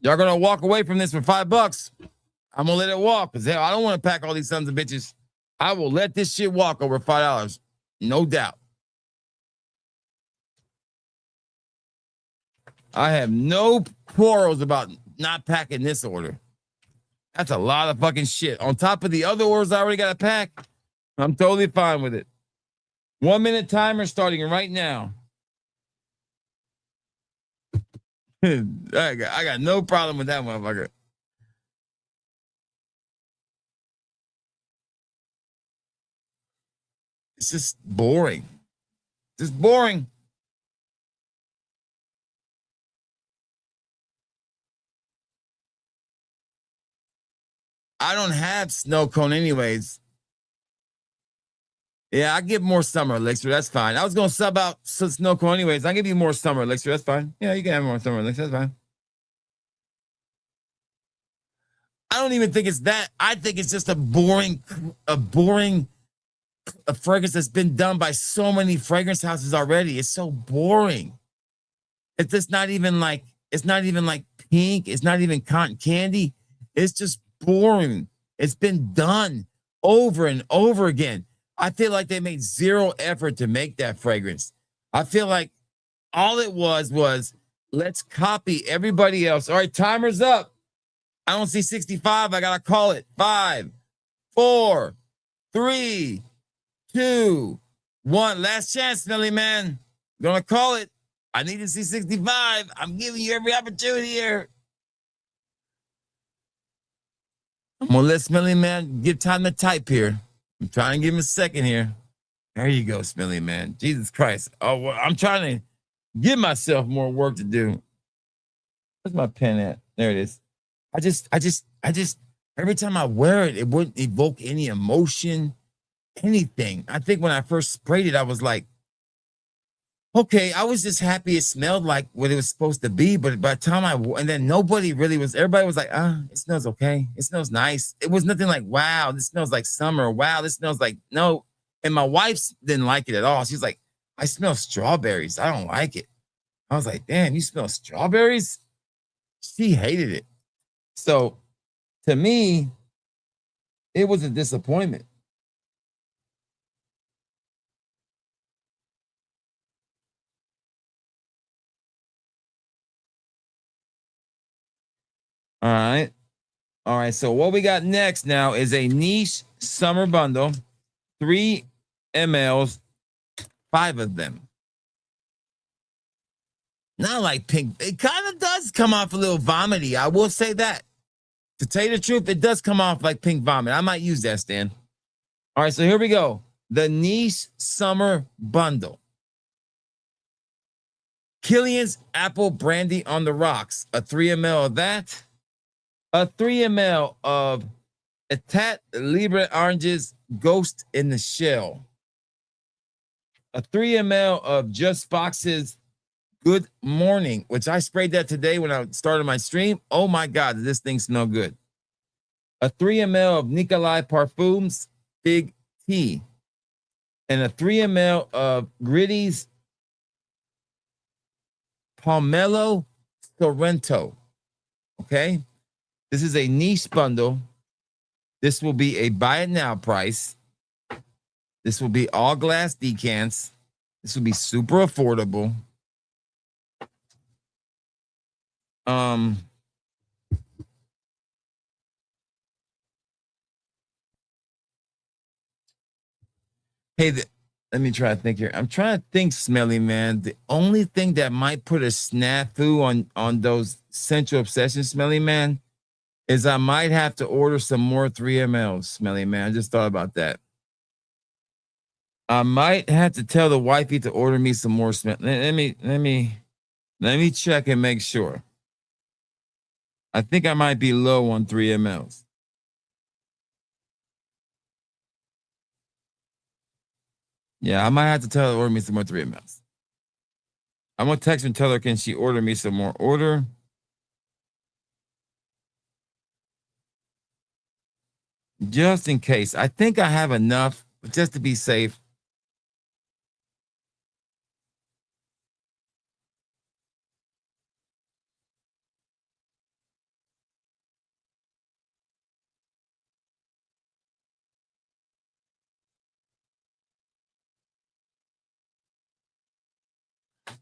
Speaker 4: Y'all gonna walk away from this for $5. I'm gonna let it walk because hell, I don't want to pack all these sons of bitches. I will let this shit walk over $5, no doubt. I have no quarrels about not packing this order. That's a lot of fucking shit. On top of the other orders I already got to pack, I'm totally fine with it. 1 minute timer starting right now. I got no problem with that motherfucker. It's just boring. Just boring. I don't have snow cone anyways. Yeah, I give more summer elixir. That's fine. I was going to sub out snow cone anyways. I'll give you more summer elixir. That's fine. Yeah, you can have more summer elixir. That's fine. I don't even think it's that. I think it's just a boring fragrance that's been done by so many fragrance houses already. It's so boring. It's just not even like pink. It's not even cotton candy. It's just boring. It's been done over and over again. I feel like they made zero effort to make that fragrance. I feel like all it was let's copy everybody else. All right, timer's up. I don't see 65. I gotta call it. 5, 4, 3, 2, 1. Last chance, Smelly Man. Gonna call it. I need to see 65. I'm giving you every opportunity here. I'm gonna let Smelly Man give time to type here. I'm trying to give him a second here. There you go, Smelly Man. Jesus Christ. Oh, well, I'm trying to give myself more work to do. Where's my pen at? There it is. I just, every time I wear it, it wouldn't evoke any emotion, anything. I think when I first sprayed it, I was like, okay, I was just happy it smelled like what it was supposed to be. But by the time and then nobody really was, everybody was like, it smells okay. It smells nice. It was nothing like, wow, this smells like summer. Wow, this smells like, no. And my wife didn't like it at all. She's like, I smell strawberries. I don't like it. I was like, damn, you smell strawberries? She hated it. So to me, it was a disappointment. All right. All right, so what we got next now is a niche summer bundle, 3 mLs, 5 of them. Not like pink. It kind of does come off a little vomity. I will say that. To tell you the truth, it does come off like pink vomit. I might use that, Stan. All right, so here we go. The niche summer bundle. Killian's Apple Brandy on the Rocks. A 3 ml of that. A 3 ml of Etat Libre Oranges Ghost in the Shell. A 3 ml of Just Fox's Good Morning, which I sprayed that today when I started my stream. Oh my God, does this thing smell good? A 3 ml of Nikolai Parfum's Fig Tea. And a 3 ml of Gritty's Pomelo Sorrento. Okay? This is a niche bundle. This will be a buy it now price. This will be all glass decants. This will be super affordable. Hey, let me try to think here. I'm trying to think, Smelly Man. The only thing that might put a snafu on those Central Obsession, Smelly Man, is I might have to order some more 3 mLs, Smelly Man. I just thought about that. I might have to tell the wifey to order me some more. Let me check and make sure. I think I might be low on 3 mLs. Yeah, I might have to tell her to order me some more 3 mLs. I'm going to text her and tell her, can she order me some more? Order. Just in case. I think I have enough, but just to be safe.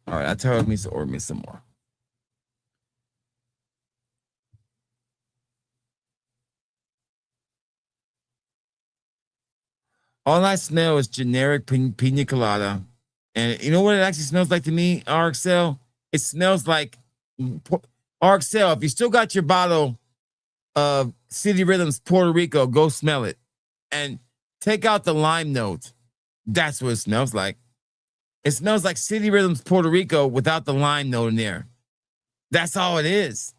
Speaker 4: All right, I tell her to order me some more. All I smell is generic pina colada. And you know what it actually smells like to me, RXL? It smells like RXL. If you still got your bottle of City Rhythms Puerto Rico, go smell it. And take out the lime note. That's what it smells like. It smells like City Rhythms Puerto Rico without the lime note in there. That's all it is.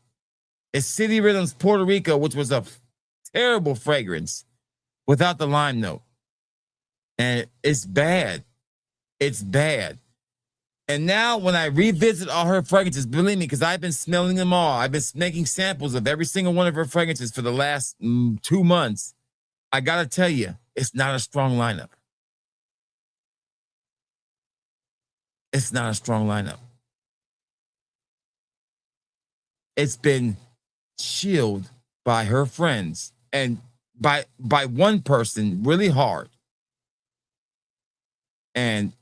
Speaker 4: It's City Rhythms Puerto Rico, which was a terrible fragrance without the lime note. And it's bad. It's bad. And now when I revisit all her fragrances, believe me, because I've been smelling them all. I've been making samples of every single one of her fragrances for the last 2 months. I got to tell you, it's not a strong lineup. It's not a strong lineup. It's been chilled by her friends and by one person really hard. And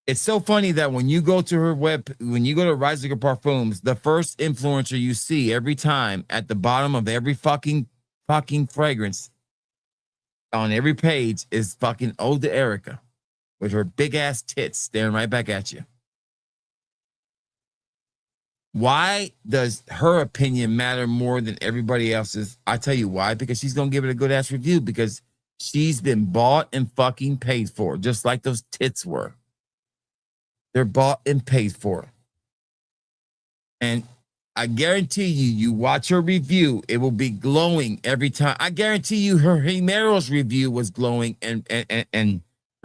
Speaker 4: it's so funny that when you go to her when you go to Reisiger Parfums, the first influencer you see every time at the bottom of every fucking fragrance on every page is fucking Ode to Erica with her big ass tits staring right back at you. Why does her opinion matter more than everybody else's? I tell you why, because she's going to give it a good ass review because she's been bought and fucking paid for, just like those tits were. They're bought and paid for. And I guarantee you watch her review, it will be glowing every time. I guarantee you her Himero's review was glowing and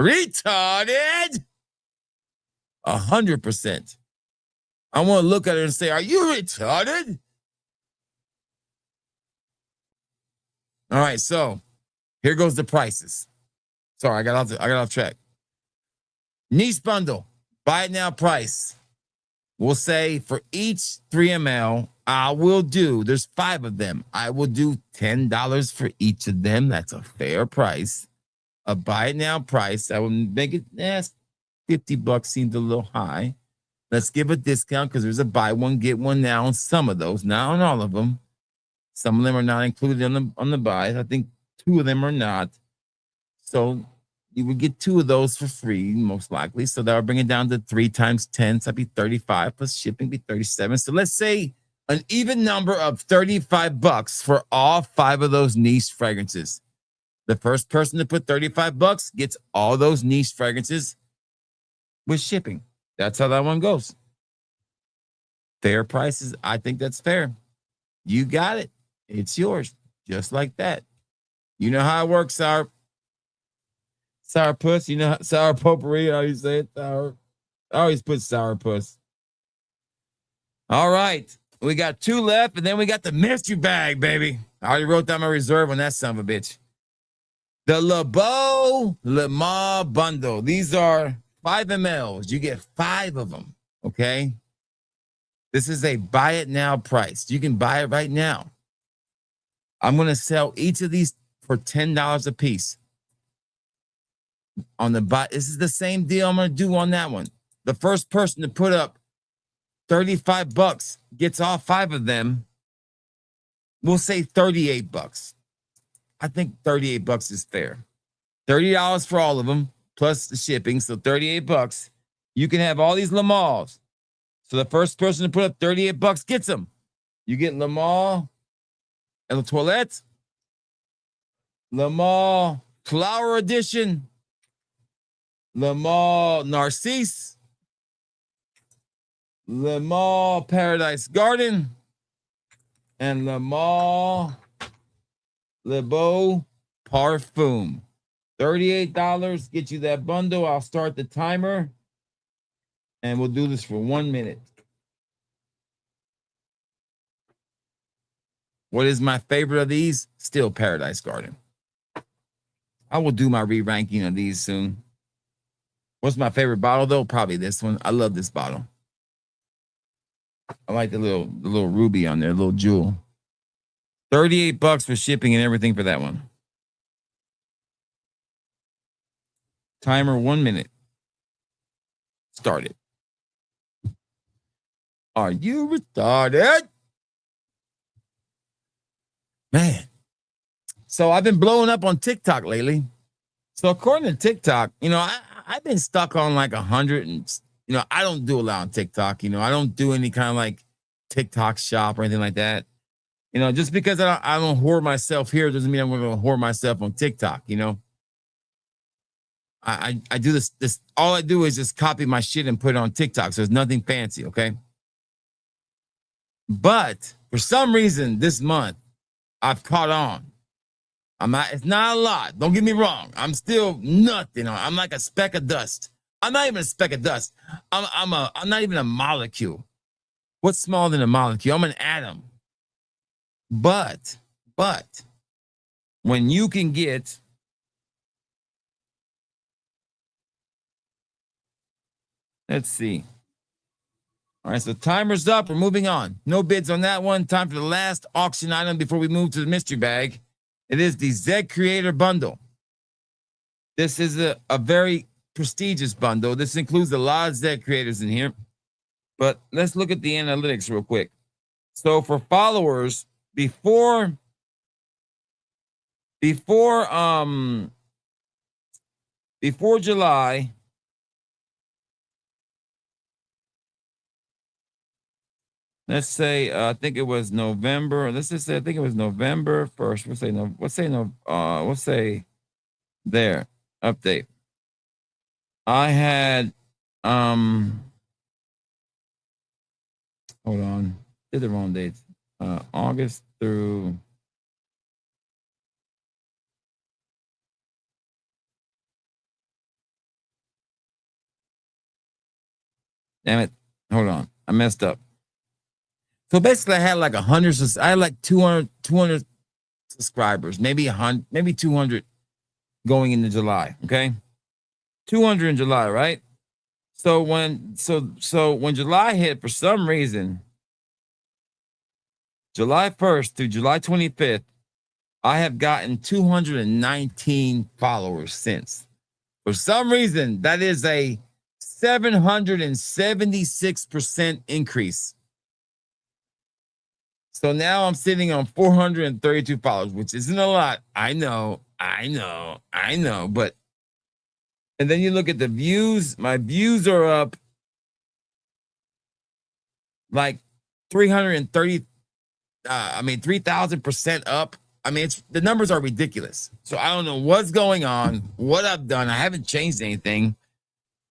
Speaker 4: retarded 100%. I want to look at her and say, are you retarded? All right, so here goes the prices. Sorry, I got off track. Niche bundle, buy it now price. We'll say for each 3 ml, I will do, there's 5 of them. I will do $10 for each of them. That's a fair price. A buy it now price. I will make it, $50 seems a little high. Let's give a discount because there's a buy one, get one now on some of those, not on all of them. Some of them are not included on the buys. I think 2 of them are not. So you would get 2 of those for free, most likely. So that would bring it down to 3 times 10. So that'd be 35 plus shipping be 37. So let's say an even number of $35 for all 5 of those niche fragrances. The first person to put $35 gets all those niche fragrances with shipping. That's how that one goes. Fair prices. I think that's fair. You got it. It's yours. Just like that. You know how it works, sour puss. You know, sour potpourri. How you say it? Sour. I always put sour puss. All right. We got 2 left, and then we got the mystery bag, baby. I already wrote down my reserve on that son of a bitch. The Le Beau Le Mans bundle. These are 5 mLs. You get 5 of them, okay? This is a buy it now price. You can buy it right now. I'm going to sell each of these for $10 a piece. On the buy, this is the same deal I'm going to do on that one. The first person to put up $35 gets all 5 of them. We'll say $38. I think $38 is fair. $30 for all of them, plus the shipping, so $38. You can have all these Le Mans. So the first person to put up $38 gets them. You get Le Mans and La Toilette, Le Mans Flower Edition, Le Mans Narcisse, Le Mans Paradise Garden, and Le Mans Le Beau Parfum. $38 get you that bundle. I'll start the timer and we'll do this for 1 minute. What is my favorite of these? Still Paradise Garden. I will do my re-ranking of these soon. What's my favorite bottle though? Probably this one. I love this bottle. I like the little ruby on there, little jewel. $38 for shipping and everything for that one. Timer 1 minute. Started. Are you retarded? Man. So I've been blowing up on TikTok lately. So according to TikTok, I've been stuck on like 100 and, I don't do a lot on TikTok. I don't do any kind of like TikTok shop or anything like that. Just because I don't whore myself here doesn't mean I'm going to whore myself on TikTok, I do this. All I do is just copy my shit and put it on TikTok. So it's nothing fancy, okay? But for some reason this month, I've caught on. It's not a lot. Don't get me wrong. I'm still nothing. I'm like a speck of dust. I'm not even a speck of dust. I'm not even a molecule. What's smaller than a molecule? I'm an atom. But when you can get let's see. All right, so timer's up. We're moving on. No bids on that one. Time for the last auction item before we move to the mystery bag. It is the Z Creator Bundle. This is a very prestigious bundle. This includes a lot of Z creators in here. But let's look at the analytics real quick. So for followers, before July, let's say I think it was November. Let's just say I think it was November 1st. Let's say there. Update. I had hold on. Did the wrong dates. August through damn it. Hold on. I messed up. So basically I had like 100, I had like 200 subscribers, maybe 100, maybe 200 going into July. Okay. 200 in July, right? So when July hit, for some reason, July 1st through July 25th, I have gotten 219 followers since. For some reason, that is a 776% increase. So now I'm sitting on 432 followers, which isn't a lot. I know. But, and then you look at the views. My views are up like 3,000% up. I mean, the numbers are ridiculous. So I don't know what's going on, what I've done. I haven't changed anything.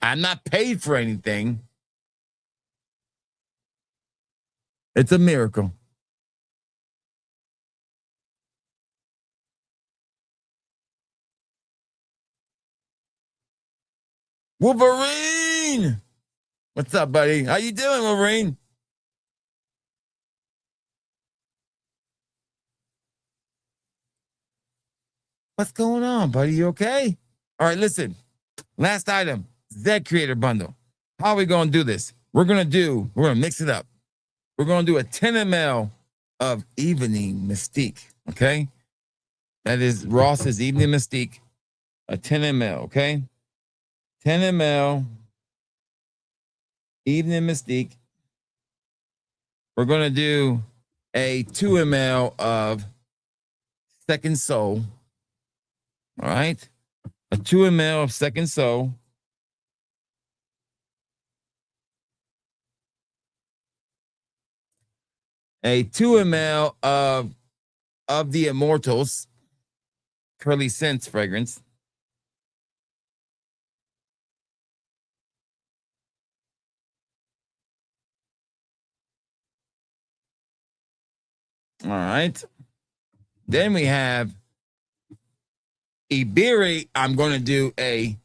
Speaker 4: I'm not paid for anything. It's a miracle. Wolverine! What's up, buddy? How you doing, Wolverine? What's going on, buddy? You okay? All right, listen. Last item, Zed Creator Bundle. How are we going to do this? We're going to mix it up. We're going to do a 10 ml of Evening Mystique, okay? That is Ross's Evening Mystique, a 10 ml, okay? 10 ml Evening Mystique. We're going to do a 2 ml of Second Soul, all right? A 2 ml of Second Soul. A 2 ml of the Immortals Curly Scents fragrance. All right. Then we have Iberi. I'm going to do a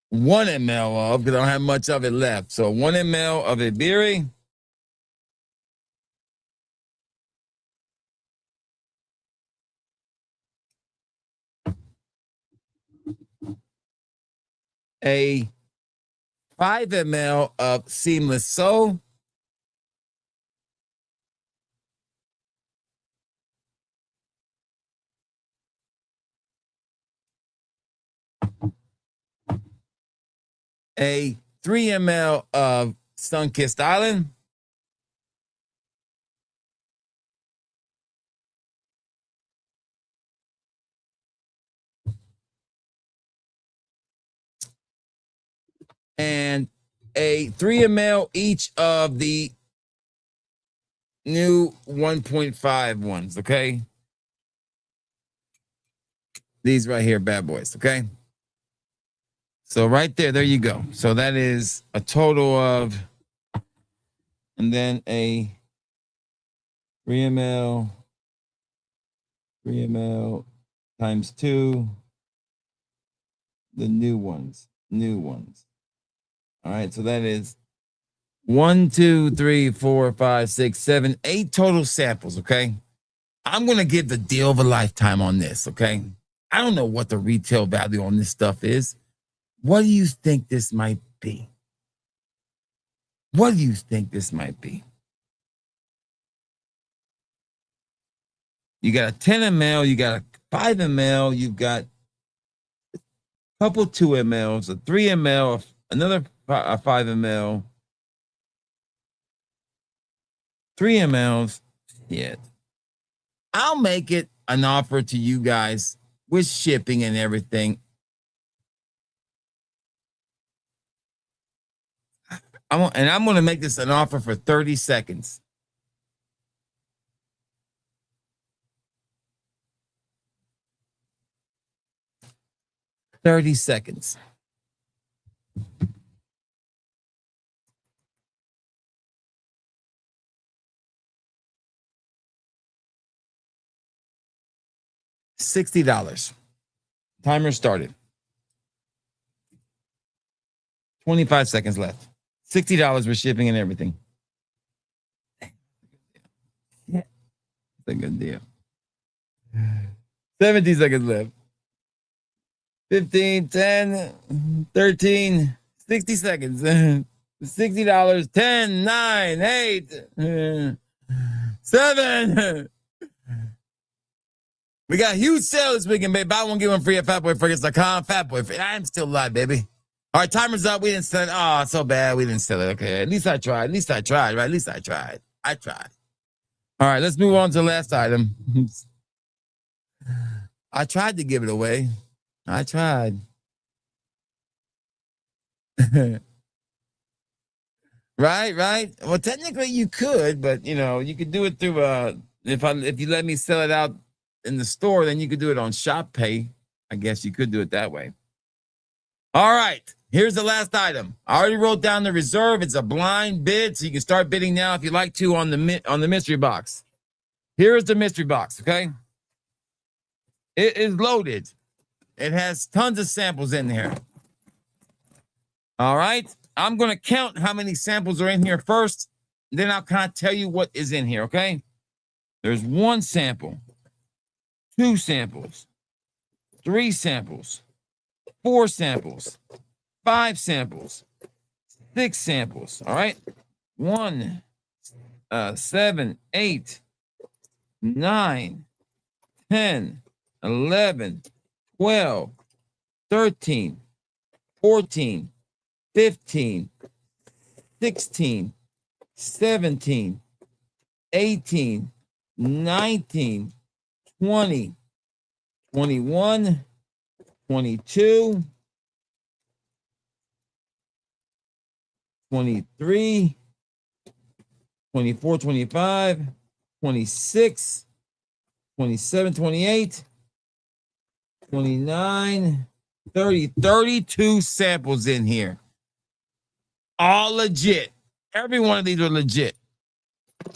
Speaker 4: 1 ml of because I don't have much of it left. So 1 ml of Iberi. A 5 ml of Seamless Soul. A 3 ml of Sunkissed Island. And a 3 ml each of the new 1.5 ones, okay? These right here, bad boys, okay? So right there you go. So that is a total of, and then a 3 ml times 2, the new ones. All right, so that is 1, 2, 3, 4, 5, 6, 7, 8 total samples, okay? I'm going to give the deal of a lifetime on this, okay? I don't know what the retail value on this stuff is. What do you think this might be? What do you think this might be? You got a 10 ml, you got a 5 ml, you've got a couple 2 mls, a 3 ml, another 5 ml, 3 mls. Yeah. I'll make it an offer to you guys with shipping and everything. I'm going to make this an offer for 30 seconds. $30 seconds. $60. Timer started. 25 seconds left. $60 for shipping and everything. Yeah. That's a good deal. 17 seconds left. 15, 10, 13, 60 seconds. $60, 10, 9, 8, 7. We got huge sales this weekend, baby. Buy one, get one free at fatboyfriends.com. Fatboy, I'm still live, baby. All right, timer's up. We didn't sell it. Oh, so bad. We didn't sell it. Okay. At least I tried. At least I tried, right? At least I tried. I tried. All right, let's move on to the last item. I tried to give it away. I tried. Right. Well, technically you could, but you could do it through if you let me sell it out in the store, then you could do it on Shop Pay. I guess you could do it that way. All right. Here's the last item. I already wrote down the reserve. It's a blind bid, so you can start bidding now if you like to on the mystery box. Here is the mystery box, okay? It is loaded. It has tons of samples in here. All right. I'm going to count how many samples are in here first. Then I'll kind of tell you what is in here, okay? There's 1 sample, 2 samples, 3 samples, 4 samples, 5 samples, 6 samples, all right? 1, 7, 8, 9, 10, 11, 12, 13, 14, 15, 16, 17, 18, 19, 20, 21, 22, 23, 24, 25, 26, 27, 28, 29, 30, 32 samples in here. All legit. Every one of these are legit.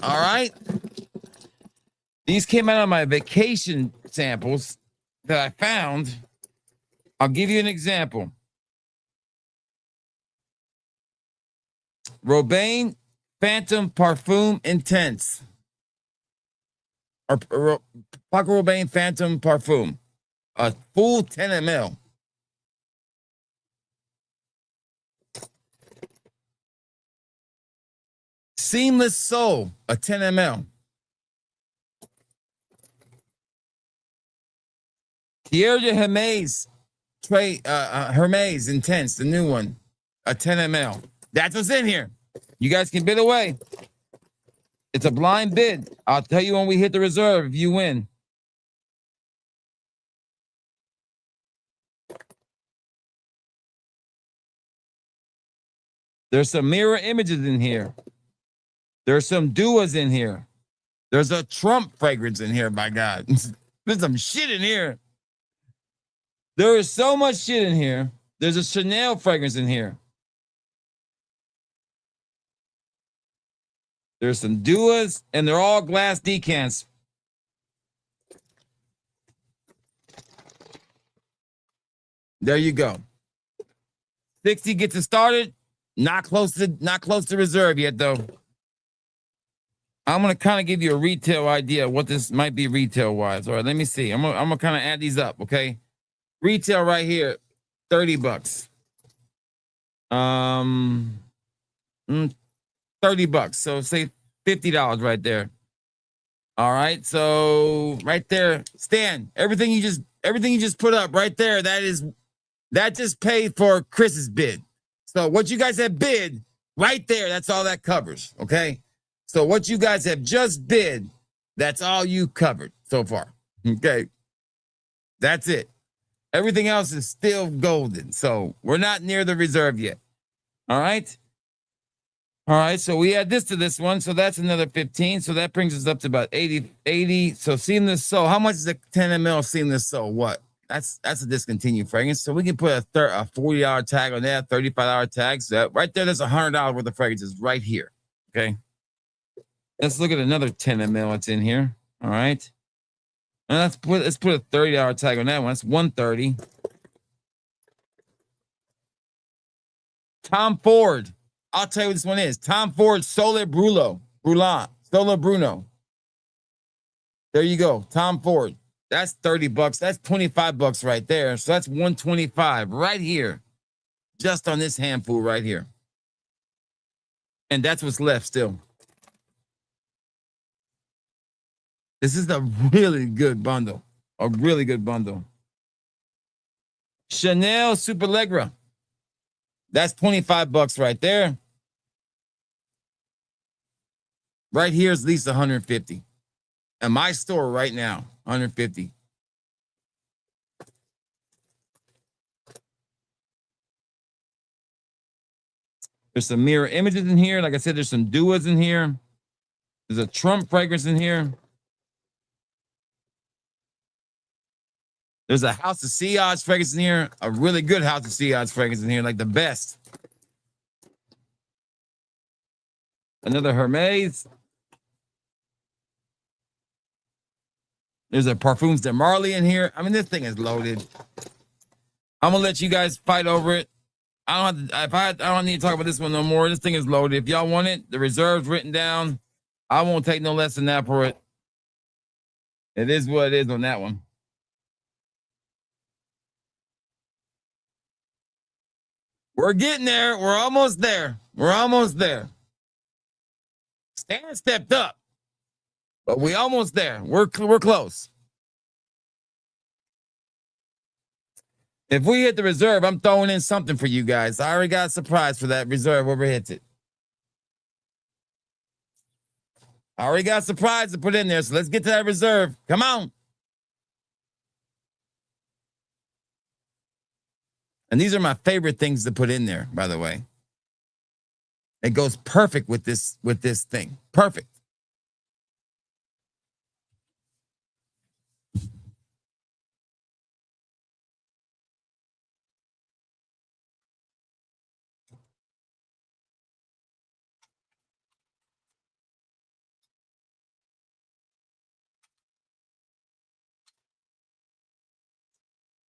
Speaker 4: All right. These came out of my vacation samples that I found. I'll give you an example. Robin Phantom Parfum Intense. Or Paco Robin Phantom Parfum. A full 10 ml. Seamless Soul, a 10 ml. Thierry de Hermes, Hermes Intense, the new one, a 10 ml. That's what's in here. You guys can bid away. It's a blind bid. I'll tell you when we hit the reserve if you win. There's some mirror images in here. There's some duas in here. There's a Trump fragrance in here, by God. There's some shit in here. There is so much shit in here. There's a Chanel fragrance in here. There's some duas, and they're all glass decants. There you go. 60 gets it started. Not close to reserve yet, though. I'm gonna kind of give you a retail idea of what this might be retail wise. All right, let me see. I'm gonna kind of add these up, okay? Retail right here, $30. 30 bucks. So say $50 right there. All right. So right there, Stan, everything you just put up right there, that just paid for Chris's bid. So what you guys have bid right there, that's all that covers. Okay. So what you guys have just bid, that's all you covered so far. Okay. That's it. Everything else is still golden. So we're not near the reserve yet. All right. All right. So we add this to this one. So that's another 15. So that brings us up to about 80. So Seamless Soul. How much is a 10 ml Seamless Soul? What? That's a discontinued fragrance. So we can put a $40 tag on that, $35 tag. So right there, there's $100 worth of fragrances right here. Okay. Let's look at another 10 ml that's in here. All right. And let's put a $30 tag on that one. That's $130. Tom Ford. I'll tell you what this one is. Tom Ford Sole Bruno. Sole Bruno. There you go. Tom Ford. That's $30. That's $25 right there. So that's $125 right here. Just on this handful right here. And that's what's left still. This is a really good bundle. A really good bundle. Chanel Superlegra. That's $25 right there. Right here is at least 150. At my store right now, 150. There's some mirror images in here. Like I said, there's some Duas in here. There's a Trump fragrance in here. There's a House of Sea Odds fragrance in here. A really good House of Sea Odds fragrance in here, like the best. Another Hermes. There's a Parfums de Marley in here. I mean, this thing is loaded. I'm gonna let you guys fight over it. I don't need to talk about this one no more. This thing is loaded. If y'all want it, the reserve's written down. I won't take no less than that for it. It is what it is on that one. We're getting there. We're almost there. We're almost there. Stan stepped up, but we almost there. We're close. If we hit the reserve, I'm throwing in something for you guys. I already got a surprise for that reserve. Whoever hits it. I already got a surprise to put in there, so let's get to that reserve. Come on. And these are my favorite things to put in there, by the way. It goes perfect with this thing. Perfect.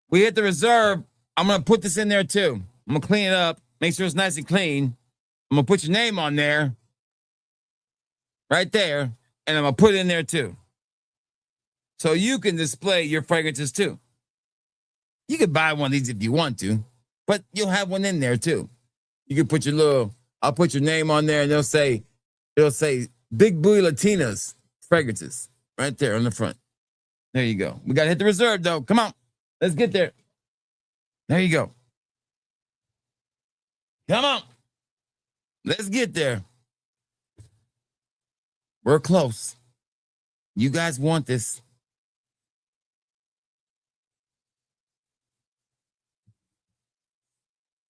Speaker 4: We hit the reserve. I'm going to put this in there too. I'm going to clean it up. Make sure it's nice and clean. I'm going to put your name on there. Right there. And I'm going to put it in there too. So you can display your fragrances too. You can buy one of these if you want to. But you'll have one in there too. You can put your I'll put your name on there and it'll say Big Booty Latinas fragrances. Right there on the front. There you go. We got to hit the reserve though. Come on. Let's get there. There you go. Come on. Let's get there. We're close. You guys want this.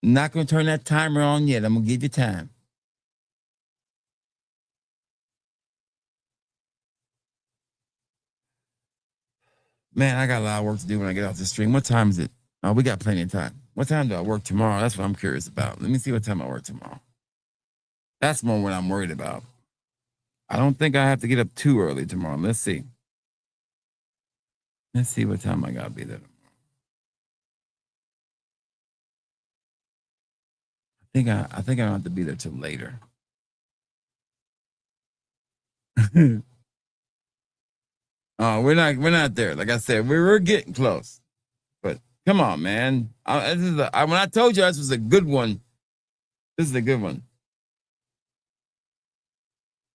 Speaker 4: Not going to turn that timer on yet. I'm going to give you time. Man, I got a lot of work to do when I get off the stream. What time is it? Oh, we got plenty of time. What time do I work tomorrow? That's what I'm curious about. Let me see what time I work tomorrow. That's more what I'm worried about. I don't think I have to get up too early tomorrow. Let's see. Let's see what time I got to be there tomorrow. I think I don't have to be there till later. Oh, we're not there. Like I said, we're getting close. But come on, man. When I told you this was a good one, this is a good one.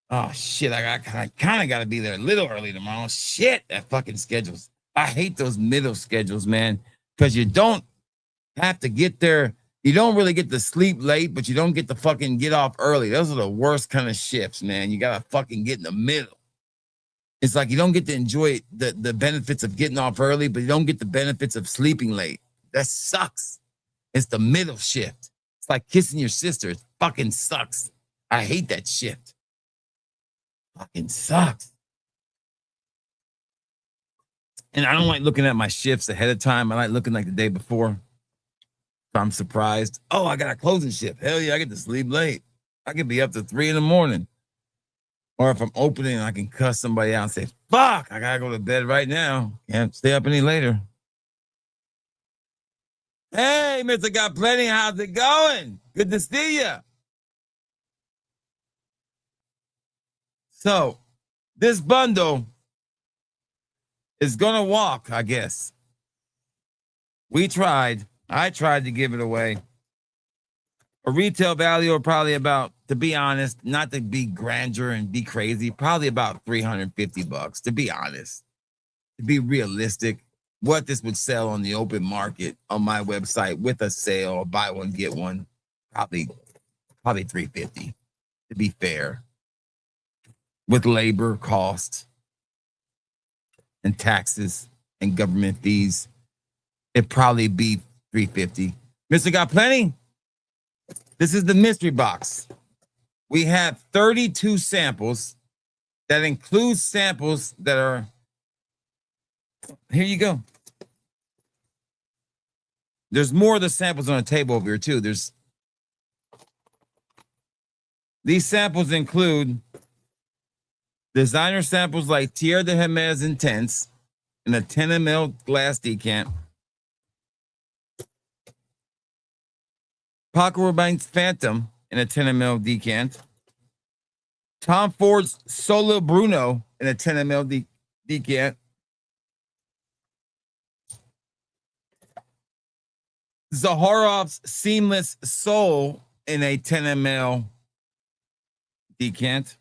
Speaker 4: Oh shit! I kind of got to be there a little early tomorrow. Shit, that fucking schedules. I hate those middle schedules, man, because you don't have to get there. You don't really get to sleep late, but you don't get to fucking get off early. Those are the worst kind of shifts, man. You gotta fucking get in the middle. It's like you don't get to enjoy the benefits of getting off early, but you don't get the benefits of sleeping late. That sucks. It's the middle shift. It's like kissing your sister. It fucking sucks. I hate that shift. Fucking sucks. And I don't like looking at my shifts ahead of time. I like looking like the day before. So I'm surprised. Oh, I got a closing shift. Hell yeah, I get to sleep late. I could be up to 3 a.m. Or if I'm opening, I can cuss somebody out and say, fuck, I gotta go to bed right now. Can't stay up any later. Hey, Mr. Got Plenty, how's it going? Good to see you. So, this bundle is gonna walk, I guess. I tried to give it away. A retail value of probably about, to be honest, not to be grandeur and be crazy, probably about $350, to be honest. To be realistic, what this would sell on the open market on my website with a sale, buy one, get one. probably 350 to be fair. With labor costs and taxes and government fees, it'd probably be 350. Mr. Got Plenty? This is the mystery box. We have 32 samples that includes samples that are, here you go. There's more of the samples on the table over here too. These samples include designer samples like Tierra de Hermes Intense in a 10 ml glass decant. Paco Rabanne's Phantom in a 10 ml decant. Tom Ford's Solo Bruno in a 10 ml decant. Zaharoff's Seamless Soul in a 10 ml decant.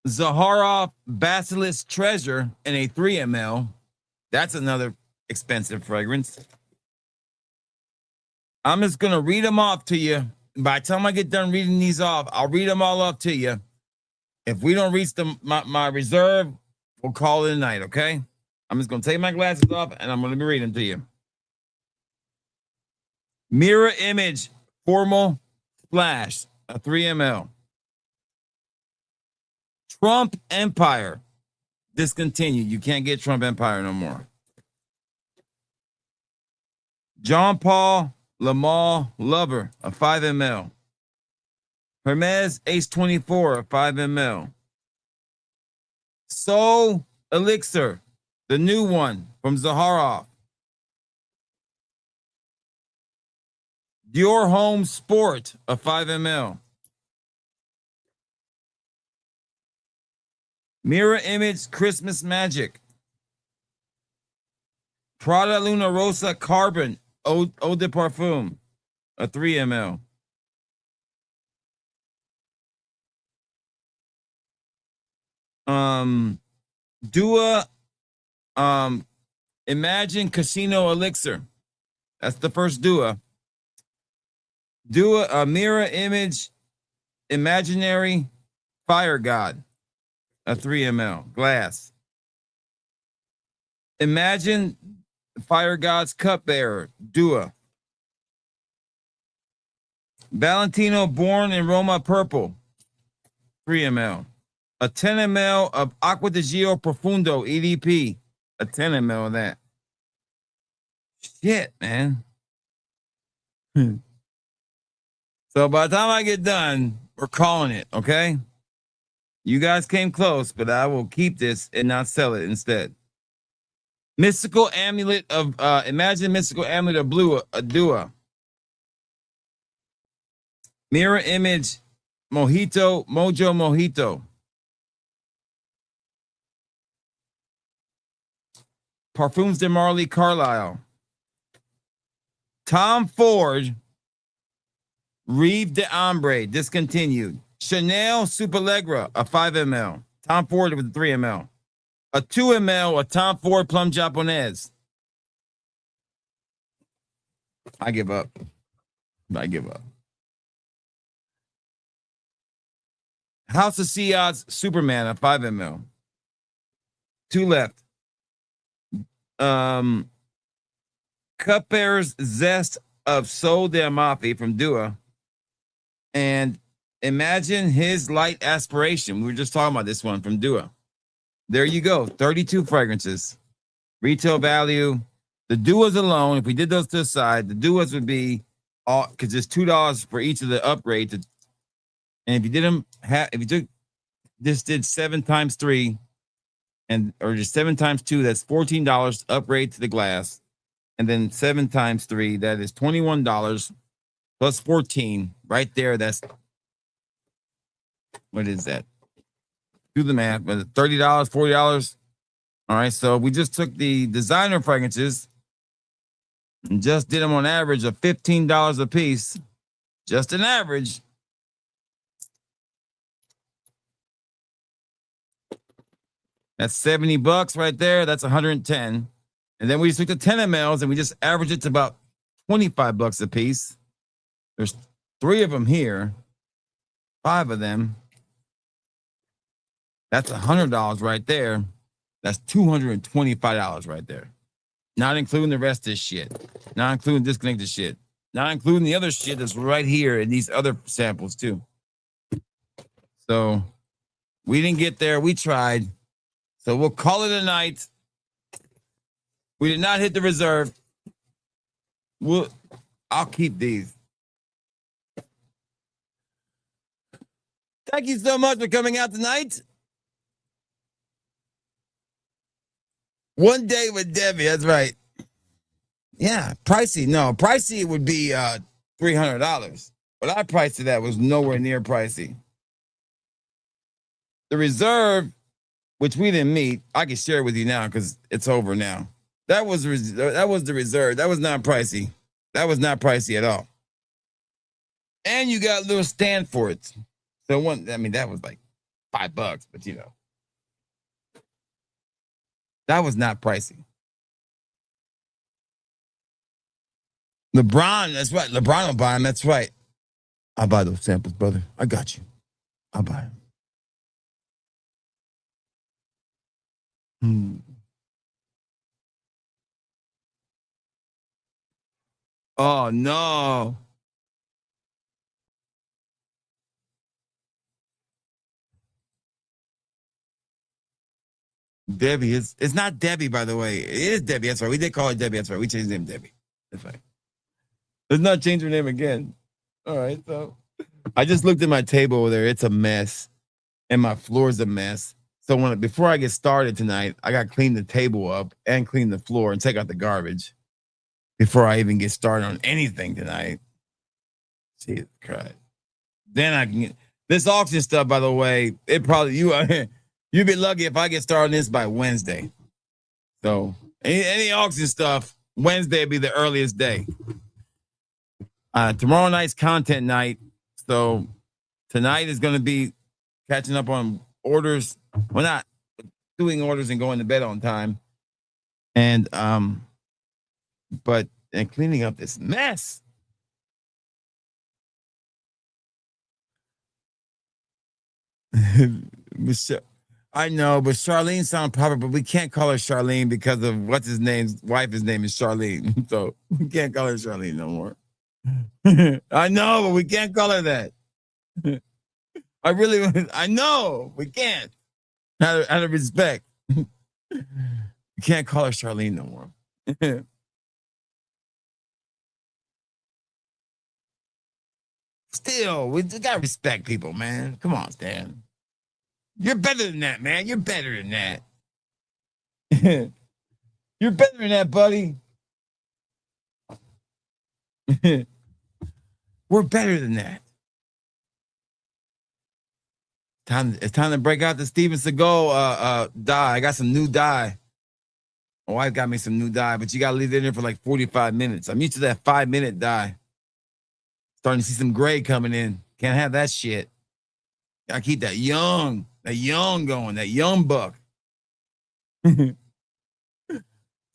Speaker 4: Zaharoff Basilisk Treasure in a 3 ml. That's another expensive fragrance. I'm just going to read them off to you. By the time I get done reading these off, I'll read them all off to you. If we don't reach my reserve, we'll call it a night, okay? I'm just going to take my glasses off, and I'm going to be reading to you. Mirror Image Formal Splash, a 3 ml. Trump Empire, discontinued. You can't get Trump Empire no more. Jean Paul Lamar Lover, a 5 ml. Hermes Ace 24, a 5 ml. Soul Elixir, the new one from Zaharoff. Dior Home Sport, a 5 ml. Mirror Image Christmas Magic. Prada Luna Rosa Carbon Eau de Parfum, a 3 ml. Dua Imagine Casino Elixir. That's the first Dua. Dua Mirror Image Imaginary Fire God, a 3 ml glass. Imagine Fire God's Cupbearer, Dua. Valentino Born in Roma Purple, 3 ml. A 10 ml of Aqua di Gio Profundo EDP, a 10 ml of that. Shit, man. So by the time I get done, we're calling it, okay? You guys came close, but I will keep this and not sell it instead. Mystical Amulet of, Imagine Mystical Amulet of Blue, a Dua. Mirror Image Mojo Mojito. Parfums de Marley Carlisle. Tom Ford Rive de Ombre, discontinued. Chanel Superlegra, a 5 ml. Tom Ford with a 3 ml. A 2 ml, a Tom Ford Plum Japonaise. I give up. House of Siad's Superman, a 5 ml. 2 left. Cupbearer's Zest of Sol de Amafi from Dua. And Imagine His Light Aspiration. We were just talking about this one from Dua. There you go. 32 fragrances. Retail value. The Duas alone, if we did those to the side, the Duas would be all, because it's $2 for each of the upgrades. And if you did them, if you took this, did 7 times 3, or just 7 times 2, that's $14 to upgrade to the glass. And then 7 times 3, that is $21 plus 14 right there. That's, what is that? Do the math. Was it $30, $40? All right. So we just took the designer fragrances and just did them on average of $15 a piece. Just an average. That's $70 right there. That's 110. And then we just took the 10 mLs and we just averaged it to about $25 a piece. There's 3 of them here, 5 of them. That's $100 right there. That's $225 right there. Not including the rest of this shit. Not including disconnected shit. Not including the other shit that's right here in these other samples too. So we didn't get there. We tried. So we'll call it a night. We did not hit the reserve. I'll keep these. Thank you so much for coming out tonight. One day with Debbie, that's right. Yeah, pricey. No, pricey would be $300. But I priced it at was nowhere near pricey. The reserve, which we didn't meet, I can share with you now because it's over now. That was the reserve. That was not pricey. That was not pricey at all. And you got a little stand for it. So that was like $5, but you know. That was not pricey. LeBron, that's right. LeBron will buy them. That's right. I'll buy those samples, brother. I got you. I'll buy them. Oh, no. Debbie, it's not Debbie, by the way. It is Debbie. That's right. We did call her Debbie. That's right. We changed the name Debbie. That's right. Let's not change her name again. All right. So I just looked at my table over there. It's a mess. And my floor's a mess. So before I get started tonight, I got to clean the table up and clean the floor and take out the garbage before I even get started on anything tonight. Jesus Christ. Then I can get this auction stuff, by the way, it probably you'd be lucky if I get started on this by Wednesday. So any auction stuff, Wednesday would be the earliest day. Tomorrow night's content night. So tonight is going to be catching up on orders. We're not doing orders and going to bed on time. And cleaning up this mess. Michelle, I know, but Charlene sounds proper, but we can't call her Charlene because of what's his name's wife's name is Charlene. So we can't call her Charlene no more. I know, but we can't call her that. I know, we can't. Out of respect. We can't call her Charlene no more. Still, we gotta respect people, man. Come on, Stan. You're better than that, man. You're better than that. You're better than that, buddy. We're better than that. It's time to break out the Steven Seagal dye. I got some new dye. My wife got me some new dye, but you gotta leave it in there for like 45 minutes. I'm used to that 5-minute dye. Starting to see some gray coming in. Can't have that shit. Gotta keep that young going, that young buck. So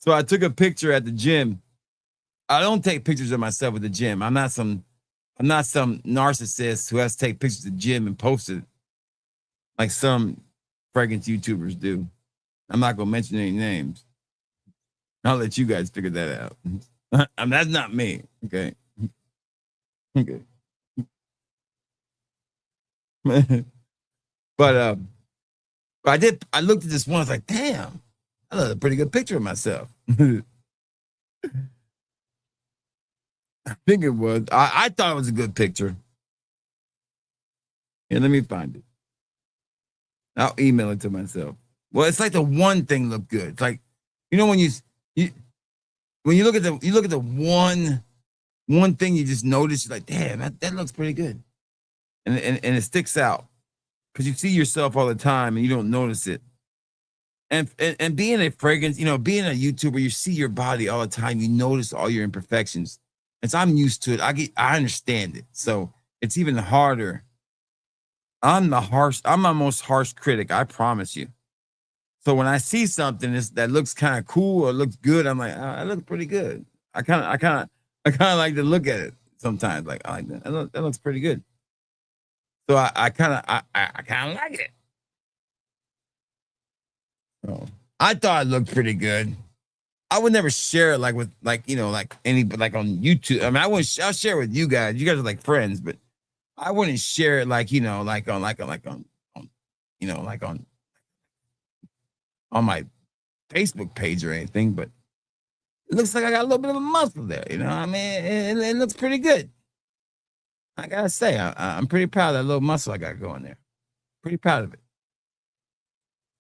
Speaker 4: I took a picture at the gym. I don't take pictures of myself at the gym. I'm not some narcissist who has to take pictures of the gym and post it like some fragrance YouTubers do. I'm not gonna mention any names. I'll let you guys figure that out. That's not me. Okay. Okay. But I looked at this one, I was like, damn, I look a pretty good picture of myself. I think it was. I thought it was a good picture. Here, let me find it. I'll email it to myself. Well, it's like the one thing looked good. It's like, you know, when you look at the one thing you just notice, you're like, damn, that looks pretty good. And it sticks out. Because you see yourself all the time and you don't notice it. And being a fragrance, you know, being a YouTuber, you see your body all the time. You notice all your imperfections. And so I'm used to it. I understand it. So it's even harder. I'm my most harsh critic, I promise you. So when I see something that looks kind of cool or looks good, I'm like, oh, that looks pretty good. I kind of like to look at it sometimes. Like, I like that. That looks pretty good. So I kind of like it. So I thought it looked pretty good. I would never share it like with like any like on YouTube. I mean, I'll share it with you guys. You guys are like friends, but I wouldn't share it like like on my Facebook page or anything. But it looks like I got a little bit of a muscle there. You know what I mean? It looks pretty good. I gotta say, I'm pretty proud of that little muscle I got going there. Pretty proud of it.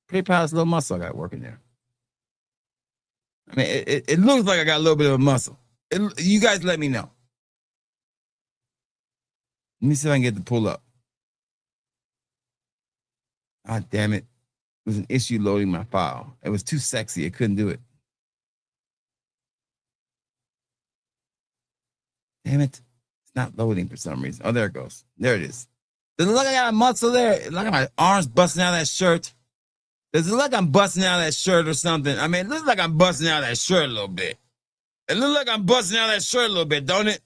Speaker 4: Pretty proud of this little muscle I got working there. I mean, it looks like I got a little bit of a muscle. You guys let me know. Let me see if I can get the pull up. God damn it. It was an issue loading my file. It was too sexy. I couldn't do it. Damn it. It's not loading for some reason. Oh, there it goes. There it is. Does it look like I got a muscle there? Look at my arms busting out of that shirt. Does it look like I'm busting out of that shirt or something? I mean, it looks like I'm busting out of that shirt a little bit. It looks like I'm busting out of that shirt a little bit, don't it?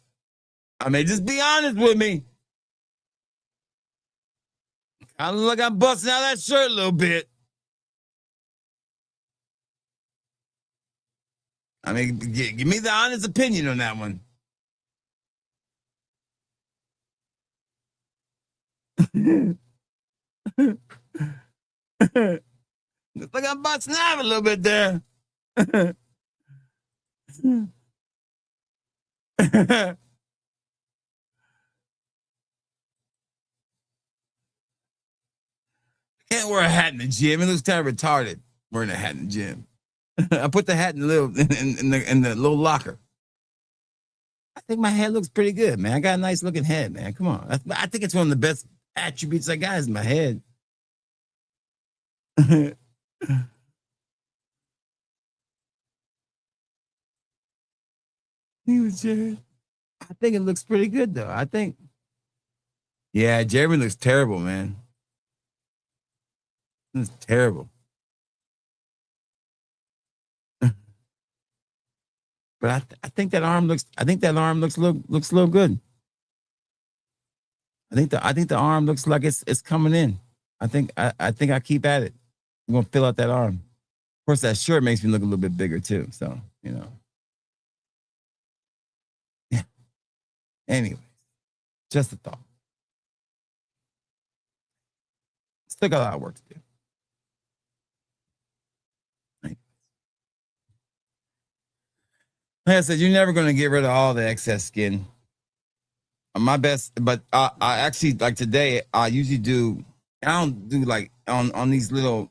Speaker 4: I mean, just be honest with me. I look like I'm busting out of that shirt a little bit. I mean, give me the honest opinion on that one. Looks like I'm busting out a little bit there. Can't wear a hat in the gym. It looks kind of retarded wearing a hat in the gym. I put the hat in the little locker. I think my head looks pretty good, man. I got a nice looking head, man. Come on. I think it's one of the best attributes I got is my head. Jared. I think it looks pretty good though. I think. Yeah, Jeremy looks terrible, man. It's terrible. But I think that arm looks. I think that arm looks a little good. I think the arm looks like it's coming in. I think I keep at it. I'm gonna fill out that arm. Of course, that shirt makes me look a little bit bigger too. So yeah. Anyway, just a thought. Still got a lot of work to do. Like I said, you're never gonna get rid of all the excess skin. My best, but I actually like today. I usually do. I don't do like on these little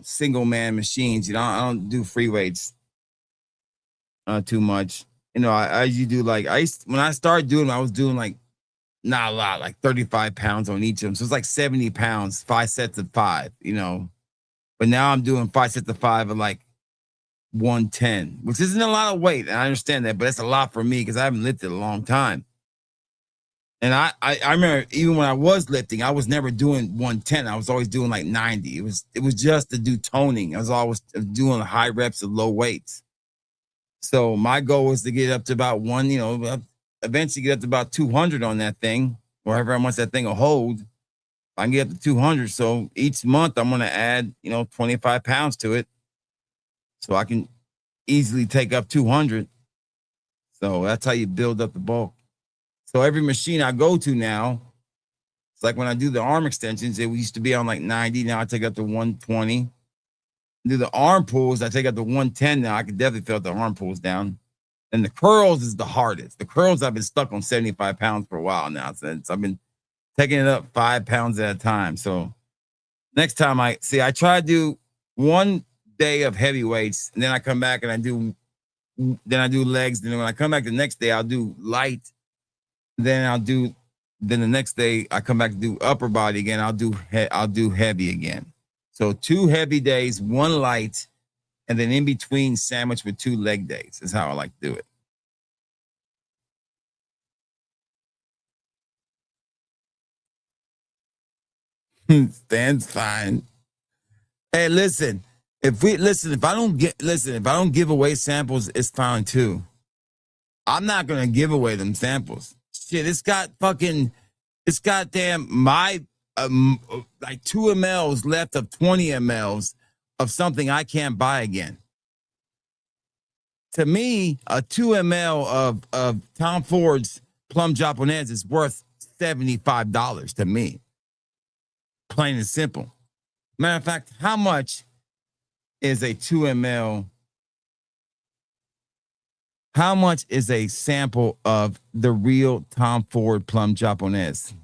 Speaker 4: single man machines. I don't do free weights too much. I usually do like when I started doing them, I was doing like not a lot, like 35 pounds on each of them. So it's like 70 pounds, 5 sets of 5. But now I'm doing 5 sets of 5 at like 110, which isn't a lot of weight, and I understand that, but it's a lot for me because I haven't lifted a long time. And I remember even when I was lifting, I was never doing 110. I was always doing like 90. It was just to do toning. I was always doing high reps of low weights. So my goal was to get up to about eventually get up to about 200 on that thing, or however much that thing will hold. I can get up to 200. So each month I'm going to add, 25 pounds to it. So I can easily take up 200. So that's how you build up the bulk. So every machine I go to now, it's like when I do the arm extensions, it used to be on like 90. Now I take up to 120. Do the arm pulls, I take up to 110 now. I can definitely feel the arm pulls down. And the curls is the hardest. The curls, I've been stuck on 75 pounds for a while now. Since I've been taking it up 5 pounds at a time. So next time I try to do one day of heavy weights, and then I come back and I do legs. Then when I come back the next day, I'll do light. Then the next day I come back to do upper body again. I'll do heavy again. So 2 heavy days, 1 light, and then in between sandwich with 2 leg days is how I like to do it. Stan's fine. Hey, listen, If I don't give away samples, it's fine too. I'm not gonna give away them samples. Shit, it's goddamn my like 2 mLs left of 20 mLs of something I can't buy again. To me, a 2 ml of Tom Ford's Plum Japonese is worth $75 to me. Plain and simple. Matter of fact, how much is a 2 ml? How much is a sample of the real Tom Ford Plum Japonese?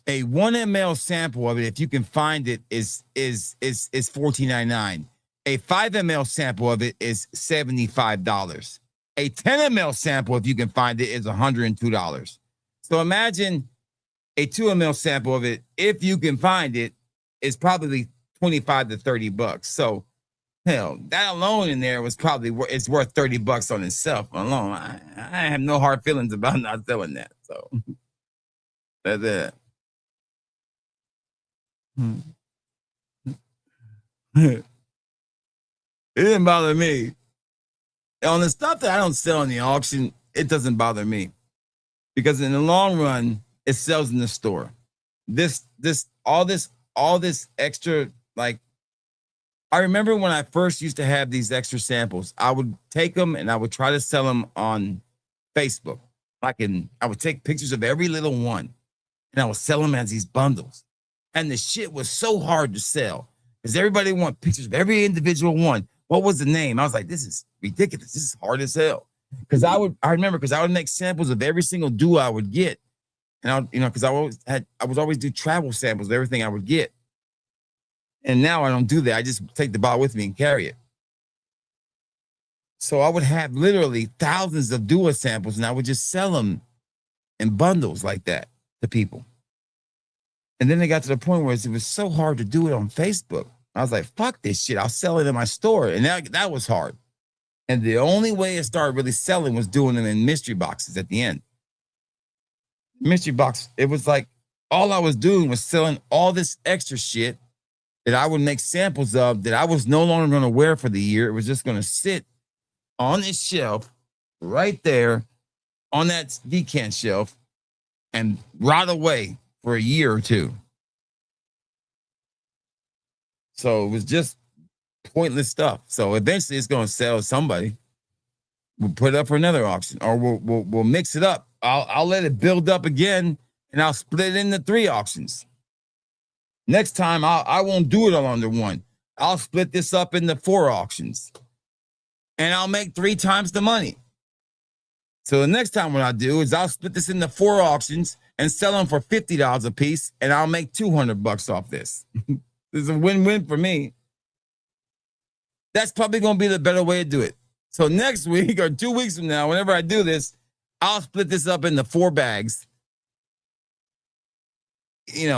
Speaker 4: A 1 ml sample of it, if you can find it, is $14.99. A 5 ml sample of it is $75. A 10 ml sample, if you can find it, is $102. So imagine a 2 ml sample of it, if you can find it, is probably $25 to $30. So hell, that alone in there was probably it's worth $30 on itself alone. I have no hard feelings about not selling that. So that's it. It didn't bother me. On the stuff that I don't sell in the auction, it doesn't bother me. Because in the long run, it sells in the store. All this extra, like, I remember when I first used to have these extra samples, I would take them and I would try to sell them on Facebook. I would take pictures of every little one and I would sell them as these bundles. And the shit was so hard to sell because everybody want pictures of every individual one. What was the name? I was like, this is ridiculous. This is hard as hell. Because I would make samples of every single duo I would get. And because I would always do travel samples of everything I would get. And now I don't do that. I just take the bottle with me and carry it. So I would have literally thousands of duo samples and I would just sell them in bundles like that to people. And then they got to the point where it was so hard to do it on Facebook. I was like, fuck this shit. I'll sell it in my store. And that was hard. And the only way it started really selling was doing them in mystery boxes at the end. Mystery box, it was like all I was doing was selling all this extra shit that I would make samples of that I was no longer going to wear for the year. It was just going to sit on this shelf right there on that decant shelf and rot away for a year or two. So it was just pointless stuff. So eventually it's going to sell to somebody. We'll put it up for another auction or we'll mix it up. I'll let it build up again and I'll split it into 3 auctions. Next time I won't do it all under one. I'll split this up into 4 auctions and I'll make 3 times the money. So the next time what I'll do is I'll split this into 4 auctions and sell them for $50 a piece and I'll make $200 off this. This is a win-win for me. That's probably going to be the better way to do it. So next week or 2 weeks from now, whenever I do this, I'll split this up into 4 bags,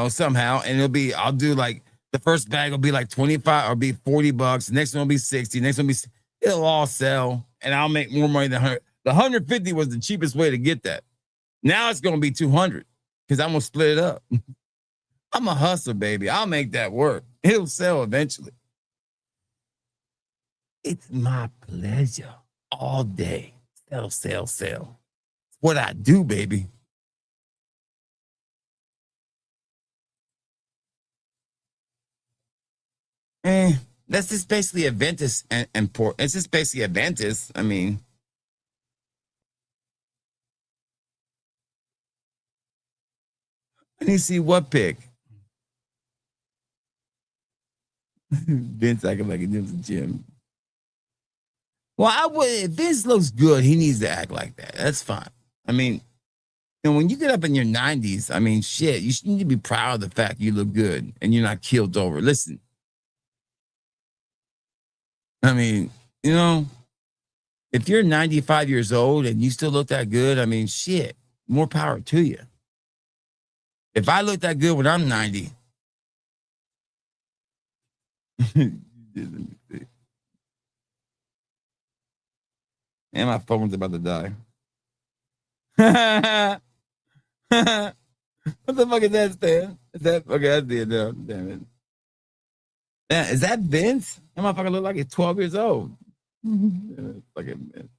Speaker 4: somehow. And I'll do like the first bag will be like 25 or be $40. The next one will be 60. Next one will be, it'll all sell and I'll make more money than 100. The 150 was the cheapest way to get that. Now it's going to be 200 because I'm going to split it up. I'm a hustler, baby. I'll make that work. It'll sell eventually. It's my pleasure all day. Sell, sell, sell. It's what I do, baby. That's just basically a Ventus and port. It's just basically a Ventus. I mean, I need to see what pick. Vince acting like he does the gym. Well, if Vince looks good, he needs to act like that. That's fine. I mean, when you get up in your 90s, I mean, shit, you need to be proud of the fact you look good and you're not keeled over. Listen, I mean, if you're 95 years old and you still look that good, I mean, shit, more power to you. If I look that good when I'm 90, and my phone's about to die. What the fuck is that, Stan? Is that okay? That's the no, damn it. Yeah, is that Vince? That motherfucker look like he's 12 years old. Fucking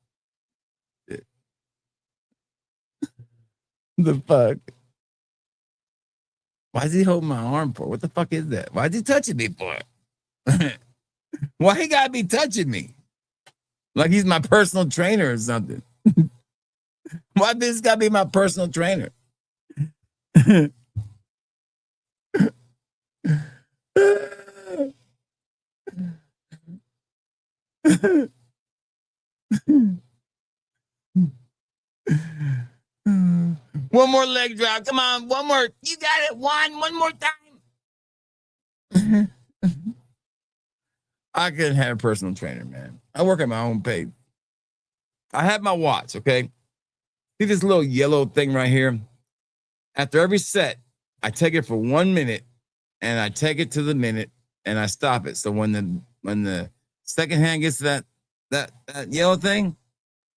Speaker 4: the fuck? Why is he holding my arm for? What the fuck is that? Why is he touching me for? Why he gotta be touching me? Like he's my personal trainer or something. Why this gotta be my personal trainer? One more leg drop. Come on, one more. You got it. One more time. I couldn't have a personal trainer, man. I work at my own pace. I have my watch, okay? See this little yellow thing right here? After every set, I take it for 1 minute and I take it to the minute and I stop it. So when the second hand gets to that yellow thing,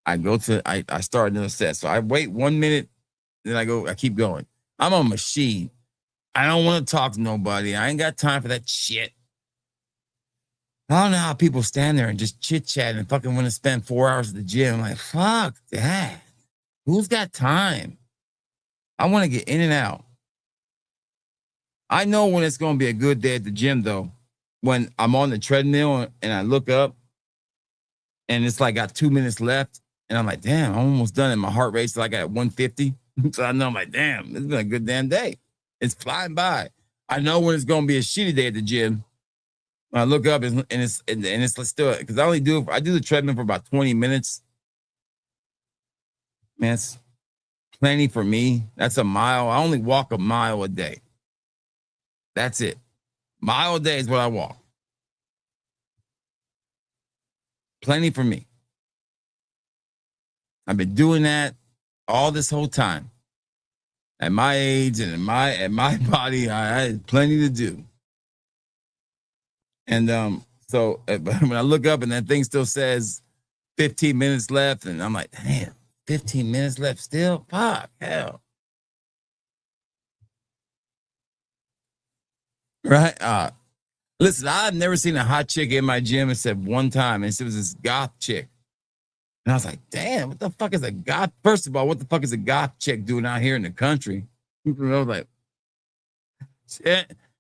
Speaker 4: I start another set. So I wait 1 minute, then I keep going. I'm a machine. I don't want to talk to nobody. I ain't got time for that shit. I don't know how people stand there and just chit chat and fucking want to spend 4 hours at the gym. I'm like, fuck that. Who's got time? I want to get in and out. I know when it's going to be a good day at the gym, though, when I'm on the treadmill and I look up and it's like got 2 minutes left. And I'm like, damn, I'm almost done. And my heart rate's like at 150. So I know I'm like, damn, it's been a good damn day. It's flying by. I know when it's going to be a shitty day at the gym. When I look up and it's let's do it. Because I do the treadmill for about 20 minutes. Man, it's plenty for me. That's a mile. I only walk a mile a day. That's it. Mile a day is what I walk. Plenty for me. I've been doing that all this whole time. At my age and at my body, I had plenty to do. And so when I look up and that thing still says 15 minutes left, and I'm like, damn, 15 minutes left still? Fuck, hell. Right? Listen, I've never seen a hot chick in my gym except one time, and it was this goth chick. And I was like, damn, what the fuck is a goth? First of all, what the fuck is a goth chick doing out here in the country? I was like,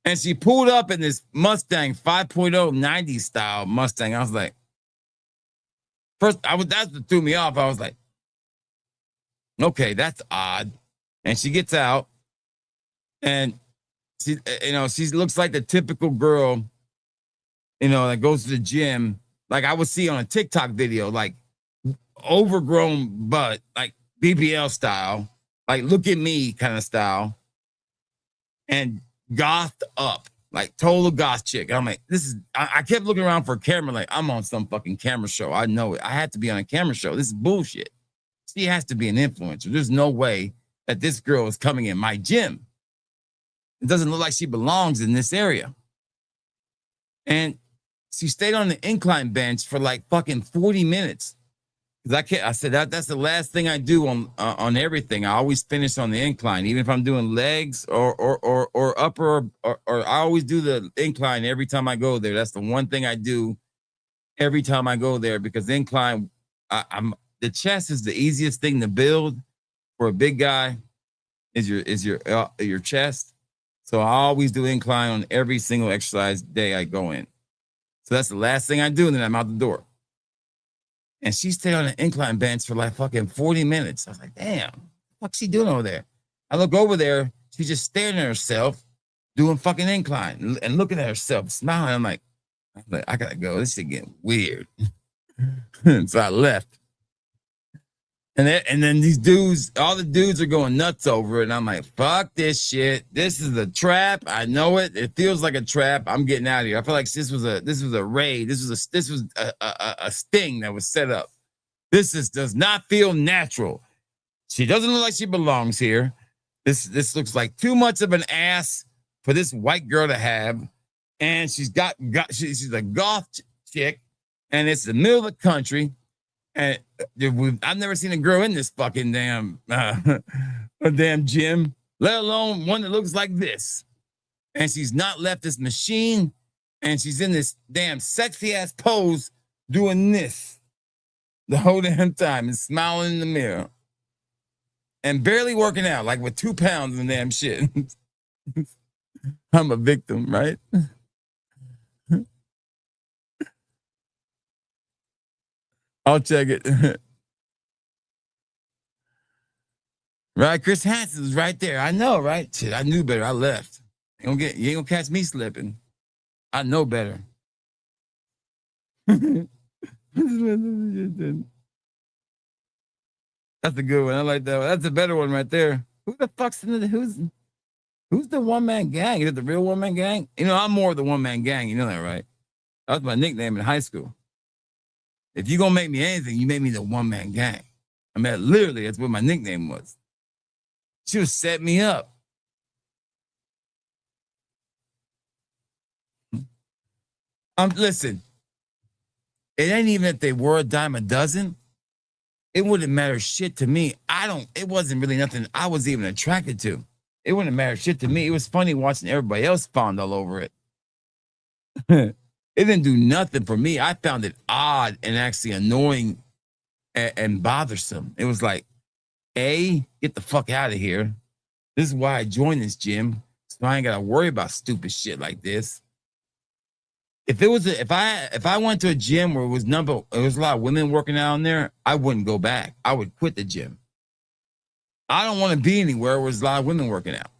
Speaker 4: and she pulled up in this Mustang 5.0 90s style Mustang. I was like, that's what threw me off. I was like, okay, that's odd. And she gets out and she looks like the typical girl, that goes to the gym. Like I would see on a TikTok video, like overgrown butt, like BBL style, like look at me kind of style, and gothed up, like total goth chick. I'm like, I kept looking around for a camera, like I'm on some fucking camera show. I know it. I had to be on a camera show. This is bullshit. She has to be an influencer. There's no way that this girl is coming in my gym. It doesn't look like she belongs in this area. And she stayed on the incline bench for like fucking 40 minutes. Because I said that's the last thing I do on everything. I always finish on the incline, even if I'm doing legs or upper or I always do the incline every time I go there. That's the one thing I do every time I go there, because the incline, the chest is the easiest thing to build for a big guy. Is your chest. So I always do incline on every single exercise day I go in. So that's the last thing I do, and then I'm out the door. And she stayed on the incline bench for like fucking 40 minutes. I was like, damn, what's she doing over there? I look over there, she's just staring at herself, doing fucking incline and looking at herself, smiling. I'm like, I gotta go. This shit getting weird. So I left. And then these dudes, all the dudes are going nuts over it. And I'm like, fuck this shit. This is a trap. I know it. It feels like a trap. I'm getting out of here. I feel like this was a raid. This was a sting that was set up. Does not feel natural. She doesn't look like she belongs here. This looks like too much of an ass for this white girl to have. And she's a goth chick, and it's the middle of the country. And I've never seen a girl in this fucking damn gym, let alone one that looks like this. and she's not left this machine, and she's in this damn sexy ass pose doing this the whole damn time and smiling in the mirror and barely working out, like with 2 pounds and damn shit. I'm a victim, right? I'll check it. Right, Chris Hansen is right there. I know, right? Shit, I knew better. I left. You ain't gonna catch me slipping. I know better. That's a good one. I like that one. That's a better one right there. Who the fuck's in the who's the one man gang? Is it the real one man gang? You know, I'm more of the one man gang. You know that, right? That was my nickname in high school. If you gonna make me anything, you make me the one man gang. I mean, literally, that's what my nickname was. She would set me up. Listen, it ain't even if they were a dime a dozen. It wouldn't matter shit to me. It wasn't really nothing I was even attracted to. It wouldn't matter shit to me. It was funny watching everybody else fawn all over it. It didn't do nothing for me. I found it odd and actually annoying and bothersome. It was like, get the fuck out of here. This is why I joined this gym. So I ain't gotta worry about stupid shit like this. If I went to a gym where it was a lot of women working out in there, I wouldn't go back. I would quit the gym. I don't want to be anywhere where there's a lot of women working out.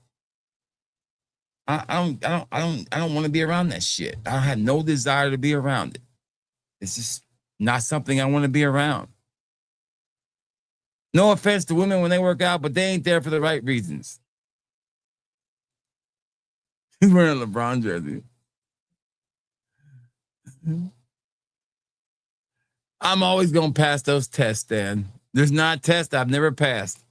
Speaker 4: I don't want to be around that shit. I have no desire to be around it. It's just not something I want to be around. No offense to women when they work out, but they ain't there for the right reasons. He's wearing a LeBron jersey. I'm always going to pass those tests, Dan. There's not a test I've never passed.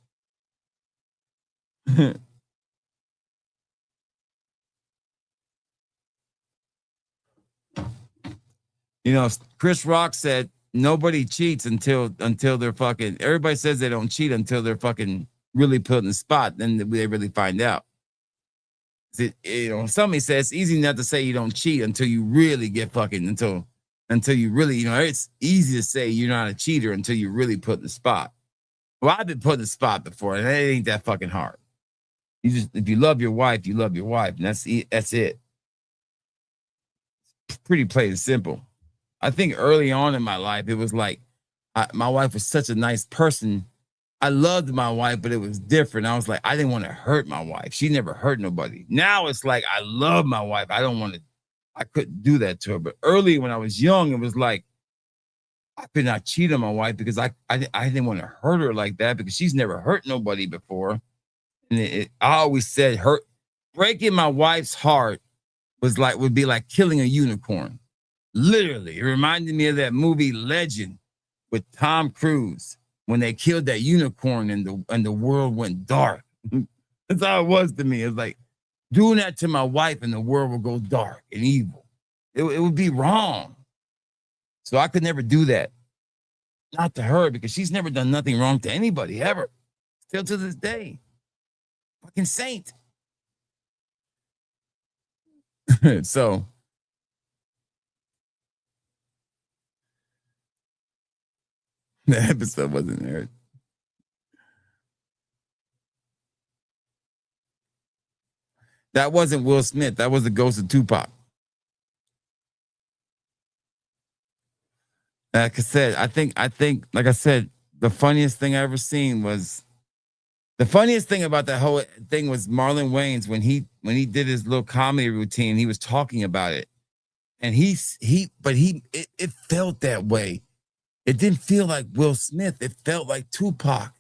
Speaker 4: You know, Chris Rock said nobody cheats until they're fucking. Everybody says they don't cheat until they're fucking really put in the spot. Then they really find out. You know, somebody says it's easy enough to say you don't cheat until you really get fucking until you really, you know, it's easy to say you're not a cheater until you really put in the spot. Well, I've been put in the spot before, and it ain't that fucking hard. If you love your wife, you love your wife, and that's it. It's pretty plain and simple. I think early on in my life, it was like my wife was such a nice person. I loved my wife, but it was different. I was like, I didn't want to hurt my wife. She never hurt nobody. Now it's like, I love my wife. I couldn't do that to her. But early when I was young, it was like, I could not cheat on my wife because I didn't want to hurt her like that because she's never hurt nobody before. And I always said breaking my wife's heart would be like killing a unicorn. Literally, it reminded me of that movie Legend with Tom Cruise. When they killed that unicorn and the world went dark. That's how it was to me. It's like doing that to my wife and the world will go dark and evil. It would be wrong. So I could never do that. Not to her, because she's never done nothing wrong to anybody ever. Still to this day. Fucking saint. So the episode wasn't aired. That wasn't Will Smith. That was the ghost of Tupac. Like I said, I think, like I said, the funniest thing I ever seen was the funniest thing about that whole thing was Marlon Wayans when he did his little comedy routine. He was talking about it, and it felt that way. It didn't feel like Will Smith. It felt like Tupac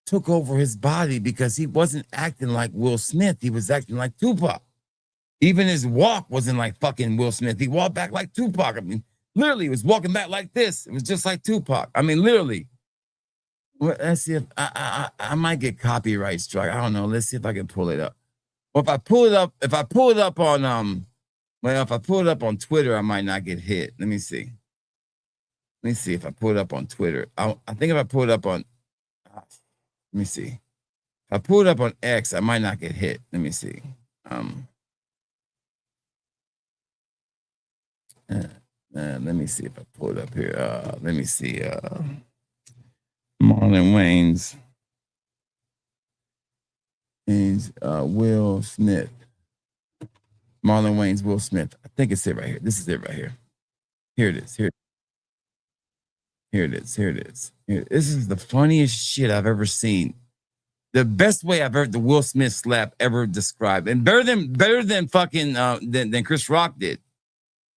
Speaker 4: took over his body because he wasn't acting like Will Smith. He was acting like Tupac. Even his walk wasn't like fucking Will Smith. He walked back like Tupac. I mean, literally, he was walking back like this. It was just like Tupac. I mean, literally. Well, let's see if I might get copyright strike. I don't know. Let's see if I can pull it up. Well, if I pull it up on Twitter, I might not get hit. Let me see. Let me see if I pull it up on Twitter. I think if I pull it up on, let me see. If I pull it up on X, I might not get hit. Let me see. Um, let me see if I pull it up here. Let me see. Marlon Wayans. Will Smith. Marlon Wayans, Will Smith. I think it's it right here. This is it right here. Here it is. Here it is. Here it is. This is the funniest shit I've ever seen. The best way I've heard the Will Smith slap ever described, and better than fucking than Chris Rock did.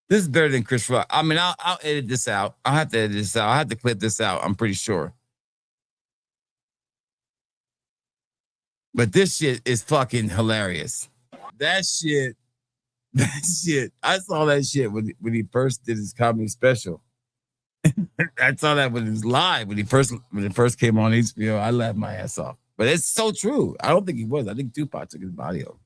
Speaker 4: This is better than Chris Rock. I mean, I'll edit this out. I'll have to edit this out. I'll have to clip this out. I'm pretty sure. But this shit is fucking hilarious. That shit. I saw that shit when he first did his comedy special. I saw that when it was live when it first came on HBO. I laughed my ass off. But it's so true. I don't think he was. I think Tupac took his body over.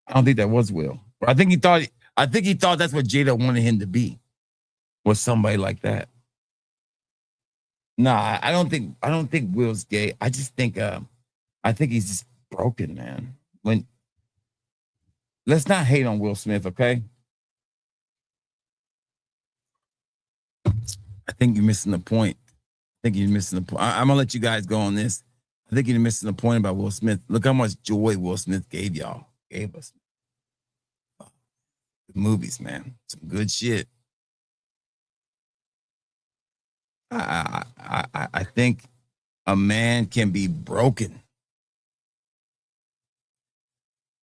Speaker 4: I don't think that was Will. I think he thought that's what Jada wanted him to be. Was somebody like that. Nah, I don't think Will's gay. I just think I think he's just broken, man. Let's not hate on Will Smith, okay? I think you're missing the point. I'm gonna let you guys go on this. I think you're missing the point about Will Smith. Look how much joy Will Smith gave us. Good movies, man. Some good shit. I think a man can be broken.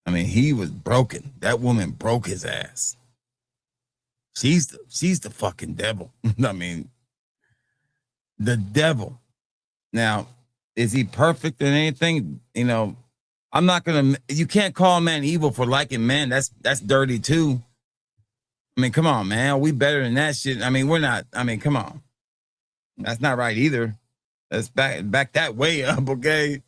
Speaker 4: I mean, he was broken. That woman broke his ass. She's the fucking devil. I mean, the devil. Now, is he perfect in anything? You know, you can't call a man evil for liking men. That's dirty too. I mean, come on, man. Are we better than that shit? I mean, we're not. I mean, come on. That's not right either. Let's back that way up, okay?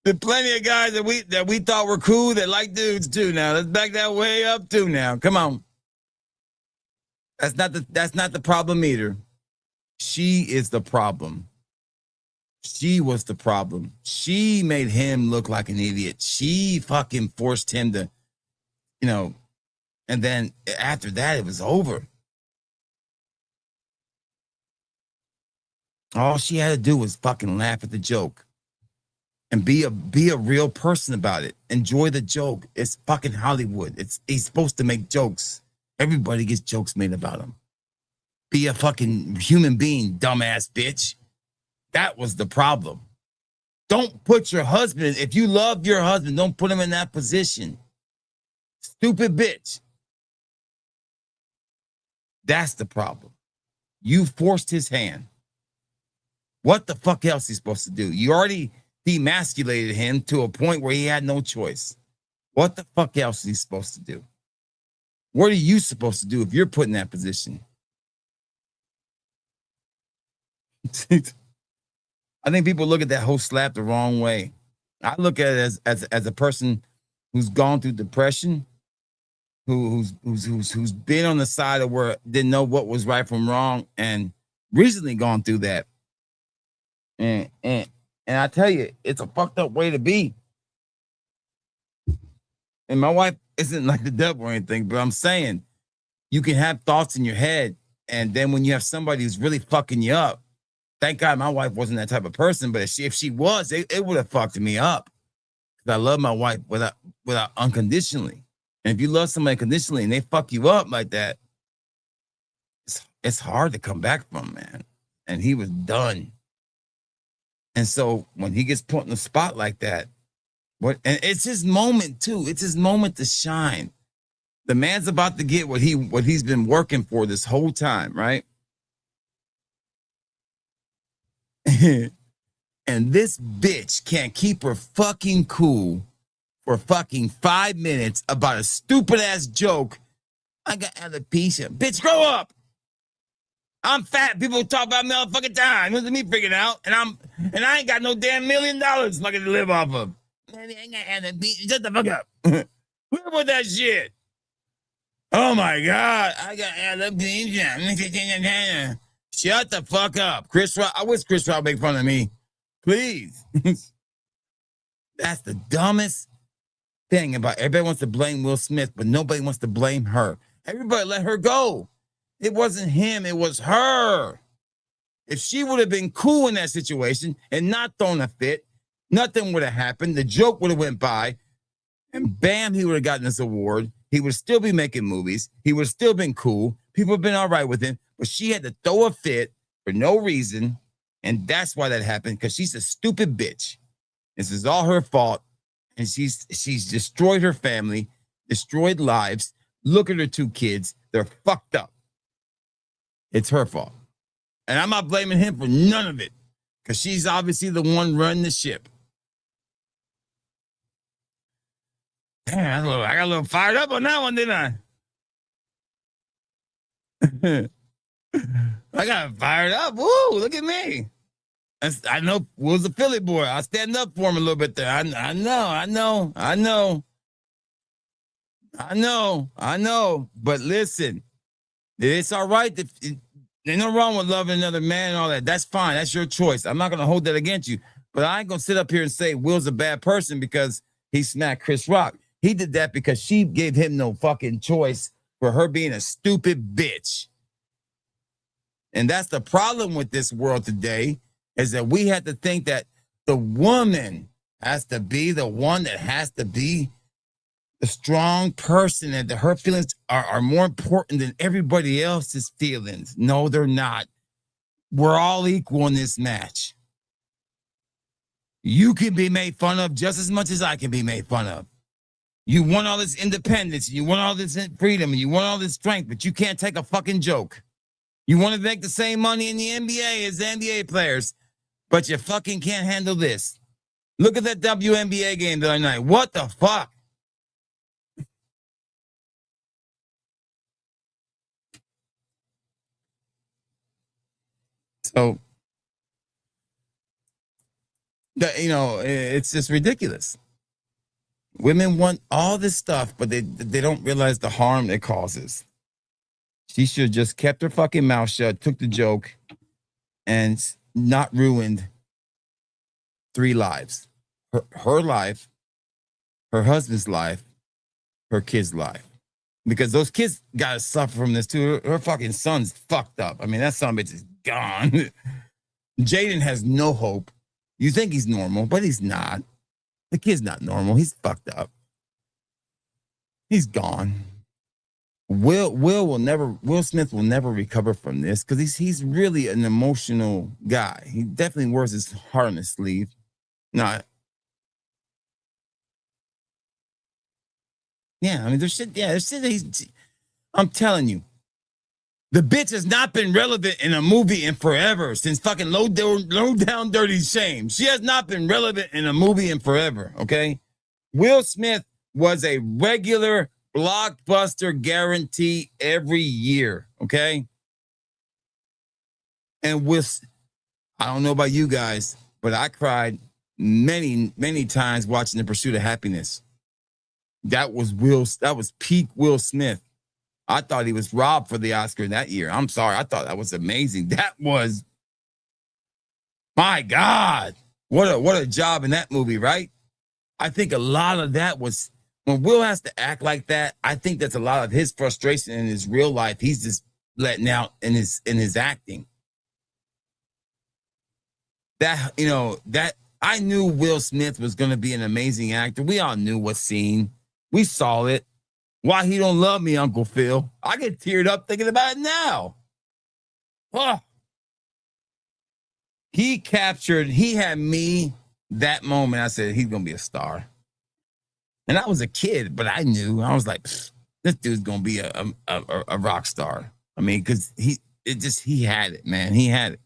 Speaker 4: There's plenty of guys that we thought were cool that like dudes too. Now let's back that way up too. Now, come on. That's not the problem either. She is the problem. She was the problem. She made him look like an idiot. She fucking forced him to, you know, and then after that it was over. All she had to do was fucking laugh at the joke. And be a real person about it. Enjoy the joke. It's fucking Hollywood. He's supposed to make jokes. Everybody gets jokes made about him. Be a fucking human being, dumbass bitch. That was the problem. Don't put your husband, if you love your husband, don't put him in that position. Stupid bitch. That's the problem. You forced his hand. What the fuck else is he supposed to do? You already demasculated him to a point where he had no choice. What the fuck else is he supposed to do? What are you supposed to do if you're put in that position? I think people look at that whole slap the wrong way. I look at it as a person who's gone through depression, who's been on the side of where didn't know what was right from wrong, and recently gone through that. And I tell you, it's a fucked up way to be. And my wife isn't like the devil or anything, but I'm saying you can have thoughts in your head, and then when you have somebody who's really fucking you up, thank God my wife wasn't that type of person, but if she was, it would have fucked me up. Because I love my wife without unconditionally. And if you love somebody conditionally and they fuck you up like that, it's hard to come back from, man. And he was done. And so when he gets put in the spot like that, and it's his moment too. It's his moment to shine. The man's about to get what he's been working for this whole time, right? And this bitch can't keep her fucking cool for fucking 5 minutes about a stupid ass joke. I got alopecia. Bitch, grow up. I'm fat. People talk about me all the fucking time. Look at me freaking out. And I ain't got no damn $1 million fucking to live off of. Maybe I got alopecia. Shut the fuck up. Live with that shit. Oh my God. I got alopecia. Shut the fuck up. Chris Rock. I wish Chris Rock make fun of me. Please. That's the dumbest. thing about everybody wants to blame Will Smith, but nobody wants to blame her. Everybody let her go. It wasn't him, it was her. If she would have been cool in that situation and not thrown a fit, nothing would have happened. The joke would have went by, and bam, he would have gotten this award. He would still be making movies. He would have still been cool. People have been all right with him, but she had to throw a fit for no reason, and that's why that happened, because she's a stupid bitch. This is all her fault, and she's destroyed her family, destroyed lives. Look at her 2 kids. They're fucked up. It's her fault. And I'm not blaming him for none of it, because she's obviously the one running the ship. Damn, I got a little fired up on that one, didn't I? I got fired up. Woo, look at me. I know Will's a Philly boy. I'll stand up for him a little bit there. I know. But listen, it's all right. There's no wrong with loving another man and all that. That's fine. That's your choice. I'm not going to hold that against you. But I ain't going to sit up here and say Will's a bad person because he smacked Chris Rock. He did that because she gave him no fucking choice for her being a stupid bitch. And that's the problem with this world today, is that we have to think that the woman has to be the one that has to be the strong person, and that her feelings are more important than everybody else's feelings. No, they're not. We're all equal in this match. You can be made fun of just as much as I can be made fun of. You want all this independence, you want all this freedom, and you want all this strength, but you can't take a fucking joke. You want to make the same money in the NBA as the NBA players, but you fucking can't handle this. Look at that WNBA game the other night. What the fuck? So, it's just ridiculous. Women want all this stuff, but they don't realize the harm it causes. She should have just kept her fucking mouth shut, took the joke, and not ruined 3 lives. Her life, her husband's life, her kid's life. Because those kids got to suffer from this too. Her fucking son's fucked up. I mean, that son of a bitch is gone. Jaden has no hope. You think he's normal, but he's not. The kid's not normal. He's fucked up. He's gone. Will Smith will never recover from this, because he's really an emotional guy. He definitely wears his heart on his sleeve. No. Yeah, I mean, there's shit that I'm telling you. The bitch has not been relevant in a movie in forever, since fucking Low Down Dirty Shame. She has not been relevant in a movie in forever, okay? Will Smith was a regular blockbuster guarantee every year, okay? And I don't know about you guys, but I cried many, many times watching The Pursuit of Happiness. That was peak Will Smith. I thought he was robbed for the Oscar that year. I'm sorry. I thought that was amazing. That was, my God, what a job in that movie, right? I think a lot of that was, when Will has to act like that, I think that's a lot of his frustration in his real life. He's just letting out in his acting. That I knew Will Smith was going to be an amazing actor. We all knew what scene. We saw it. Why He Don't Love Me, Uncle Phil. I get teared up thinking about it now. Oh. He had me that moment. I said, he's going to be a star. And I was a kid, but I knew. I was like, this dude's going to be a rock star. I mean, because he had it, man. He had it.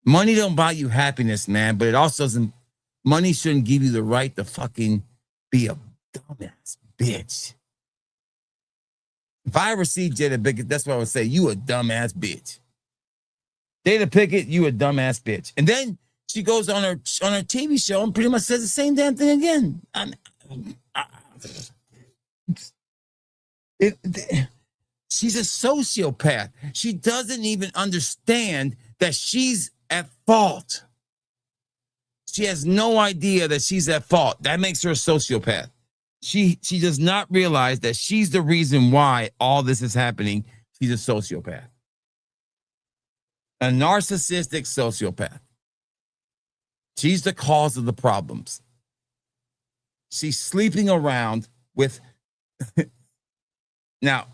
Speaker 4: Money don't buy you happiness, man, but it also doesn't. Money shouldn't give you the right to fucking be a dumbass bitch. If I ever see Jada Pinkett, that's what I would say. You a dumbass bitch. Jada Pinkett, you a dumbass bitch. And then she goes on her TV show and pretty much says the same damn thing again. She's a sociopath. She doesn't even understand that she's at fault. She has no idea that she's at fault. That makes her a sociopath. She does not realize that she's the reason why all this is happening. She's a sociopath. A narcissistic sociopath. She's the cause of the problems. She's sleeping around with now.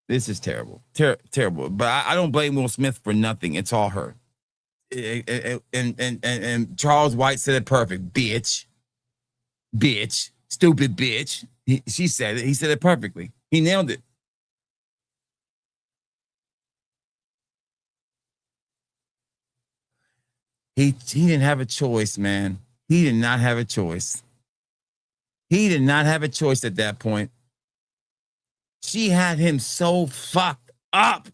Speaker 4: This is terrible. Terrible. But I don't blame Will Smith for nothing. It's all her. And Charles White said it perfect. Bitch. Stupid bitch. She said it. He said it perfectly. He nailed it. He didn't have a choice, man. He did not have a choice. He did not have a choice at that point. She had him so fucked up.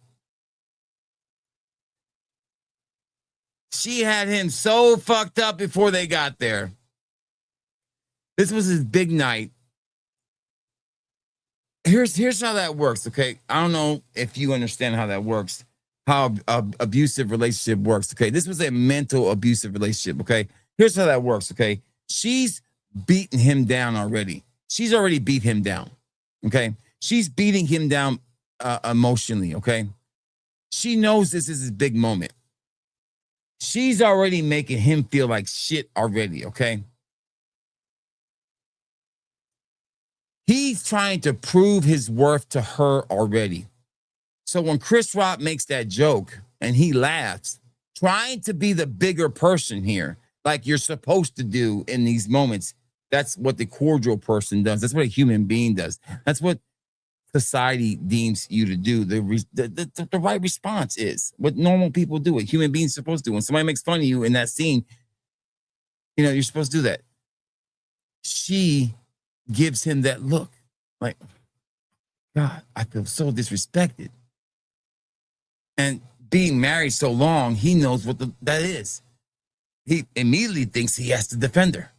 Speaker 4: She had him so fucked up before they got there. This was his big night. Here's how that works, okay? I don't know if you understand how that works, how abusive relationship works, okay? This was a mental abusive relationship, okay? Here's how that works, okay? She's beaten him down already. She's already beat him down, okay? She's beating him down emotionally, okay? She knows this is his big moment. She's already making him feel like shit already, okay? He's trying to prove his worth to her already. So when Chris Rock makes that joke and he laughs, trying to be the bigger person here, like you're supposed to do in these moments, that's what the cordial person does. That's what a human being does. That's what society deems you to do. The right response is what normal people do, what human beings are supposed to do. When somebody makes fun of you in that scene, you know, you're supposed to do that. She gives him that look like, God, I feel so disrespected. And being married so long, he knows what that is. He immediately thinks he has to defend her.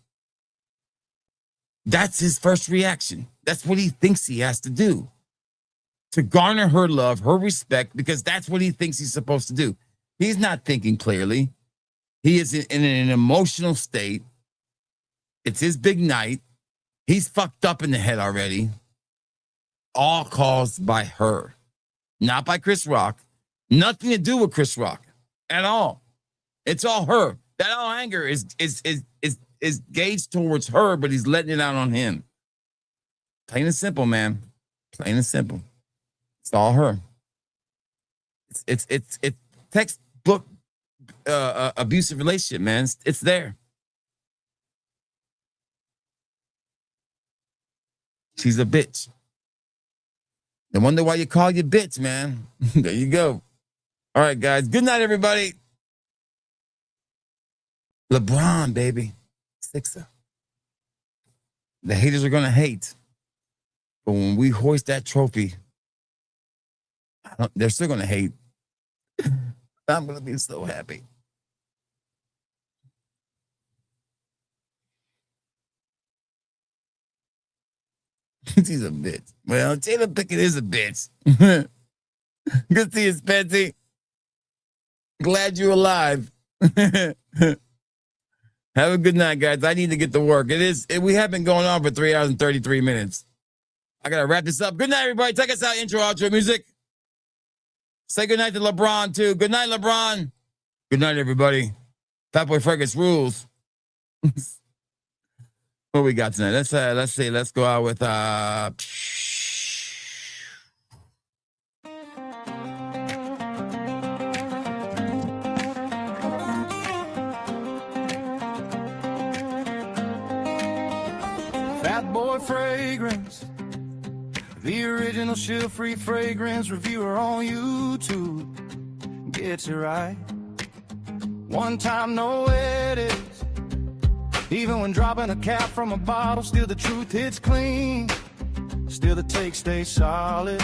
Speaker 4: That's his first reaction. That's what he thinks he has to do. To garner her love, her respect, because that's what he thinks he's supposed to do. He's not thinking clearly. He is in an emotional state. It's his big night. He's fucked up in the head already. All caused by her. Not by Chris Rock. Nothing to do with Chris Rock at all. It's all her. That all anger is gauged towards her, but he's letting it out on him. Plain and simple, man. Plain and simple. It's all her. It's textbook abusive relationship, man. It's there. She's a bitch. I wonder why you call you bitch, man. There you go. All right, guys. Good night, everybody. LeBron, baby. Sixer. The haters are going to hate. But when we hoist that trophy, they're still going to hate. I'm going to be so happy. She's a bitch. Well, Jada Pickett is a bitch. Good to see you, Spency. Glad you're alive. Have a good night, guys. I need to get to work. We have been going on for 3 hours and 33 minutes. I got to wrap this up. Good night, everybody. Take us out. Intro, outro music. Say good night to LeBron, too. Good night, LeBron. Good night, everybody. Fat Boy Fergus rules. What we got tonight? Let's go out with
Speaker 1: Fat Boy Fragrance, the original shield-free fragrance reviewer on YouTube. Gets it right. One time, no edits. Even when dropping a cap from a bottle, still the truth hits clean. Still the take stays solid.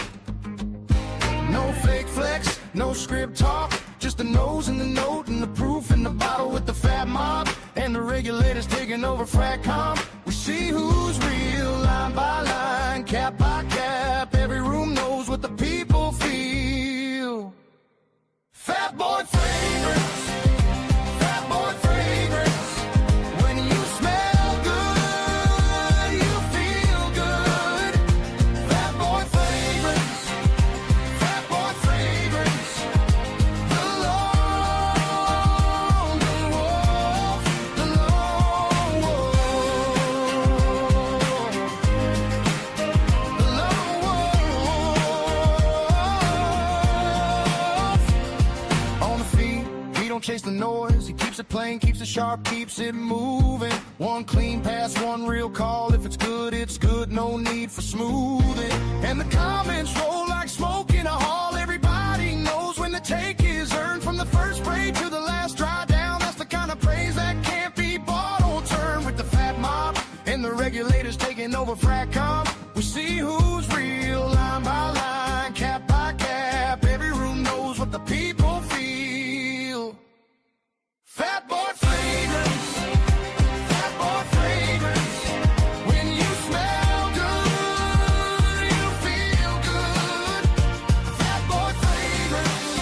Speaker 1: No fake flex, no script talk. Just the nose and the note and the proof in the bottle with the fat mob. And the regulators taking over Fratcom. We see who's real, line by line, cap by cap. Every room knows what the people feel. Fat Boy Fragrance. Fat Boy Fragrance. When you smell good,
Speaker 6: it playing, keeps it sharp, keeps it moving. One clean pass, one real call. If it's good, it's good. No need for smoothing. And the comments roll like smoke in a hall. Everybody knows when the take is earned. From the first spray to the last dry down, that's the kind of praise that can't be bought or turned. With the fat mob and the regulators taking over Fracom, we see who's real line by line, cap by cap. Every room knows what the people feel. Fat boy fragrance, fat boy fragrance. When you smell good, you feel good. Fat boy fragrance,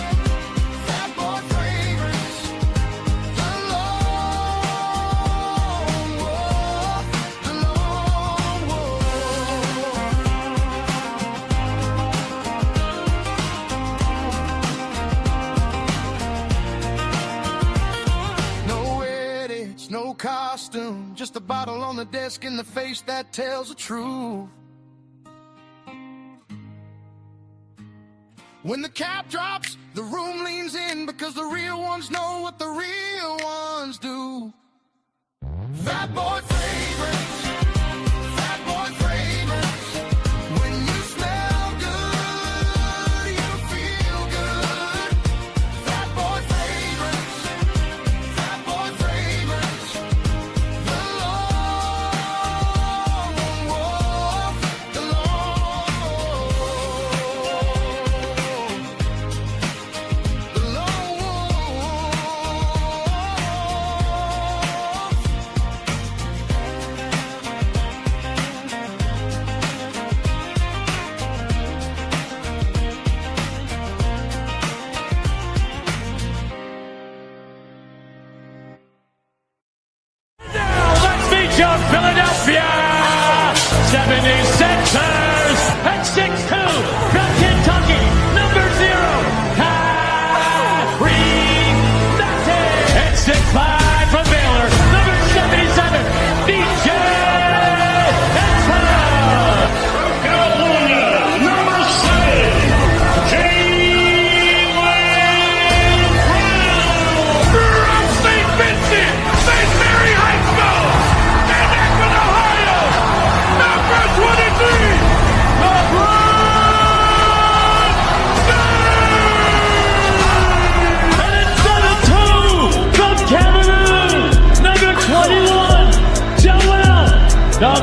Speaker 6: fat boy fragrance. The long walk, the long walk. No edits, no costume, just a bottle on the desk and the face that tells the truth. When the cap drops, the room leans in, because the real ones know what the real ones do. Fat boy fragrance, fat boy fragrance. When you smell good, you feel good. Fat boy fragrance, fat boy fragrance. The long walk, the long walk, the long walk.
Speaker 2: Let's meet you, Philadelphia 76ers at 6'2" from Kentucky, number 0, Kyrie Irving. At 6'5" from Baylor, number 77, DJ California, number 7,
Speaker 1: From St. Vincent, St. Mary High School, and Akron, Ohio, number 23,
Speaker 2: And at number 2 from Cameroon, number 21, Joel, the